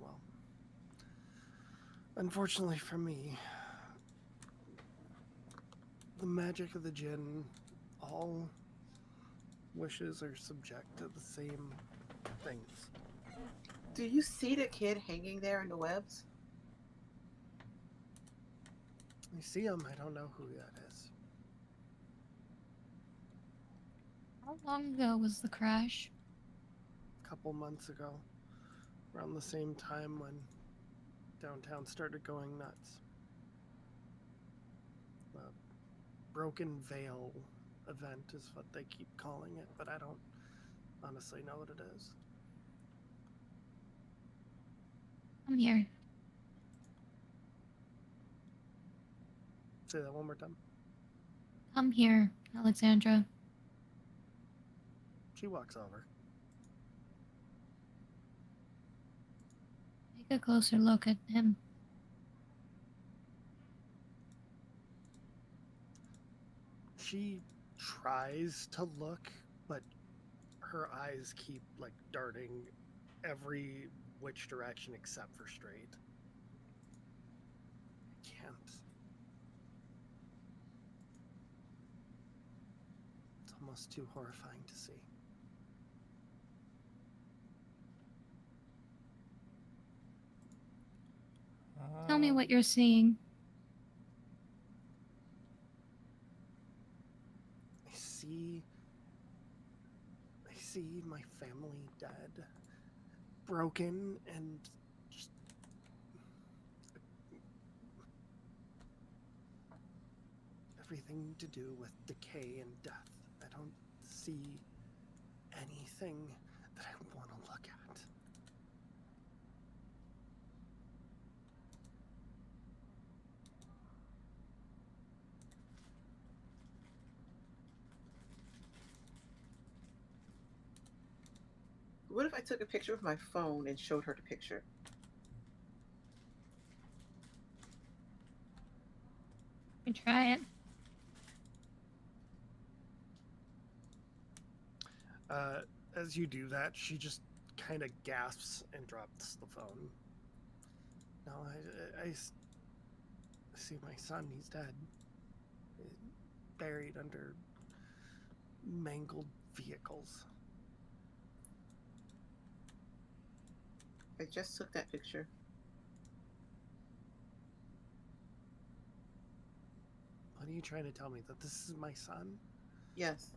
well, unfortunately for me, the magic of the djinn, all wishes are subject to the same things. Do you see the kid hanging there in the webs? I see him, I don't know who that is. How long ago was the crash? A couple months ago, around the same time when downtown started going nuts. The Broken Veil event is what they keep calling it, but I don't honestly know what it is. Come here. Say that one more time. Come here, Alexandra. She walks over. Take a closer look at him. She tries to look, but her eyes keep like darting every which direction except for straight. I can't. It's almost too horrifying to see. Tell me what you're seeing. I see my family dead, broken, and just everything to do with decay and death. I don't see anything that I want to look at. What if I took a picture with my phone and showed her the picture? You can try it. As you do that, she just kind of gasps and drops the phone. No, I see my son. He's dead. Buried under mangled vehicles. I just took that picture. What are you trying to tell me? That this is my son? Yes.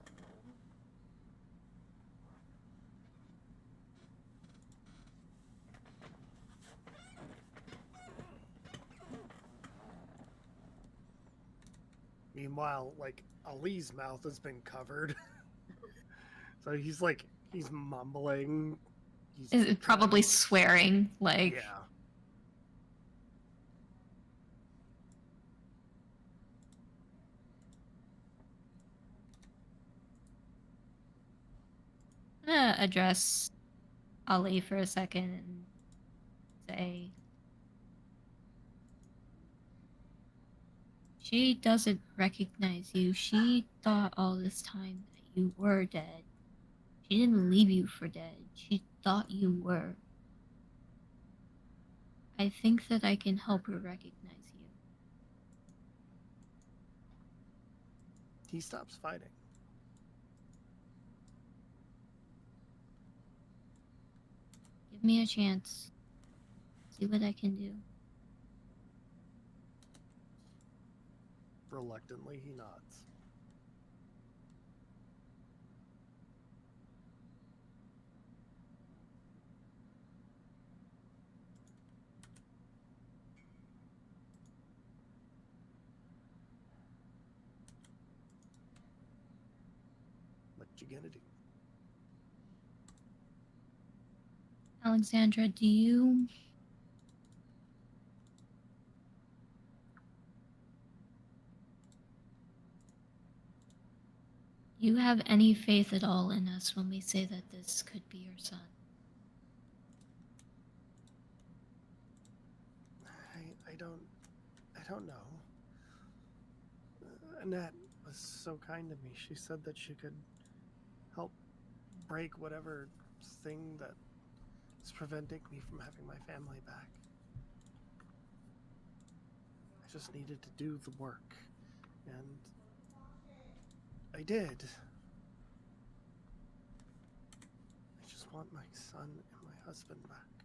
Meanwhile, like, Ali's mouth has been covered. So he's mumbling. Is it probably swearing? Like, Yeah. I'm gonna address Ali for a second and say, she doesn't recognize you. She thought all this time that you were dead. She didn't leave you for dead. She thought you were. I think that I can help her recognize you. He stops fighting. Give me a chance. See what I can do. Reluctantly, he nods. What you gonna do? Alexandra, do you have any faith at all in us when we say that this could be your son? I don't know. Annette was so kind to me. She said that she could help break whatever thing that It's preventing me from having my family back. I just needed to do the work, and I did. I just want my son and my husband back.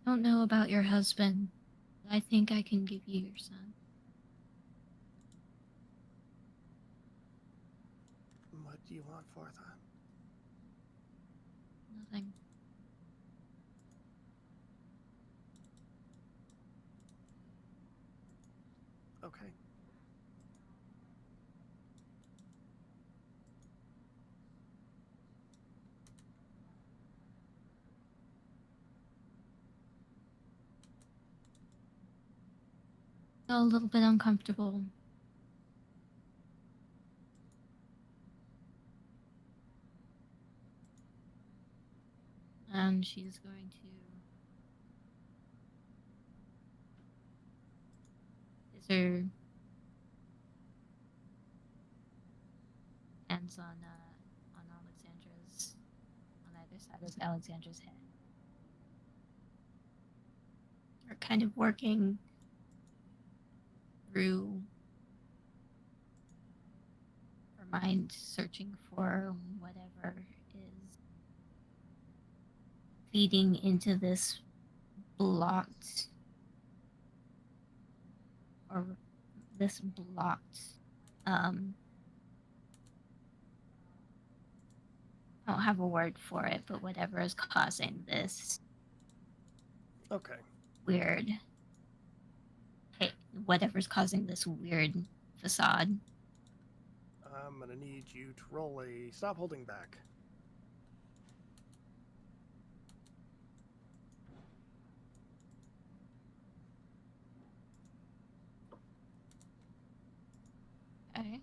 I don't know about your husband, but I think I can give you your son. What do you want for that? Nothing. Okay. Feel a little bit uncomfortable. And she's going to. Is her hands on Alexandra's, on either side of Alexandra's head. Are kind of working through her mind, searching for whatever is feeding into this blocked or this blocked I don't have a word for it, but whatever is causing this Okay. weird whatever's causing this weird facade. I'm gonna need you to roll a stop holding back. Okay.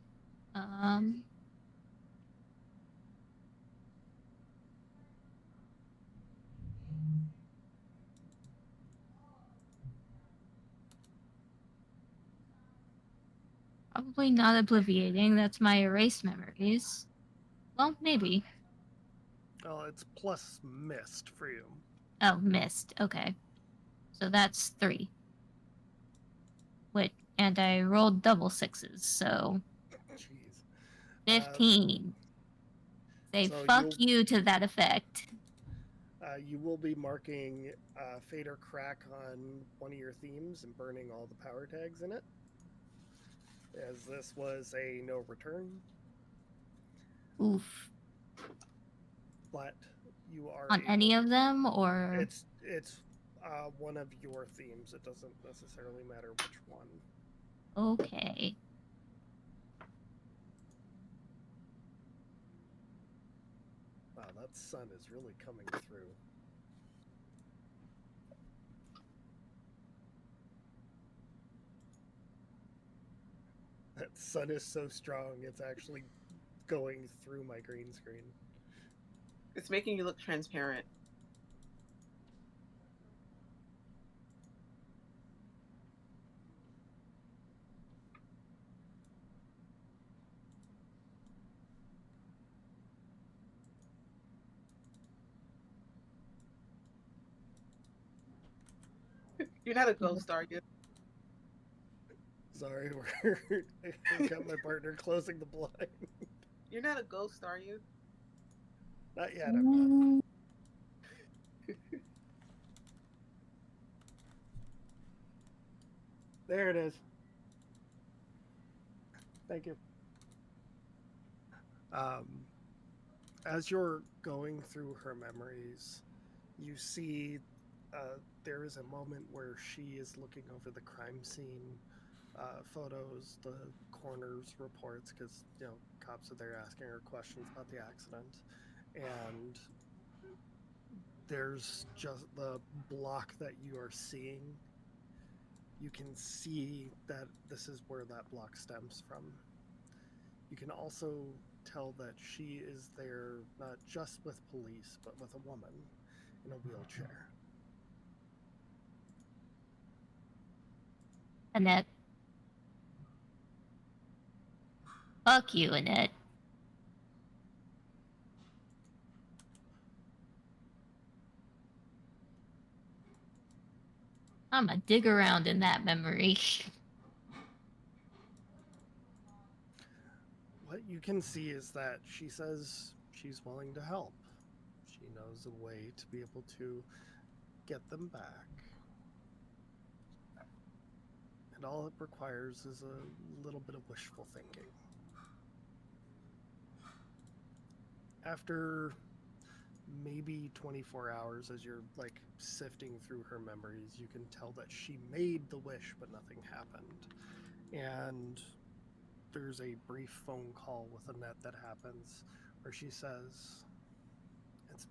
Probably not obliviating. That's my erased memories. Well, maybe. Well, it's plus mist for you. Oh, missed. Okay. So that's 3. Wait, and I rolled double 6s, so Jeez. 15. Say so fuck you to that effect. You will be marking Fade or Crack on one of your themes and burning all the power tags in it, as this was a no return. Oof. But you are On any of them, or It's one of your themes. It doesn't necessarily matter which one. okay. Wow, that sun is really coming through. That sun is so strong, it's actually going through my green screen. It's making you look transparent. You're not a ghost, are you? Sorry, I've got my partner closing the blind. You're not a ghost, are you? Not yet, I'm not. There it is. Thank you. As you're going through her memories, you see there is a moment where she is looking over the crime scene photos, the coroner's reports, because cops are there asking her questions about the accident, and there's just the block that you are seeing. You can see that this is where that block stems from. You can also tell that she is there not just with police, but with a woman in a wheelchair. Annette. Fuck you, Annette. I'ma dig around in that memory. What you can see is that she says she's willing to help. She knows a way to be able to get them back. And all it requires is a little bit of wishful thinking. After maybe 24 hours, as you're like sifting through her memories, you can tell that she made the wish, but nothing happened. And there's a brief phone call with Annette that happens where she says, it's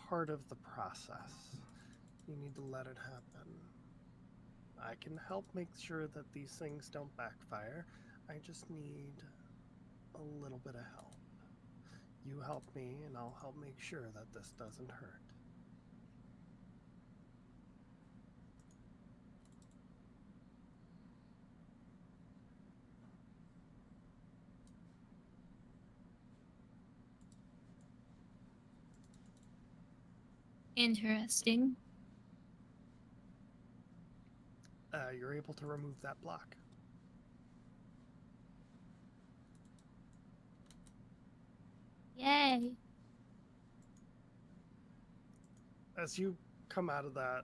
part of the process. You need to let it happen. I can help make sure that these things don't backfire. I just need a little bit of help. You help me, and I'll help make sure that this doesn't hurt. Interesting. You're able to remove that block. Yay. As you come out of that,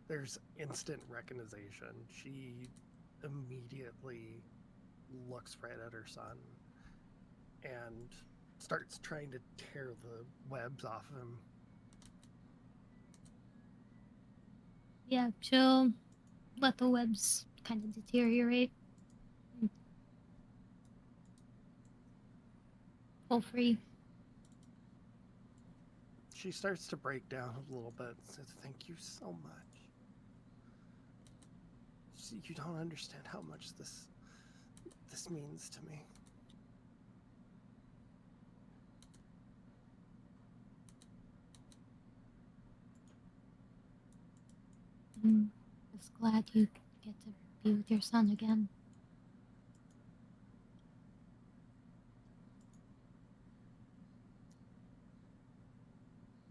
there's instant recognition. She immediately looks right at her son and starts trying to tear the webs off of him. Yeah, she'll let the webs kind of deteriorate. Pull free. She starts to break down a little bit and says, thank you so much. You don't understand how much this means to me. I'm just glad you get to be with your son again.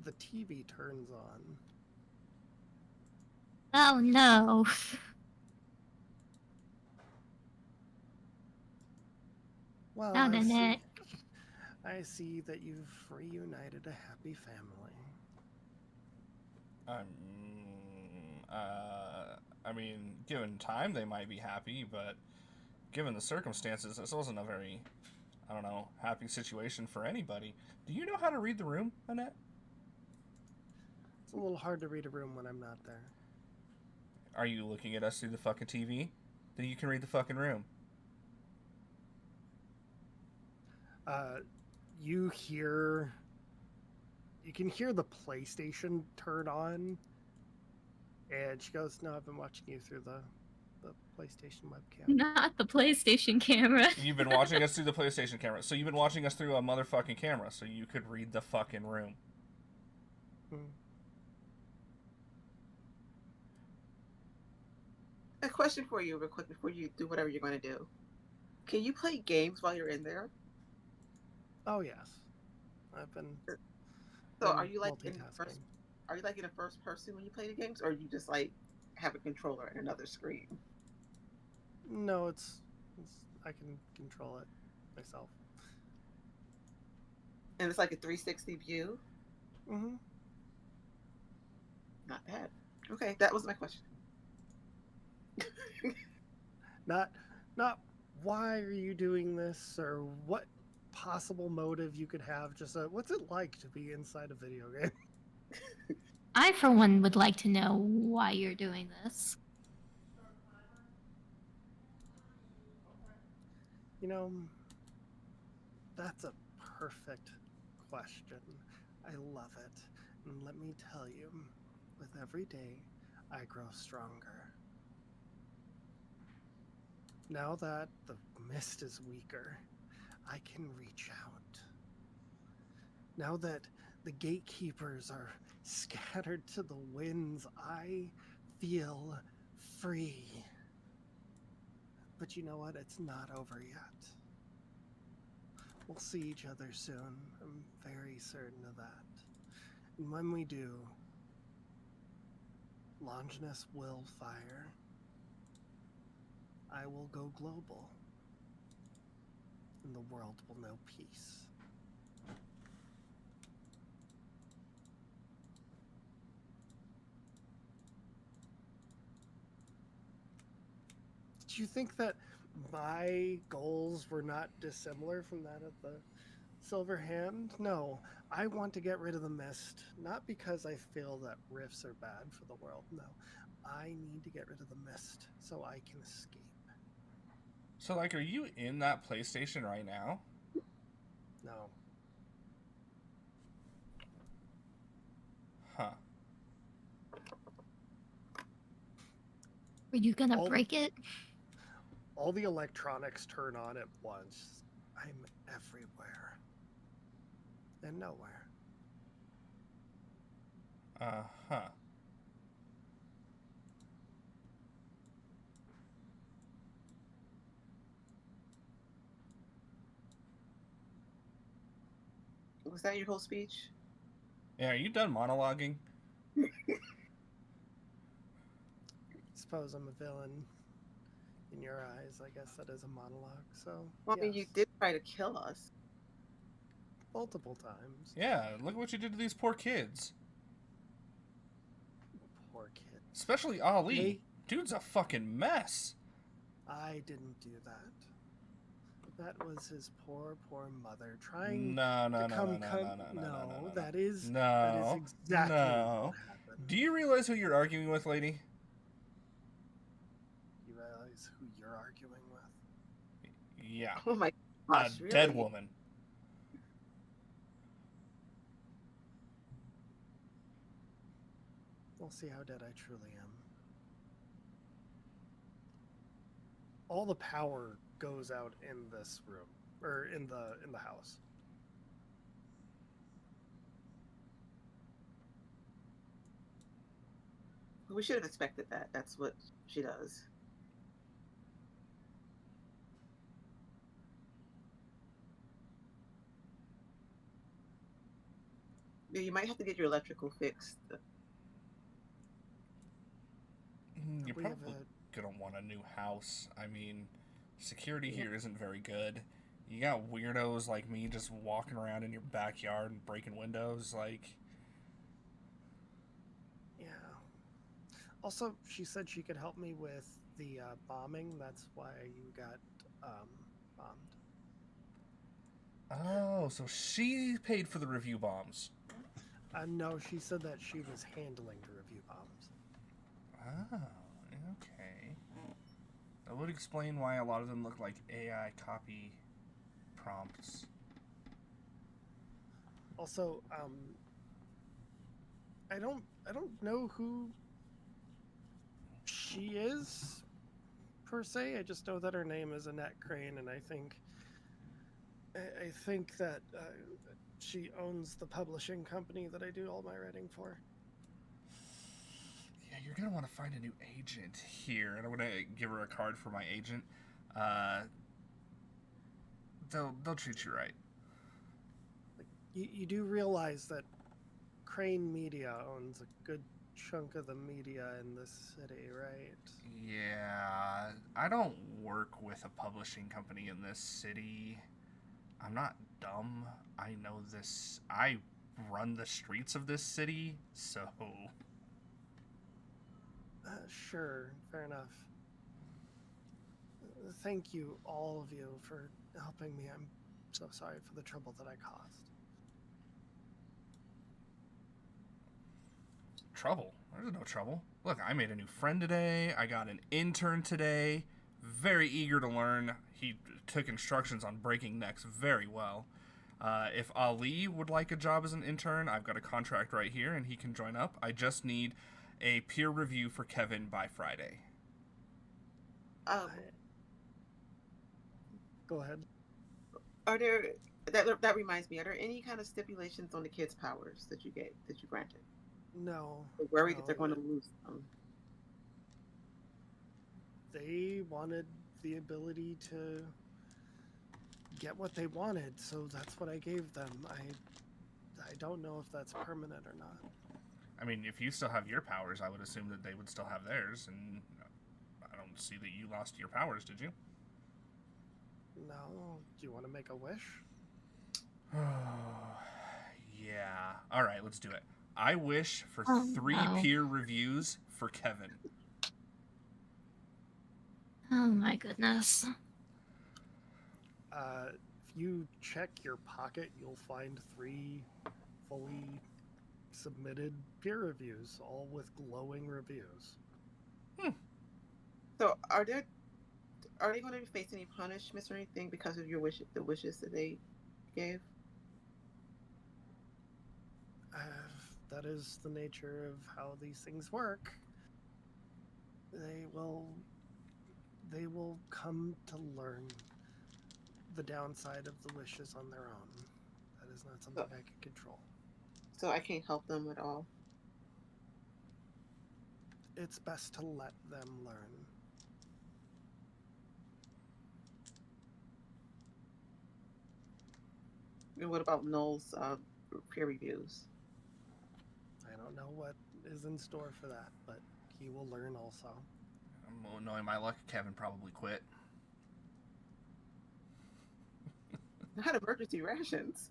The TV turns on. Oh no. Well, Not Annette. I see that you've reunited a happy family. I mean, given time, they might be happy, but given the circumstances, this wasn't a very, I don't know, happy situation for anybody. Do you know how to read the room, Annette? It's a little hard to read a room when I'm not there. Are you looking at us through the fucking TV? Then you can read the fucking room. You can hear the PlayStation turn on, and she goes, no, I've been watching you through the PlayStation webcam. Not the PlayStation camera. You've been watching us through the PlayStation camera, so you've been watching us through a motherfucking camera, so you could read the fucking room. A question for you, real quick, before you do whatever you're going to do. Can you play games while you're in there? Oh yes, I've been. So are you like in multitasking. Are you like in a first person when you play the games, or you just like have a controller and another screen? No, it's I can control it myself. And it's like a 360 view. Mm-hmm. Not bad. Okay, that was my question. Not why are you doing this, or what possible motive you could have. Just what's it like to be inside a video game? I, for one, would like to know why you're doing this. You know, that's a perfect question. I love it. And let me tell you, with every day, I grow stronger. Now that the mist is weaker, I can reach out. Now that the gatekeepers are scattered to the winds, I feel free. But you know what? It's not over yet. We'll see each other soon. I'm very certain of that. And when we do, Longinus will fire. I will go global. And the world will know peace. Did you think that my goals were not dissimilar from that of the Silver Hand? No, I want to get rid of the mist, not because I feel that rifts are bad for the world. No, I need to get rid of the mist so I can escape. So, like, are you in that PlayStation right now? No, Huh. Were you gonna All- break it? all the electronics turn on at once. I'm everywhere and nowhere. Uh-huh. Was that your whole speech? Yeah, are you done monologuing? Suppose I'm a villain in your eyes. I guess that is a monologue. So, Well, I mean, you yes, did try to kill us. multiple times. Yeah, look what you did to these poor kids. Poor kid. Especially Ali. Hey. Dude's a fucking mess. I didn't do that. That was his poor, poor mother trying No, to no. that is No. exactly No. what happened. Do you realize who you're arguing with, lady? You realize who you're arguing with? Yeah. Oh my A gosh, really? dead woman. We'll see how dead I truly am. All the power goes out in this room, or in the house. We should have expected that. That's what she does. Yeah, you might have to get your electrical fixed. You're We have probably gonna want a new house. I mean, security here isn't very good. You got weirdos like me just walking around in your backyard and breaking windows. Like, Yeah. Also, she said she could help me with the bombing. That's why you got bombed. oh, so she paid for the review bombs. No, she said that she was handling the review bombs. Oh, okay. That would explain why a lot of them look like AI copy prompts. Also, I don't know who she is per se. I just know that her name is Annette Crane, and I think that she owns the publishing company that I do all my writing for. Yeah, you're gonna want to find a new agent here, and I'm gonna give her a card for my agent. They'll treat you right. Like, you do realize that Crane Media owns a good chunk of the media in this city, right? Yeah, I don't work with a publishing company in this city. I'm not dumb. I know this. I run the streets of this city, so. Sure, fair enough. Thank you, all of you, for helping me. I'm so sorry for the trouble that I caused. Trouble? There's no trouble. Look, I made a new friend today. I got an intern today. Very eager to learn. He took instructions on breaking necks very well. If Ali would like a job as an intern, I've got a contract right here and he can join up. I just need a peer review for Kevin by Friday. Go ahead. Are there that reminds me? Are there any kind of stipulations on the kids' powers that you granted? No. They're worried that no, they're going to lose them. They wanted the ability to get what they wanted, so that's what I gave them. I don't know if that's permanent or not. I mean, if you still have your powers, I would assume that they would still have theirs, and I don't see that you lost your powers, did you? No. Do you want to make a wish? Yeah. All right, let's do it. I wish for Oh, 3 no. peer reviews for Kevin. Oh my goodness. If you check your pocket, you'll find 3 fully submitted peer reviews, all with glowing reviews. So are they going to face any punishments or anything because of the wishes that they gave? That is the nature of how these things work. They will come to learn the downside of the wishes on their own. That is not something I can control. So I can't help them at all. It's best to let them learn. And what about Noel's peer reviews? I don't know what is in store for that, but he will learn also. Knowing my luck, Kevin probably quit. Not emergency rations.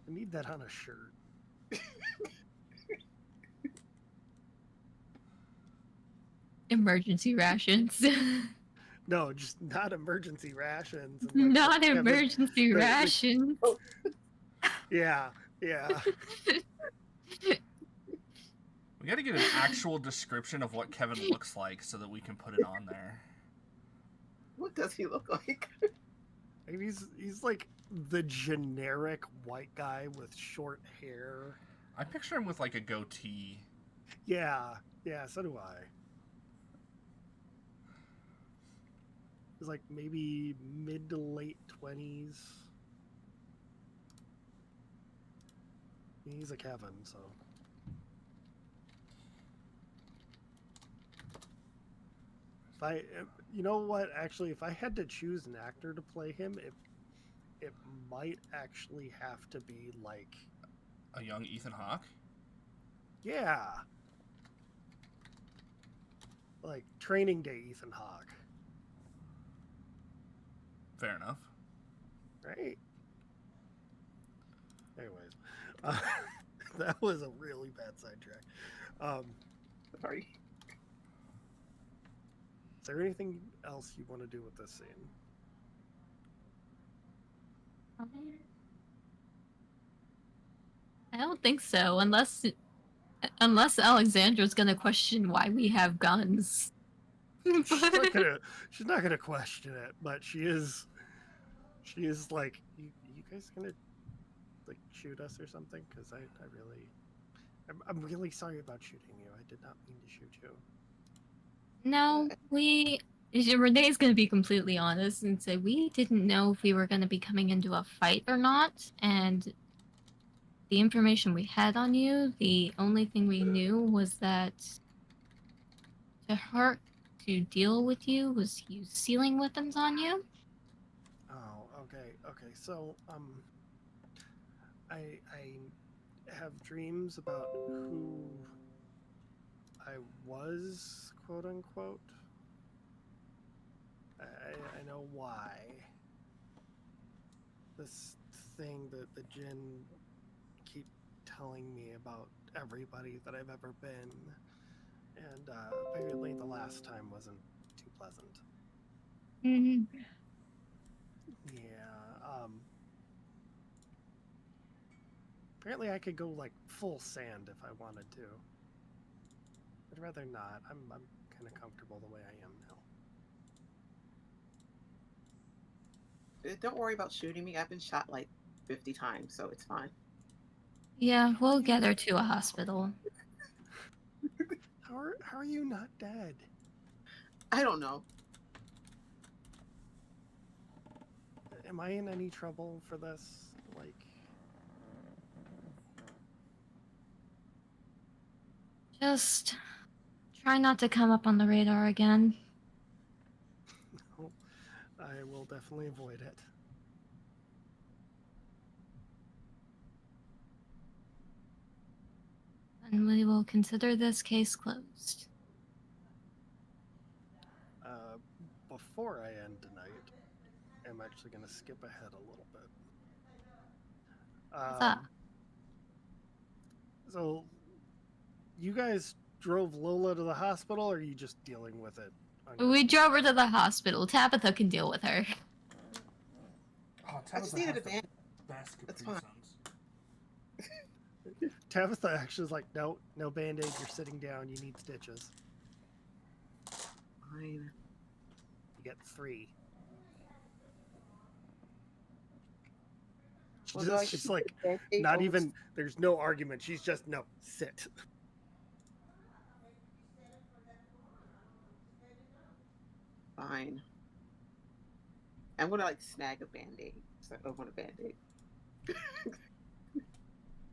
I need that on a shirt. Emergency rations. No, just not emergency rations. And like Not Kevin, emergency rations. Yeah. We got to get an actual description of what Kevin looks like so that we can put it on there. What does he look like? I mean, he's like the generic white guy with short hair. I picture him with like a goatee. Yeah, so do I. He's like maybe mid to late 20s. He's a Kevin, so. You know what? Actually, if I had to choose an actor to play him, it might actually have to be like A young Ethan Hawke? Yeah. Like Training Day Ethan Hawke. Fair enough. Right? Anyways. That was a really bad sidetrack. Sorry. Is there anything else you want to do with this scene? I don't think so, unless Alexandra's gonna question why we have guns. She's not gonna question it, but she is like, you guys gonna like shoot us or something? Because I'm really sorry about shooting you. I did not mean to shoot you. No, Renee's gonna be completely honest and say we didn't know if we were gonna be coming into a fight or not, and the information we had on you, the only thing we knew was that to deal with you was use sealing weapons on you. Oh, okay. So, I have dreams about who I was, quote unquote. I know why. This thing that the Jinn keep telling me about everybody that I've ever been, and apparently the last time wasn't too pleasant. Mm-hmm. Yeah. Apparently I could go like full sand if I wanted to. I'd rather not. I'm kind of comfortable the way I am now. Don't worry about shooting me. I've been shot like 50 times, so it's fine. Yeah, we'll get her to a hospital. How are you not dead? I don't know. Am I in any trouble for this? Like, Just try not to come up on the radar again. definitely avoid it. And we will consider this case closed. Before I end tonight, I'm actually going to skip ahead a little bit. Huzzah. So, you guys drove Lola to the hospital, or are you just dealing with it? We drove her to the hospital. Tabitha can deal with her. Oh, I just needed a band. best That's Capri fine. Suns. Tabitha actually is like, no Band-Aid, you're sitting down, you need stitches. Fine. You get 3. Well, do I get She's to like, put a Band-Aid not over- even, there's no argument. She's just, no, sit. Fine. I'm gonna like snag a Band-Aid. So I want a Band-Aid.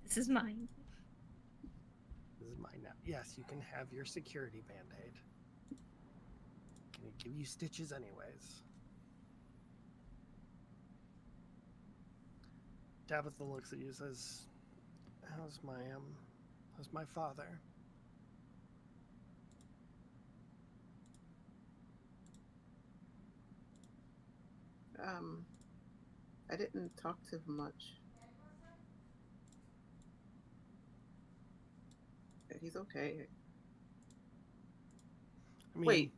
This is mine. This is mine now. Yes, you can have your security Band-Aid. Can it give you stitches anyways? Tabitha looks at you and says, how's my father? I didn't talk to him much. He's okay. I mean, Wait.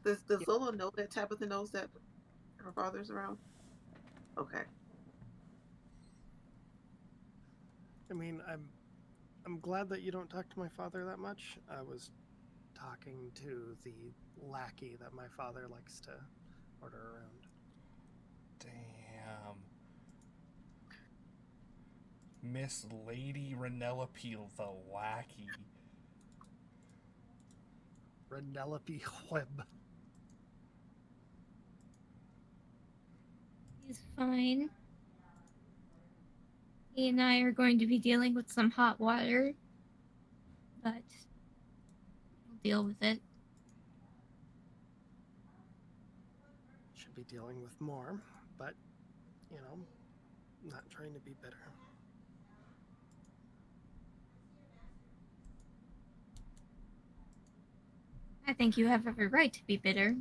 Does Lola know that Tabitha knows that her father's around? Okay. I mean, I'm glad that you don't talk to my father that much. I was talking to the lackey that my father likes to order around. Damn. Miss Lady Ranella Peel, the lackey. Renelope Webb. He's fine. He and I are going to be dealing with some hot water, but we'll deal with it. Should be dealing with more, but, you know, not trying to be bitter. I think you have every right to be bitter.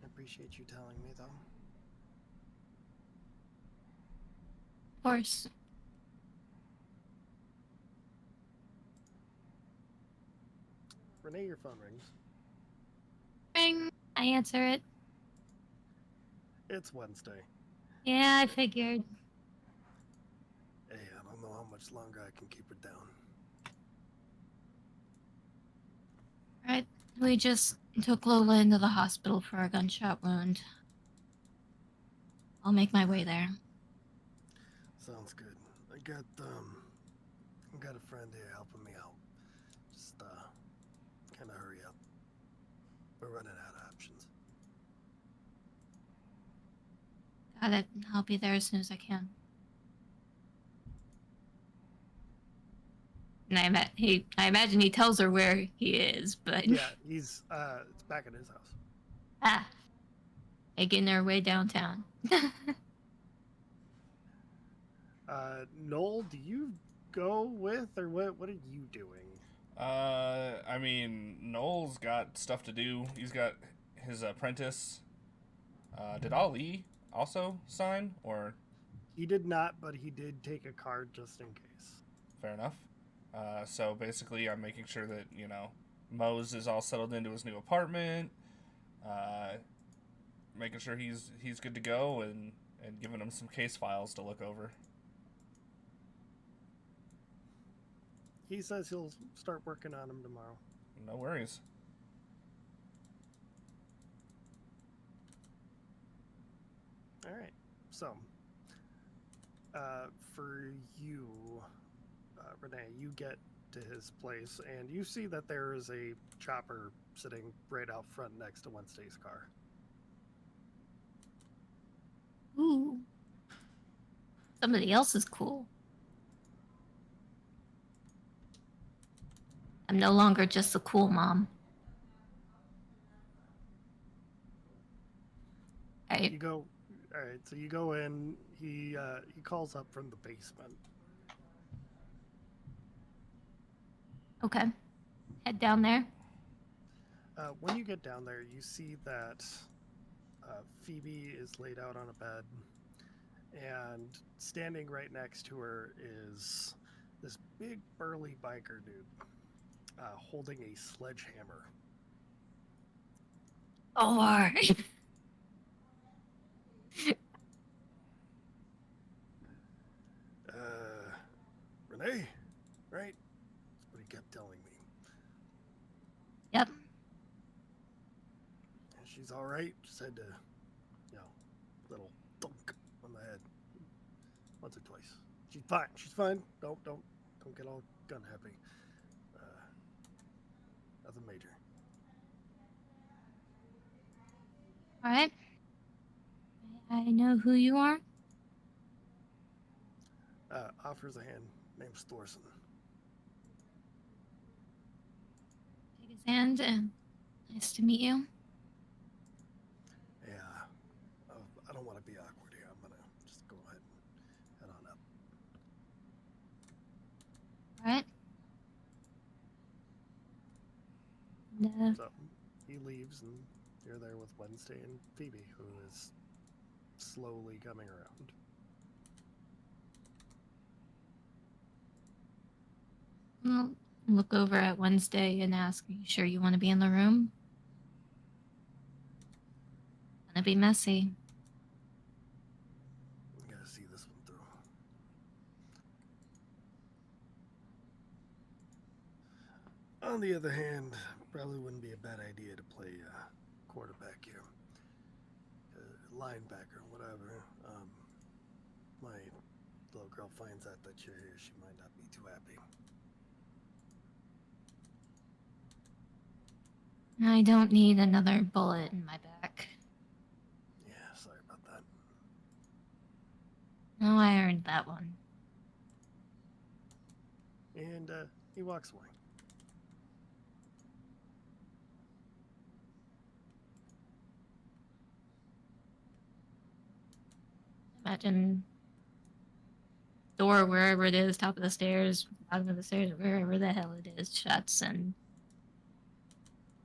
I appreciate you telling me, though. Of course. Renee, your phone rings. Ring. I answer it. It's Wednesday. Yeah, I figured. Hey, I don't know how much longer I can keep her down. Right. We just took Lola into the hospital for a gunshot wound. I'll make my way there. Sounds good. I got a friend here helping me out. Just kind of hurry up. We're running out of options. Got it. I'll be there as soon as I can. And I imagine he tells her where he is, but Yeah, he's it's back at his house. making their way downtown. Noel, do you go with, or what are you doing? I mean, Noel's got stuff to do. He's got his apprentice. Did Ali also sign, or? He did not, but he did take a card just in case. Fair enough. So basically, I'm making sure that, Mose is all settled into his new apartment, making sure he's good to go, and giving him some case files to look over. He says he'll start working on them tomorrow. No worries. All right. So, for you, Renee, you get to his place, and you see that there is a chopper sitting right out front next to Wednesday's car. Ooh. Somebody else is cool. I'm no longer just a cool mom. You go. All right, so you go in. He calls up from the basement. Okay. Head down there. When you get down there, you see that Phoebe is laid out on a bed, and standing right next to her is this big burly biker dude holding a sledgehammer. Or Renee, right? That's what he kept telling me. Yep. And she's all right. Just had to, little thunk on the head once or twice. She's fine. She's fine. Don't get all gun happy. Nothing major. All right. I know who you are. Offers a hand. Name's Thorson. Take his hand and nice to meet you. Yeah. I don't want to be awkward here. I'm gonna just go ahead and head on up. All right. And, So he leaves, and you're there with Wednesday and Phoebe, who is slowly coming around. I'll look over at Wednesday and ask, "Are you sure you want to be in the room? Gonna be messy." I gotta see this one through. On the other hand, probably wouldn't be a bad idea to play quarterback here. Linebacker, whatever. My little girl finds out that you're here, she might not be too happy. I don't need another bullet in my back. Yeah, sorry about that. No, I earned that one. And he walks away. Imagine door wherever it is, top of the stairs, bottom of the stairs, wherever the hell it is, shuts, and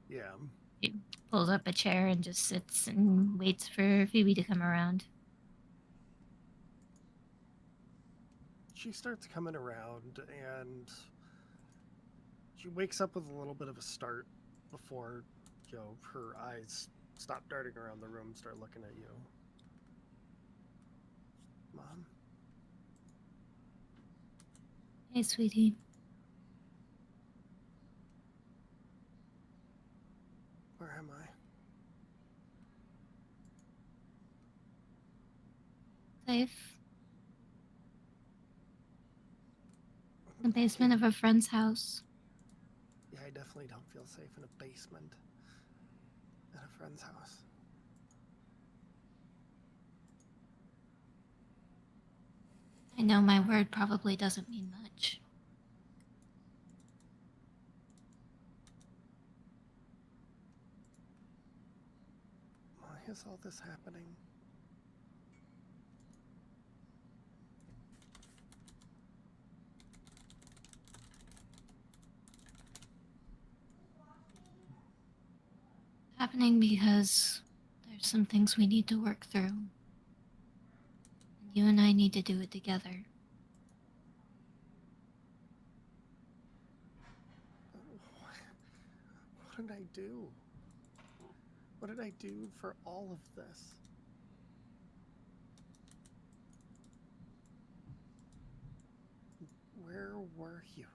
Yeah. he pulls up a chair and just sits and waits for Phoebe to come around. She starts coming around, and she wakes up with a little bit of a start before, her eyes stop darting around the room and start looking at you. Mom? Hey, sweetie. Where am I? Safe. In the basement of a friend's house. Yeah, I definitely don't feel safe in a basement at a friend's house. I know my word probably doesn't mean much. Why is all this happening? Happening because there's some things we need to work through. And you and I need to do it together. What did I do? What did I do for all of this? Where were you?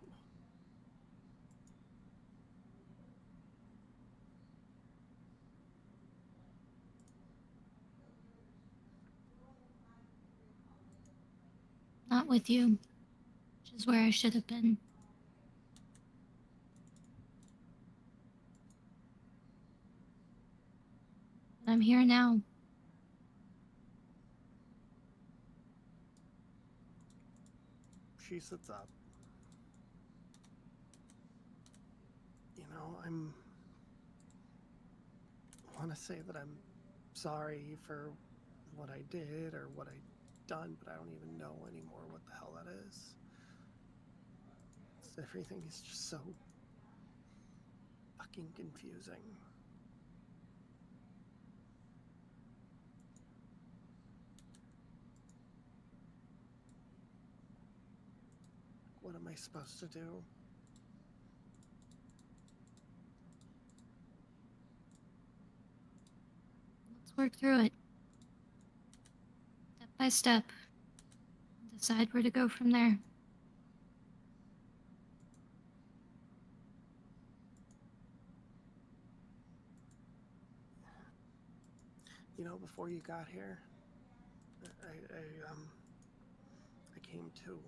Not with you, which is where I should have been. But I'm here now. She sits up. I want to say that I'm sorry for what I did or what I done, but I don't even know anymore what the hell that is. Everything is just so fucking confusing. What am I supposed to do? Let's work through it. Step by step. Decide where to go from there. You know, before you got here, I came to,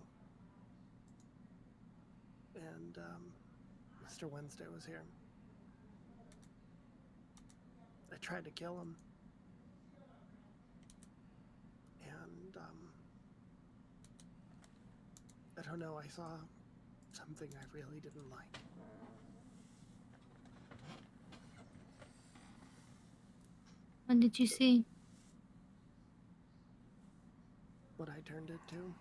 and Mr. Wednesday was here. I tried to kill him, and I don't know. I saw something I really didn't like. What did you see? What I turned it to.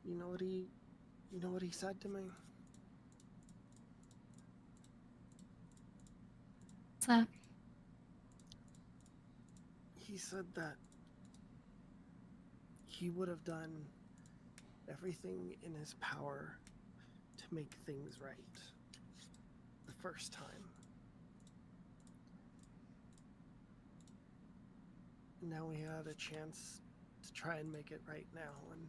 You know what he said to me? What's that? He said that he would have done everything in his power to make things right the first time. And now we had a chance to try and make it right now, and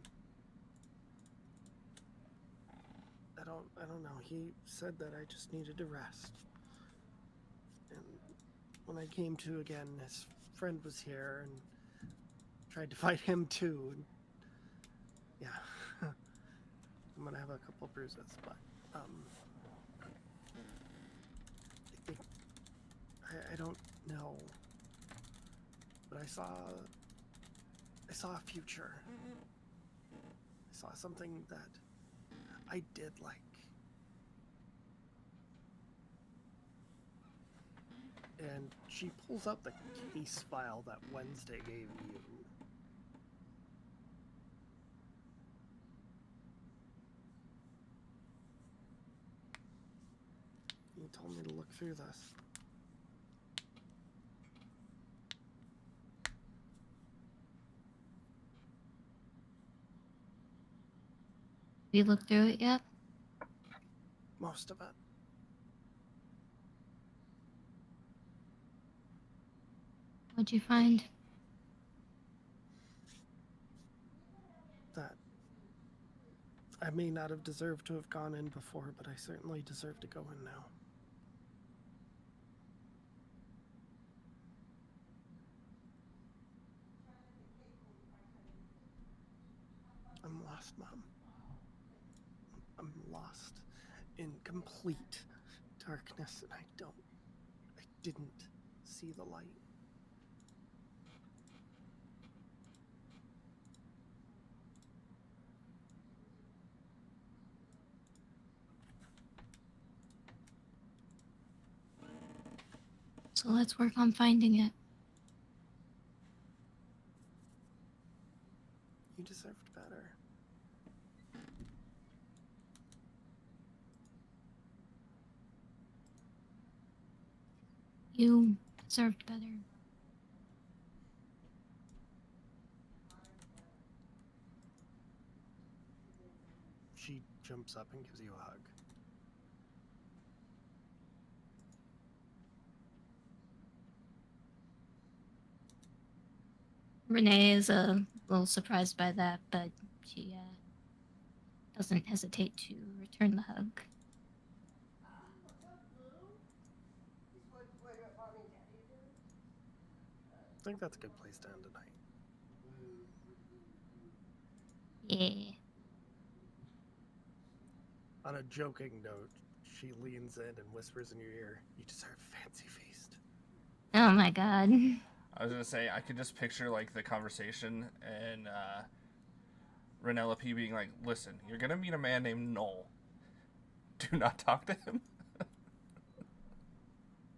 I don't know. He said that I just needed to rest. And when I came to again, his friend was here and tried to fight him too. And yeah, I'm gonna have a couple bruises, but I think I don't know, but I saw a future. I saw something that I did like. And she pulls out the case file that Wednesday gave you. He told me to look through this. Have you looked through it yet? Most of it. What'd you find? That I may not have deserved to have gone in before, but I certainly deserve to go in now. I'm lost, Mom. I'm lost in complete darkness, and I didn't see the light. So let's work on finding it. You deserved better. You deserved better. She jumps up and gives you a hug. Renee is a little surprised by that, but she doesn't hesitate to return the hug. I think that's a good place to end tonight. Yeah. On a joking note, she leans in and whispers in your ear, "You deserve a fancy feast." Oh my god. I was gonna say I could just picture like the conversation and Renelope being like, "Listen, you're gonna meet a man named Noel. Do not talk to him."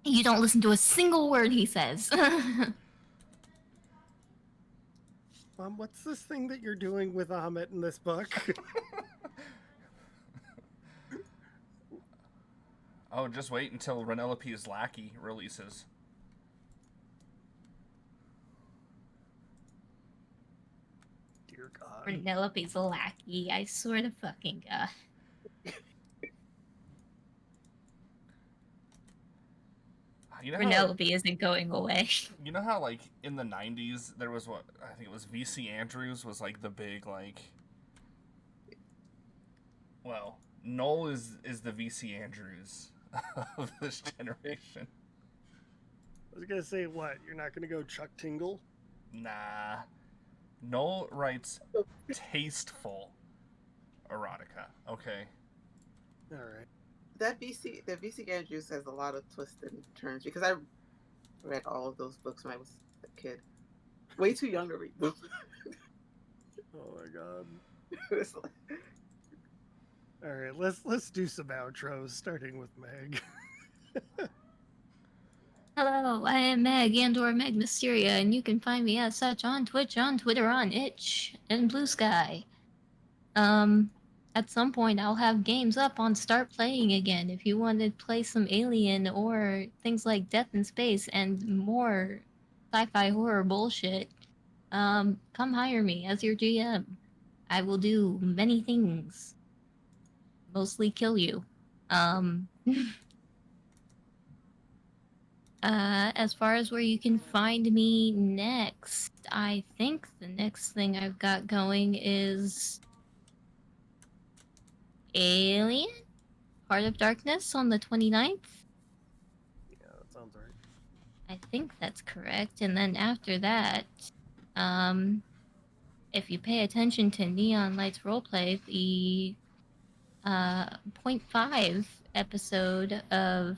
You don't listen to a single word he says. Mom, what's this thing that you're doing with Amit in this book? Oh, just wait until Renelope's lackey releases. Dear God. Penelope's a lackey. I swear to fucking god. You know how, Penelope isn't going away. you know how like in the 90s there was what I think it was VC Andrews was like the big like, well, Noel is the VC Andrews of this generation. I was gonna say, what? You're not gonna go Chuck Tingle? Nah. Noel writes tasteful erotica. Okay. All right. That VC Andrews has a lot of twists and turns because I read all of those books when I was a kid. Way too young to read them. Oh my God. It's like- All right, let's do some outros, starting with Meg. Hello, I am Meg and/or Meg Mysteria, and you can find me as such on Twitch, on Twitter, on Itch, and Blue Sky. At some point I'll have games up on Start Playing again. If you want to play some Alien or things like Death in Space and more sci-fi horror bullshit, come hire me as your GM. I will do many things. Mostly kill you. As far as where you can find me next, I think the next thing I've got going is Alien? Heart of Darkness on the 29th? Yeah, that sounds right. I think that's correct. And then after that, if you pay attention to Neon Lights Roleplay, the point 0.5 episode of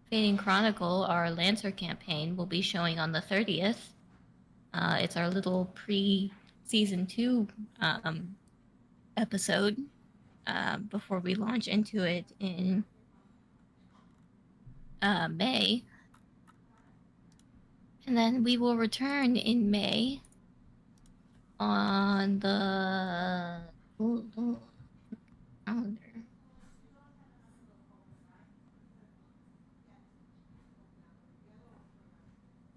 Fading Chronicle, our Lancer campaign, will be showing on the 30th. It's our little pre-season 2 episode before we launch into it in May. And then we will return in May on the calendar.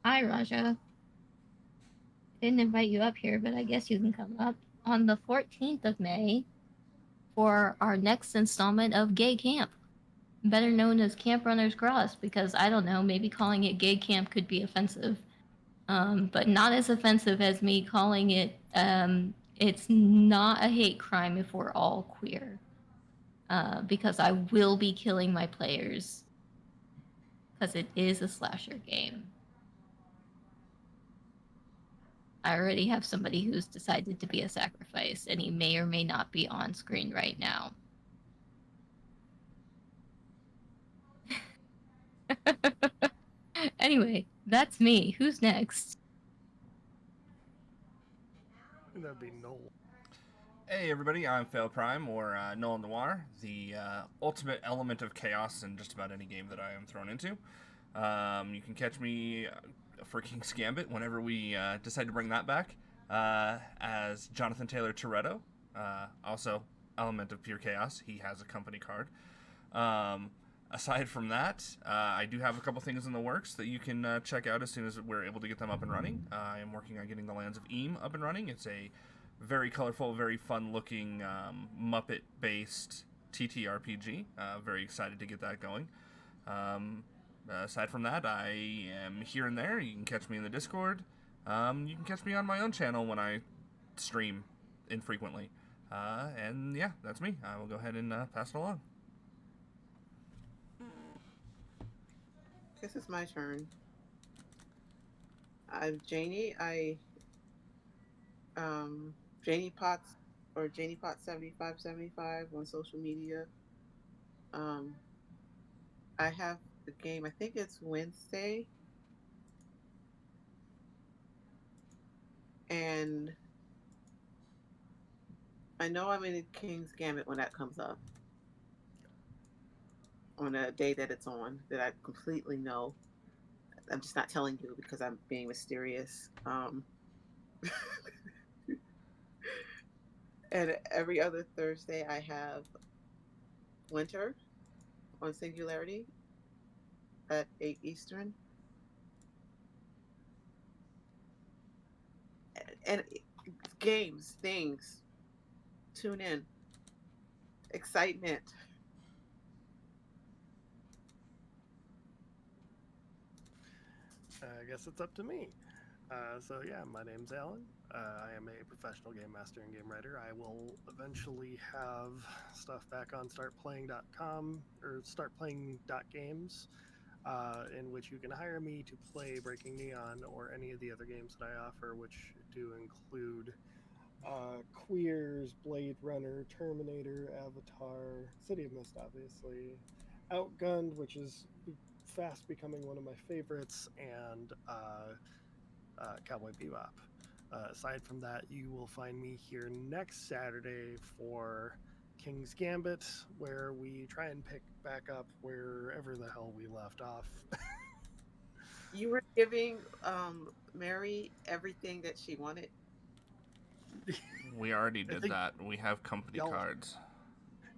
Hi, Raja. I didn't invite you up here, but I guess you can come up on the 14th of May for our next installment of Gay Camp, better known as Camp Runners Cross, because I don't know, maybe calling it Gay Camp could be offensive. But not as offensive as me calling it, it's not a hate crime if we're all queer. Because I will be killing my players. Because it is a slasher game. I already have somebody who's decided to be a sacrifice, and he may or may not be on screen right now. Anyway, that's me. Who's next? That'd be Noel. Hey everybody, I'm Fail Prime, or Noel Noir, the ultimate element of chaos in just about any game that I am thrown into. You can catch me for King's Gambit whenever we decide to bring that back, as Jonathan Taylor Toretto, also element of pure chaos. He has a company card. Aside from that, I do have a couple things in the works that you can check out as soon as we're able to get them up and running. I am working on getting the Lands of Eam up and running. It's a very colorful, very fun-looking Muppet-based TTRPG. Very excited to get that going. Aside from that, I am here and there. You can catch me in the Discord. You can catch me on my own channel when I stream infrequently. And yeah, that's me. I will go ahead and pass it along. Guess it's my turn. I'm Janie. Janie Potts or Janie Potts 7575 on social media. I have the game. I think it's Wednesday. And I know I'm in King's Gambit when that comes up on a day that it's on that I completely know. I'm just not telling you because I'm being mysterious. And every other Thursday, I have Winter on Singularity at 8 Eastern. And games, things, tune in, excitement. I guess it's up to me. So yeah, my name's Alan. I am a professional game master and game writer. I will eventually have stuff back on startplaying.com or startplaying.games, in which you can hire me to play Breaking Neon or any of the other games that I offer, which do include Queers, Blade Runner, Terminator, Avatar, City of Mist, obviously, Outgunned, which is fast becoming one of my favorites, and Cowboy Bebop. Aside from that, you will find me here next Saturday for King's Gambit, where we try and pick back up wherever the hell we left off. You were giving Mary everything that she wanted. We already I did think that. We have company y'all, cards.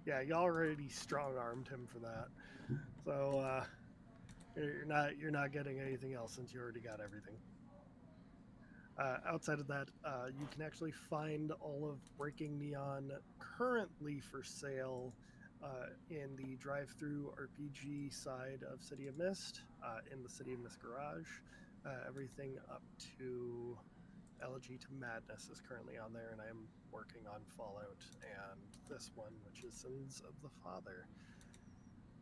yeah, y'all already strong armed him for that. So you're not getting anything else since you already got everything. Outside of that, you can actually find all of Breaking Neon currently for sale in the drive-through RPG side of City of Mist, in the City of Mist garage. Everything up to Elegy to Madness is currently on there, and I am working on Fallout and this one, which is Sins of the Father.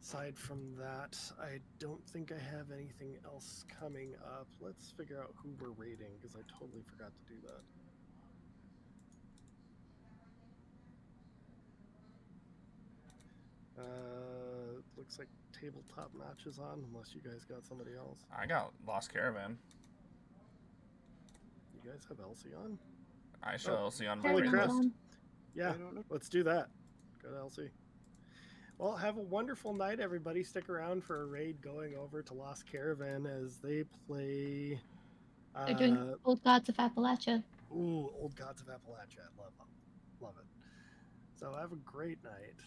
Aside from that, I don't think I have anything else coming up. Let's figure out who we're rating, because I totally forgot to do that. Looks like tabletop match is on, unless you guys got somebody else. I got Lost Caravan. You guys have Elsie on? I shall see on my Holy wait crap. list. Yeah, I don't know. let's do that. Go to Elsie. Well, have a wonderful night, everybody. Stick around for a raid going over to Lost Caravan as they play. They're doing Old Gods of Appalachia. Ooh, Old Gods of Appalachia. Love them. Love it. So have a great night.